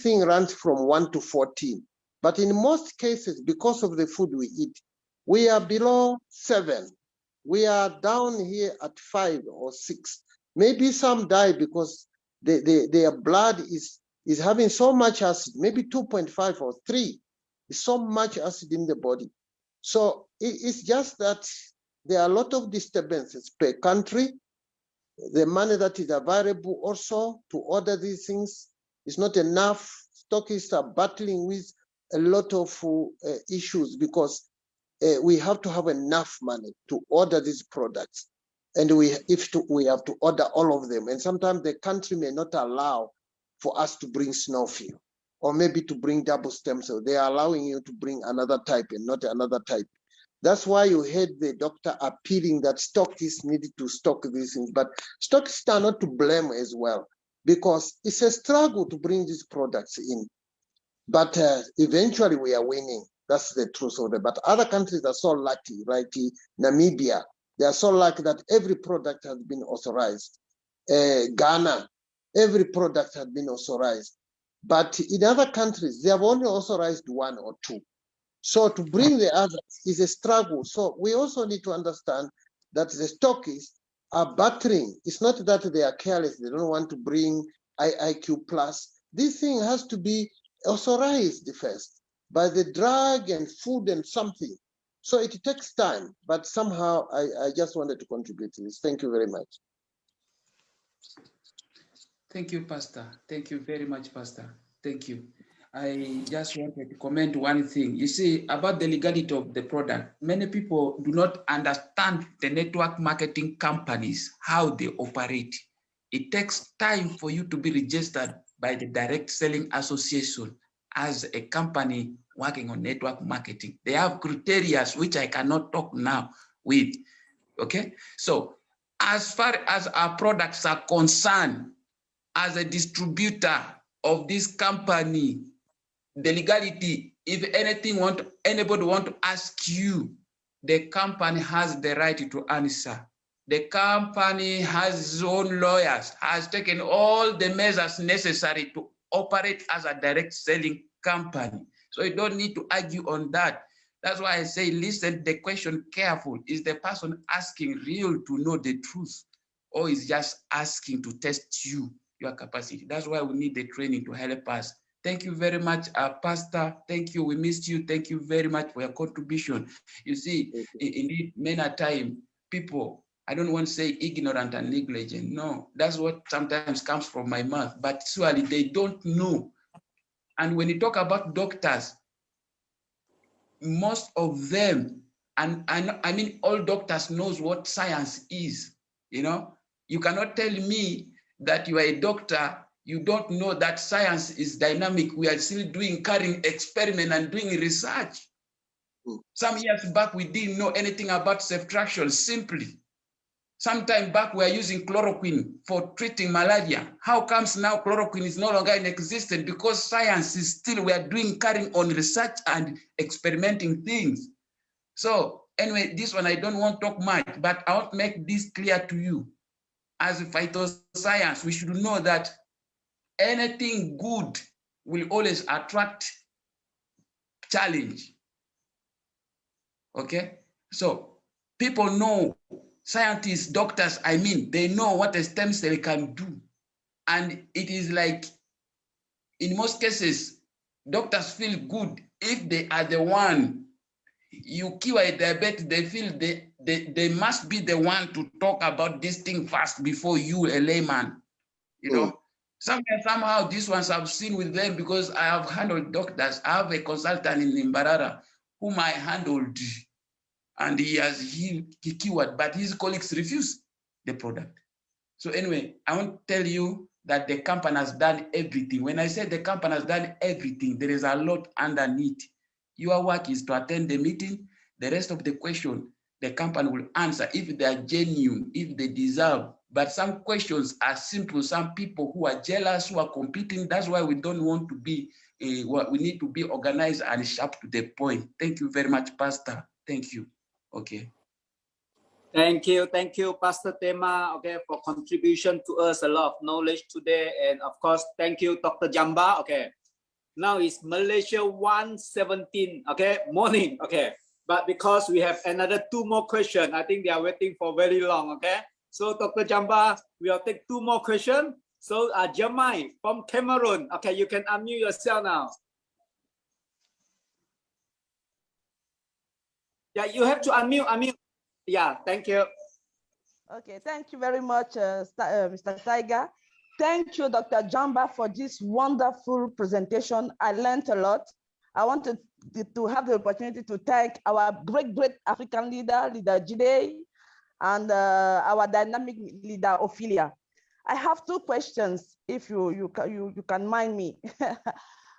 thing runs from 1 to 14. But in most cases, because of the food we eat, we are below 7. We are down here at 5 or 6. Maybe some die because their blood is having so much acid, maybe 2.5 or 3. There's so much acid in the body. So it's just that there are a lot of disturbances per country. The money that is available also to order these things is not enough. Stockists are battling with a lot of issues because we have to have enough money to order these products. And we have to order all of them. And sometimes the country may not allow for us to bring snowfield or maybe to bring double stem cell. They are allowing you to bring another type and not another type. That's why you heard the doctor appealing that stockists needed to stock these things, but stockists are not to blame as well. because it's a struggle to bring these products in. But eventually we are winning. That's the truth of it. But other countries are so lucky, like Namibia, they are so lucky that every product has been authorized. Ghana, every product has been authorized. But in other countries, they have only authorized 1 or 2. So to bring the others is a struggle. So we also need to understand that the stockists are battering. It's not that they are careless, they don't want to bring IIQ plus. This thing has to be authorized first by the drug and food and something. So it takes time, but somehow I just wanted to contribute to this. Thank you very much. Thank you, Pastor. Thank you very much, Pastor. Thank you. I just wanted to comment one thing. You see, about the legality of the product, many people do not understand the network marketing companies, how they operate. It takes time for you to be registered by the Direct Selling Association as a company working on network marketing. They have criteria which I cannot talk now with, okay? So as far as our products are concerned, as a distributor of this company, the legality, if anybody want to ask you, the company has the right to answer. The company has its own lawyers, has taken all the measures necessary to operate as a direct selling company. So you don't need to argue on that. That's why I say, listen the question careful. Is the person asking real to know the truth, or is just asking to test you, your capacity? That's why we need the training to help us. Thank you very much, Pastor. Thank you. We missed you. Thank you very much for your contribution. You see, indeed, many a time, people, I don't want to say ignorant and negligent. No, that's what sometimes comes from my mouth. But surely they don't know. And when you talk about doctors, most of them, and I mean, all doctors knows what science is. You know, you cannot tell me that you are a doctor, you don't know that science is dynamic. We are still carrying experiment and doing research. Some years back, we didn't know anything about subtraction, simply. Sometime back, we are using chloroquine for treating malaria. How comes now chloroquine is no longer in existence? Because science is still, we are carrying on research and experimenting things. So anyway, this one, I don't want to talk much, but I want to make this clear to you. As a phytoscience, we should know that anything good will always attract challenge. Okay? So people know, scientists, doctors, I mean, they know what a stem cell can do. And it is like, in most cases, doctors feel good if they are the one. You cure a diabetes, they feel they must be the one to talk about this thing first before you, a layman. You know, somehow these ones I've seen with them because I have handled doctors. I have a consultant in Mbarara whom I handled, and he cured, but his colleagues refused the product. So anyway, I want to tell you that the company has done everything. When I say the company has done everything, there is a lot underneath. Your work is to attend the meeting. The rest of the question, the company will answer if they are genuine, if they deserve. But some questions are simple. Some people who are jealous, who are competing, that's why we don't want to be, we need to be organized and sharp to the point. Thank you very much, Pastor. Thank you. Okay. Thank you, Pastor Tema, okay, for contribution to us, a lot of knowledge today. And of course, thank you, Dr. Jamba, okay. Now it's Malaysia 1:17, okay, morning, okay. But because we have another 2 more questions, I think they are waiting for very long, okay. So Dr. Jamba, we'll take 2 more questions. So Jamai from Cameroon, okay, you can unmute yourself now. Yeah, you have to unmute. Yeah, thank you. Okay, thank you very much, Mr. Tiger. Thank you, Dr. Jamba, for this wonderful presentation. I learned a lot. I want to have the opportunity to thank our great African leader Jide, and our dynamic leader, Ophelia. I have 2 questions, if you can mind me.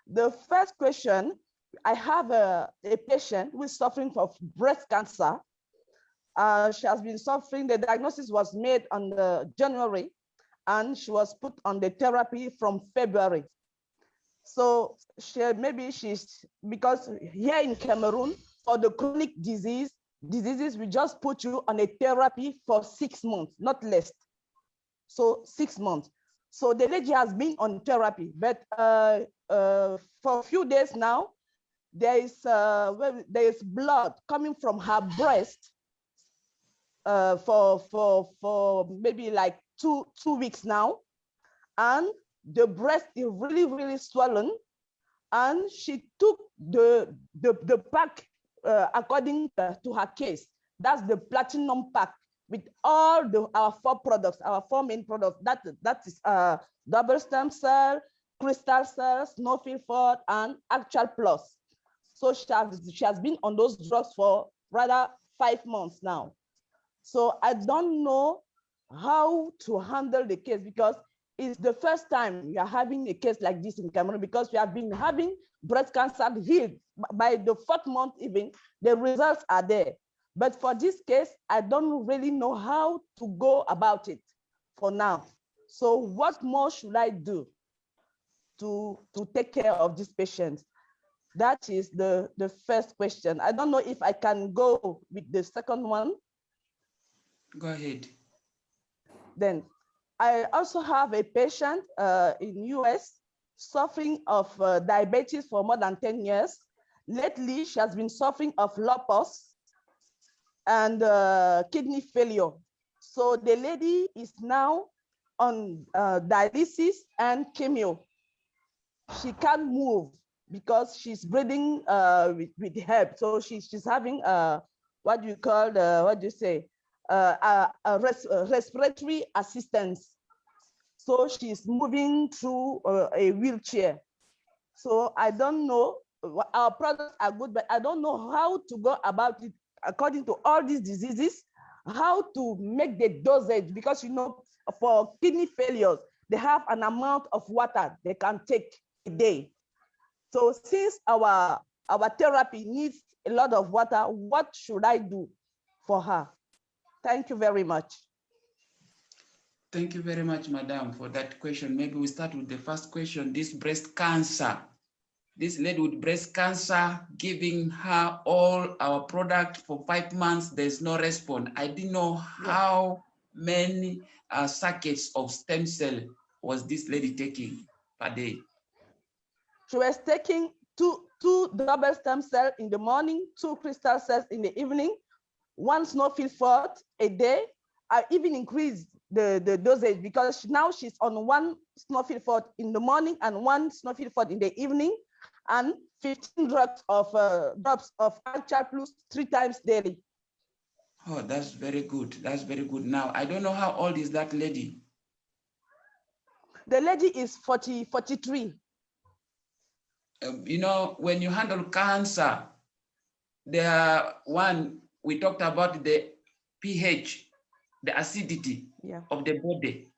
The first question, I have a patient who is suffering from breast cancer. She has been suffering, the diagnosis was made on January, and she was put on the therapy from February. So because here in Cameroon, for the chronic diseases, we just put you on a therapy for 6 months, not less. So 6 months. So the lady has been on therapy, but for a few days now, there is blood coming from her breast for maybe like two weeks now, and the breast is really, really swollen, and she took the pack according to her case. That's the platinum pack with all our 4 products, our 4 main products. That is double stem cell, crystal cells, Snowfield Ford, and Actual Plus. So she has been on those drugs for rather 5 months now. So I don't know how to handle the case, because it's the first time we are having a case like this in Cameroon, because we have been having breast cancer healed. By the 4th month even, the results are there. But for this case, I don't really know how to go about it for now. So what more should I do to take care of this patient? That is the first question. I don't know if I can go with the second one. Go ahead. Then I also have a patient in US suffering of diabetes for more than 10 years. Lately, she has been suffering of lupus and kidney failure. So the lady is now on dialysis and chemo. She can't move because she's breathing with help. So she's having what do you call respiratory assistance. So she's moving through a wheelchair. So I don't know, our products are good, but I don't know how to go about it according to all these diseases, how to make the dosage, because for kidney failures, they have an amount of water they can take a day. So since our therapy needs a lot of water, what should I do for her? Thank you very much. Thank you very much, Madam, for that question. Maybe we start with the first question, this breast cancer. This lady with breast cancer, giving her all our product for 5 months, there's no response. I didn't know how many circuits of stem cell was this lady taking per day. She was taking two double stem cells in the morning, 2 crystal cells in the evening, 1 Snowfield Ford a day. I even increased the dosage, because now she's on 1 Snowfield Ford in the morning and 1 Snowfield Ford in the evening, and 15 drops of Actual Plus 3 times daily. Oh, that's very good. That's very good. Now, I don't know how old is that lady? The lady is 43. When you handle cancer, we talked about the pH, the acidity of the body.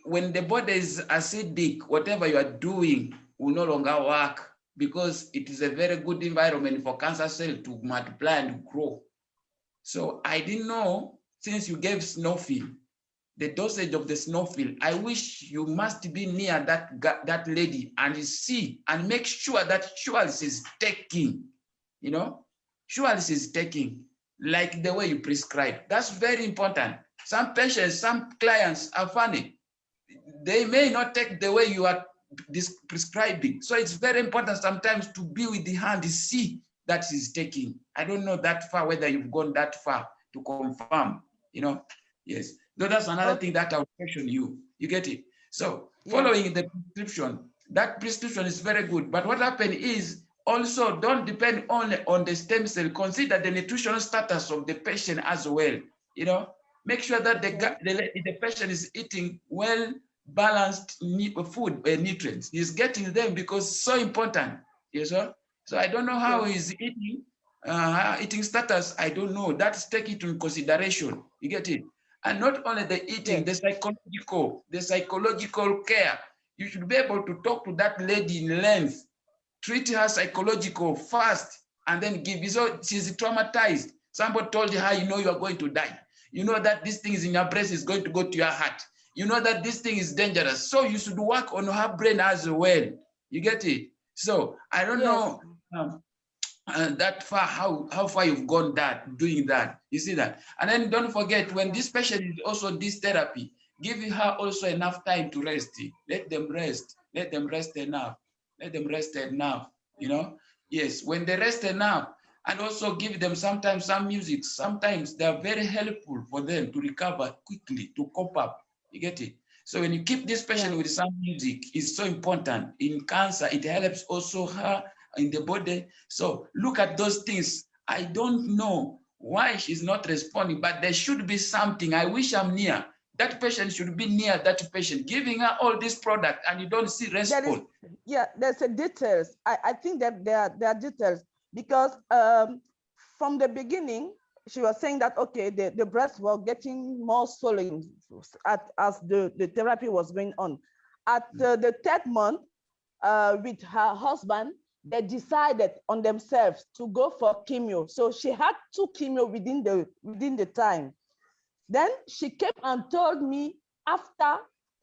When the body is acidic, whatever you are doing will no longer work, because it is a very good environment for cancer cells to multiply and grow. So I didn't know, since you gave Snowfield, the dosage of the Snowfield, I wish you must be near that lady and see and make sure that surely she's taking, surely she's taking like the way you prescribe. That's very important. Some patients, some clients are funny. They may not take the way you are prescribing. So it's very important sometimes to be with the hand to see that she's taking. I don't know that far, whether you've gone that far to confirm, yes. So that's another thing that I'll question you. You get it? So following the prescription, that prescription is very good. But what happened is, also don't depend only on the stem cell. Consider the nutritional status of the patient as well. Make sure that the patient is eating well-balanced food, nutrients. He's getting them, because it's so important. Yes, sir? So I don't know how he's eating, eating status. I don't know. That's take it into consideration. You get it? And not only the eating, the psychological care. You should be able to talk to that lady in length, treat her psychological first, and then give. So she's traumatized. Somebody told her, you are going to die. You know that this thing is in your breast is going to go to your heart. you know that this thing is dangerous. So you should work on her brain as well. You get it? So I don't know that far, how far you've gone doing that. You see that? And then don't forget, when this patient is also this therapy, give her also enough time to rest. Let them rest. Let them rest enough. Let them rest enough. You know? Yes, when they rest enough, and also give them sometimes some music. Sometimes they are very helpful for them to recover quickly, to cope up. You get it? So when you keep this patient with some music, it's so important. In cancer, it helps also her in the body. So look at those things. I don't know why she's not responding, but there should be something. I wish I'm near. That patient should be near that patient, giving her all this product, and you don't see response. There's a details. I think that there are details, because from the beginning, she was saying that, okay, the breasts were getting more swollen as the therapy was going on. At the third month, with her husband, they decided on themselves to go for chemo. So she had 2 chemo within the time. Then she came and told me after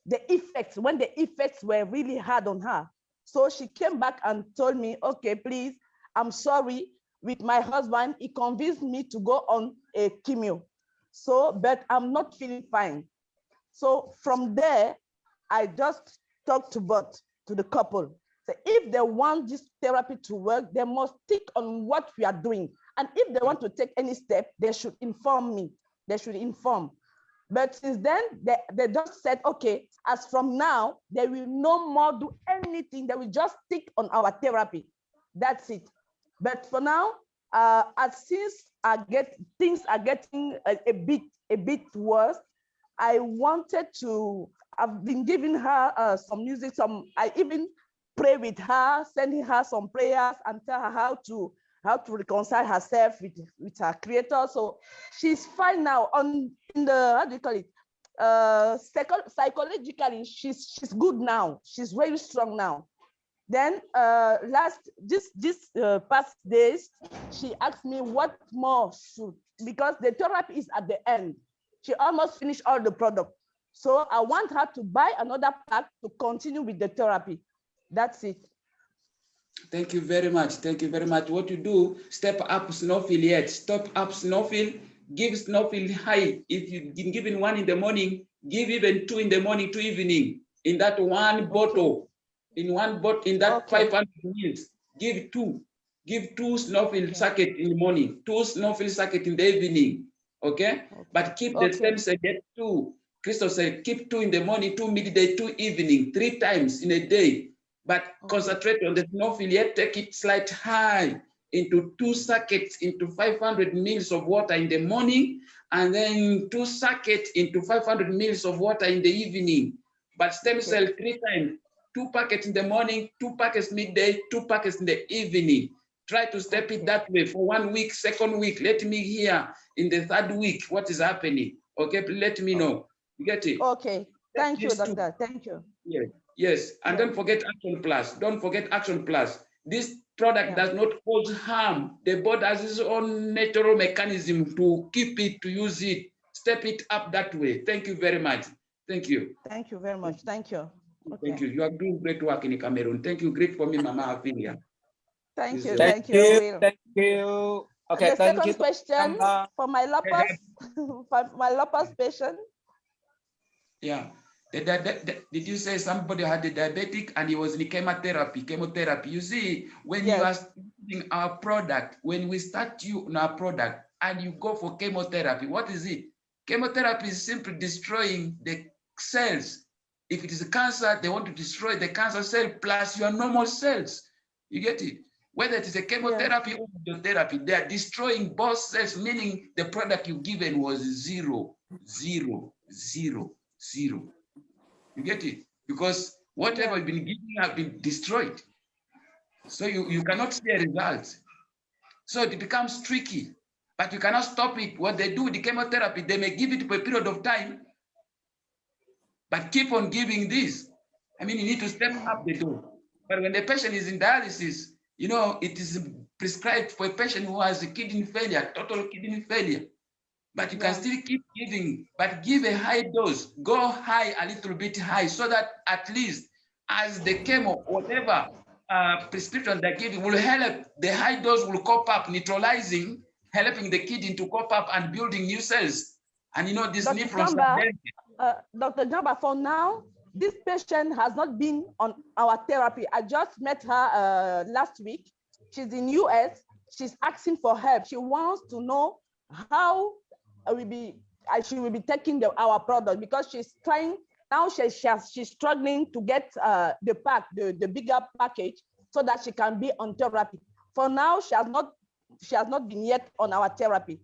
the effects, when the effects were really hard on her. So she came back and told me, okay, please, I'm sorry, with my husband, he convinced me to go on a chemo. So, but I'm not feeling fine. So from there, I just talked to the couple. So if they want this therapy to work, they must stick on what we are doing. And if they want to take any step, they should inform me. They should inform. But since then, they just said, okay, as from now, they will no more do anything. They will just stick on our therapy. That's it. But for now, as since things are getting a bit worse, I wanted to, I've been giving her some music, I even pray with her, sending her some prayers and tell her how to reconcile herself with her creator. So she's fine now. In the, how do you call it? Psychologically, she's good now. She's very strong now. Then this past days, she asked me what more because the therapy is at the end. She almost finished all the product. So I want her to buy another pack to continue with the therapy. That's it. Thank you very much. Thank you very much. What you do, step up Snowfield yet. Stop up Snowfield, give Snowfield high. If you've been given 1 in the morning, give even 2 in the morning, 2 evening. In that one bottle, in that 500 ml, give 2. Give 2 Snowfield sacket in the morning, 2 Snowfield sacket in the evening. Okay? But keep the same sacket 2. Crystal said, keep 2 in the morning, 2 midday, 2 evening, 3 times in a day. But concentrate on the Snowfield, yet take it slight high into 2 sackets into 500 ml of water in the morning, and then 2 sackets into 500 ml of water in the evening. But stem cell 3 times, 2 packets in the morning, 2 packets midday, 2 packets in the evening. Try to step it that way for 1 week, 2nd week. Let me hear in the 3rd week what is happening. Okay, let me know. You get it? Okay. Thank you, doctor. Thank you. Yes. Yes. And don't forget Action Plus. Don't forget Action Plus. This product does not cause harm. The body has its own natural mechanism to keep it, to use it. Step it up that way. Thank you very much. Thank you. Thank you very much. Thank you. Okay. Thank you. You are doing great work in Cameroon. Thank you. Great for me, Mama Afilia. Thank you. Thank you. Thank you. Okay. The second question for my lupus, for my lupus patient. Yeah. Did you say somebody had a diabetic and he was in chemotherapy? You see, when you are using our product, when we start you on our product and you go for chemotherapy, what is it? Chemotherapy is simply destroying the cells. If it is a cancer, they want to destroy the cancer cell plus your normal cells. You get it? Whether it is a chemotherapy or radiotherapy, they are destroying both cells, meaning the product you given was 0, 0, 0, 0. You get it? Because whatever you've been giving have been destroyed. So you cannot see a result. So it becomes tricky, but you cannot stop it. What they do with the chemotherapy, they may give it for a period of time, but keep on giving this. I mean, you need to step up the dose. But when the patient is in dialysis, you know, it is prescribed for a patient who has a kidney failure, total kidney failure. but you can still keep giving, but give a high dose, go high, a little bit high, so that at least as the chemo, whatever prescription they're giving will help, the high dose will cope up, neutralizing, helping the kidney to cope up and building new cells. And you know, this Dr. nephron. Dr. Jamba, for now, this patient has not been on our therapy. I just met her last week. She's in US. She's asking for help. She wants to know how she will be taking our product, because she's trying now. She's struggling to get the bigger package so that she can be on therapy. For now, she has not been yet on our therapy.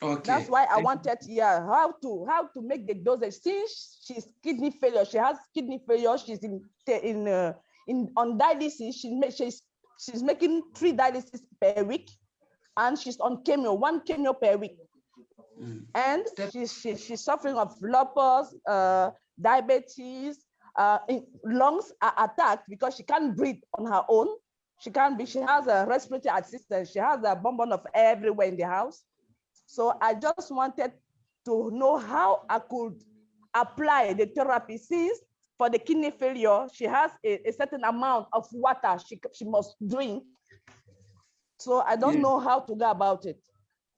Okay. That's why I wanted, how to make the dosage. Since she's kidney failure, she has kidney failure. She's on dialysis. She's making 3 dialysis per week, and she's on chemo, 1 chemo per week. And she's suffering of lupus, diabetes, lungs are attacked because she can't breathe on her own. She has a respiratory assistance. She has a bonbon of air everywhere in the house. So I just wanted to know how I could apply the therapy, since for the kidney failure, she has a certain amount of water she must drink. So I don't know how to go about it.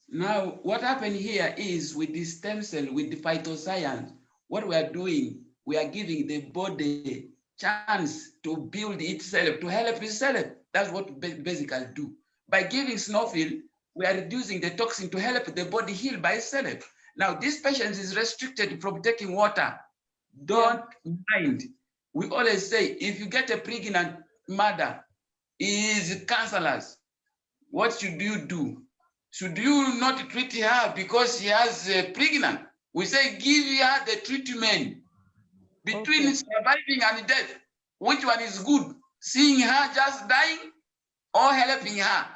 Now, what happened here is with the stem cell, with the phytoscience, what we are doing, we are giving the body chance to build itself, to help itself. That's what basically do. By giving Snowfield, we are reducing the toxin to help the body heal by itself. Now, this patient is restricted from taking water. Don't mind. We always say, if you get a pregnant mother, is cancerous, what should you do? Should you not treat her because she has pregnant? We say, give her the treatment. Between surviving and death, which one is good? Seeing her just dying or helping her?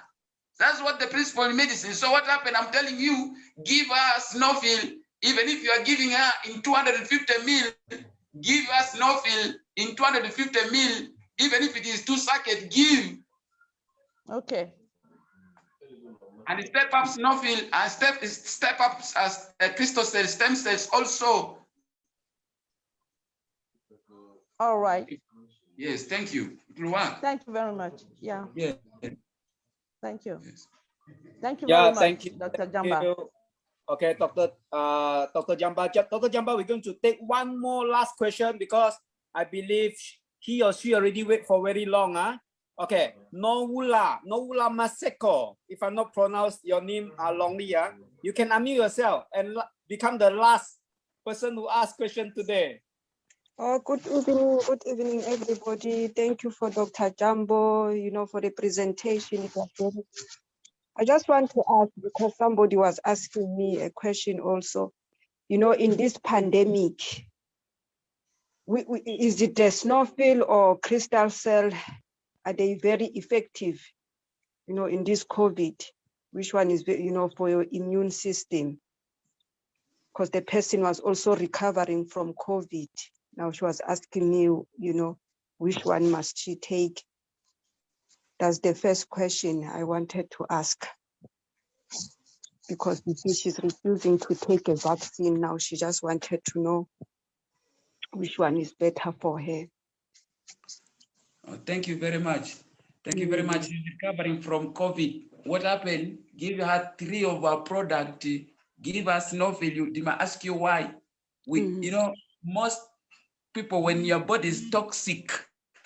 That's what the principle in medicine. So what happened? I'm telling you, give her Snowfield, even if you are giving her in 250 ml, give her Snowfield in 250 ml, even if it is 2 sackets, give. Okay. And step up Snowfield and step up as crystal cells, stem cells also. All right. Yes, thank you. It will work. Thank you very much. Yeah. Yeah. Thank you. Thank you very much, thank you, Dr. Jamba. Okay, Dr. Jamba. Dr. Jamba, we're going to take one more last question because I believe he or she already wait for very long. Okay, Noula Maseko. If I'm not pronounced your name wrongly, you can unmute yourself and become the last person who asked question today. Good evening, everybody. Thank you for Dr. Jambo, for the presentation. I just want to ask, because somebody was asking me a question also, in this pandemic, is it the Snowfield or crystal cell? Are they very effective, in this COVID? Which one is, for your immune system? Because the person was also recovering from COVID. Now she was asking me, which one must she take? That's the first question I wanted to ask. Because you see, she's refusing to take a vaccine now. She just wanted to know which one is better for her. Oh, thank you very much. Thank you very much. She's recovering from COVID. What happened? Give her 3 of our product. Give us Snowfield. They might ask you why. Most people, when your body is toxic,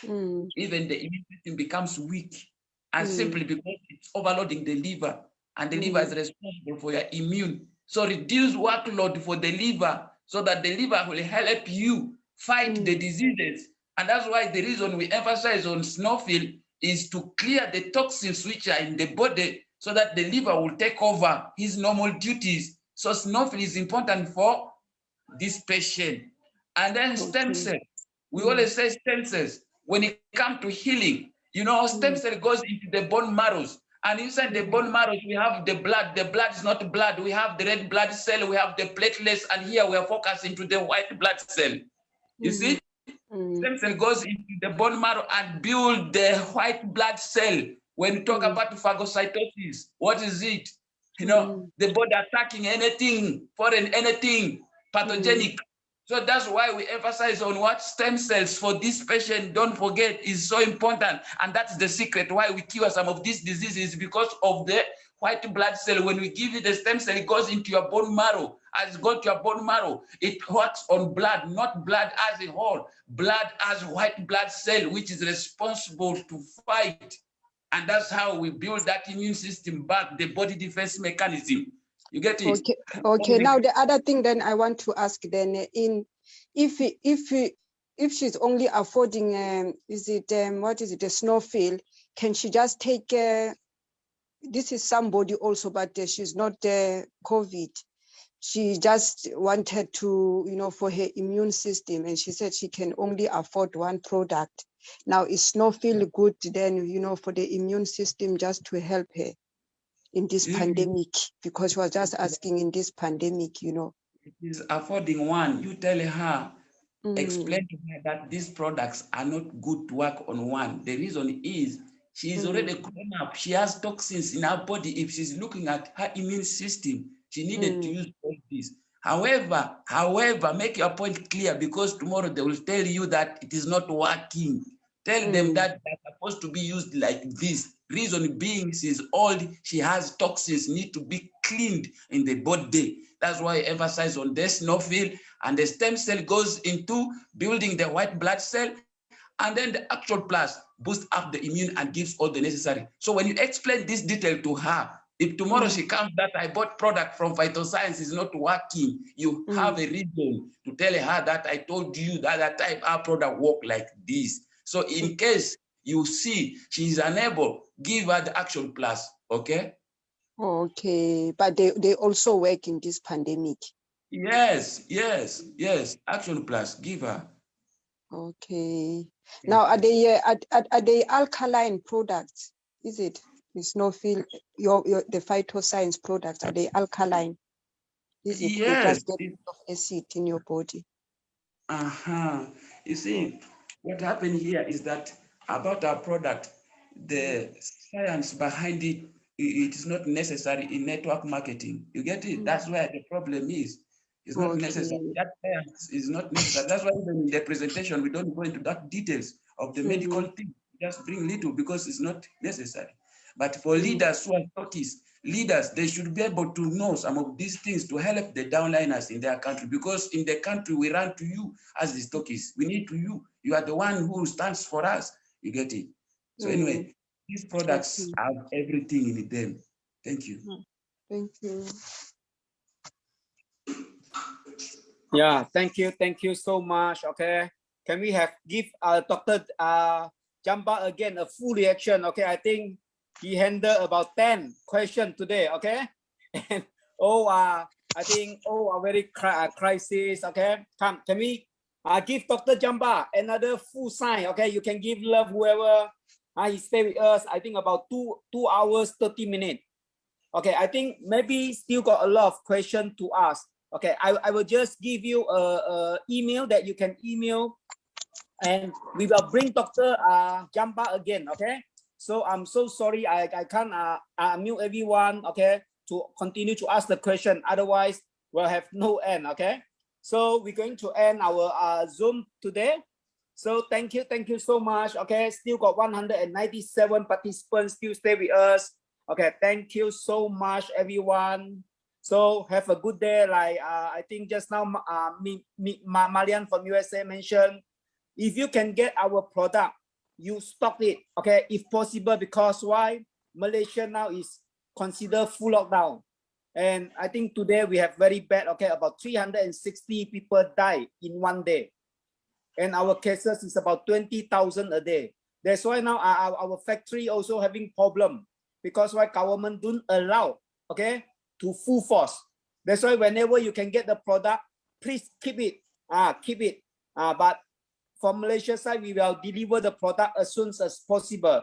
even the immune system becomes weak, and simply because it's overloading the liver, and the liver is responsible for your immune. So reduce workload for the liver so that the liver will help you fight the diseases. And that's why the reason we emphasize on Snowfield is to clear the toxins which are in the body so that the liver will take over his normal duties. So Snowfield is important for this patient. And then stem cells. We always say stem cells. When it comes to healing, stem cell goes into the bone marrows. And inside the bone marrows, we have the blood. The blood is not blood. We have the red blood cell. We have the platelets. And here we are focusing to the white blood cell. You see? Stem cell goes into the bone marrow and build the white blood cell. When you talk about phagocytosis, what is it? You know, the body attacking anything, foreign, anything pathogenic. So that's why we emphasize on what stem cells for this patient, don't forget, is so important. And that's the secret why we cure some of these diseases, because of the white blood cell. When we give you the stem cell, it goes into your bone marrow. As it goes to your bone marrow, it works on blood, not blood as a whole. Blood as white blood cell, which is responsible to fight. And that's how we build that immune system back, the body defense mechanism. You get it? Okay. Okay. Now the other thing then I want to ask then, if she's only affording is it what is it, a snowfield? Can she just take? This is somebody also, but she's not COVID. She just wanted to, you know, for her immune system, and she said she can only afford one product. Now, is snowfield good then, you know, for the immune system, just to help her in this pandemic? Because she was just asking in this pandemic, you know. It is affording one. You tell her, explain to her that these products are not good to work on one. The reason is she is already grown up. She has toxins in her body. If she's looking at her immune system, she needed to use all this. However, make your point clear, because tomorrow they will tell you that it is not working. Tell them that they're supposed to be used like this. Reason being, she's old, she has toxins, need to be cleaned in the body. That's why I emphasize on this snowfield, and the stem cell goes into building the white blood cell, and then the actual plus boosts up the immune and gives all the necessary. So when you explain this detail to her, if tomorrow she comes that I bought product from Phytoscience is not working, you have a reason to tell her that I told you that that type our product work like this. So in case you see she's unable, give her the Action Plus, okay? Okay, but they also work in this pandemic. Yes, Action Plus, give her. Okay. Now, are they alkaline products? Is it? It's snowfield, the Phytoscience products, are they alkaline? Is it Yes. just get of acid in your body? You see, what happened here is that about our product, the science behind it, it is not necessary in network marketing. You get it? That's where the problem is. It's not necessary. That science is not necessary. That's why even in the presentation, we don't go into that details of the medical thing. Just bring little because it's not necessary. But for leaders who are stockists, leaders, they should be able to know some of these things to help the downliners in their country. Because in the country, we run to you as the stockists. We need to you. You are the one who stands for us. You get it? So anyway, these products have everything in them. Thank you. Thank you. Yeah, thank you so much. Okay, can we give Dr. Jamba again a full reaction? Okay, I think he handled about 10 questions today. Okay, and I think are very crisis. Okay, can we give Dr. Jamba another full sign? Okay, you can give love whoever he stay with us. I think about 2 hours 30 minutes. Okay, I think maybe still got a lot of questions to ask. Okay, I will just give you a email that you can email, and we will bring Dr. Jamba again. Okay, so I'm so sorry I can't unmute everyone. Okay, to continue to ask the question, otherwise we'll have no end. Okay, so we're going to end our Zoom today. So thank you so much. Okay, still got 197 participants still stay with us. Okay, thank you so much everyone. So have a good day. Like I think just now Marian from USA mentioned, if you can get our product, you stock it, okay, if possible, because why? Malaysia now is considered full lockdown. And I think today we have very bad, okay, about 360 people die in one day. And our cases is about 20,000 a day. That's why now our factory also having problem, because why government don't allow, okay, to full force. That's why whenever you can get the product, please keep it, but from Malaysia side, we will deliver the product as soon as possible.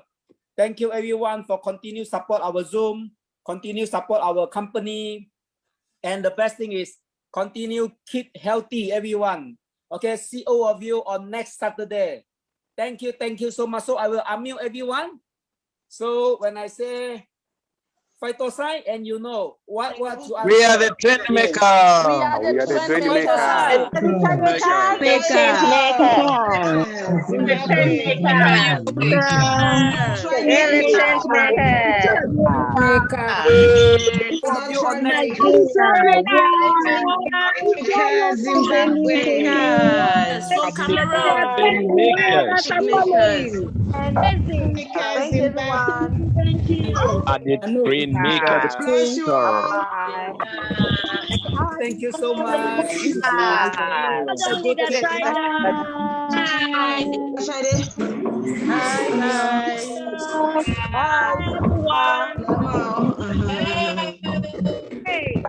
Thank you everyone for continue support our Zoom, continue support our company. And the best thing is continue keep healthy everyone. Okay, see all of you on next Saturday. Thank you so much. So I will unmute everyone. So when I say phytoscience, and you know what you are. We are the trend maker. We are the trend maker. So Cameroon. Thank you, everyone. Thank you. Are the trend makers. Thank you so much. Bye. Bye, everyone. Hey.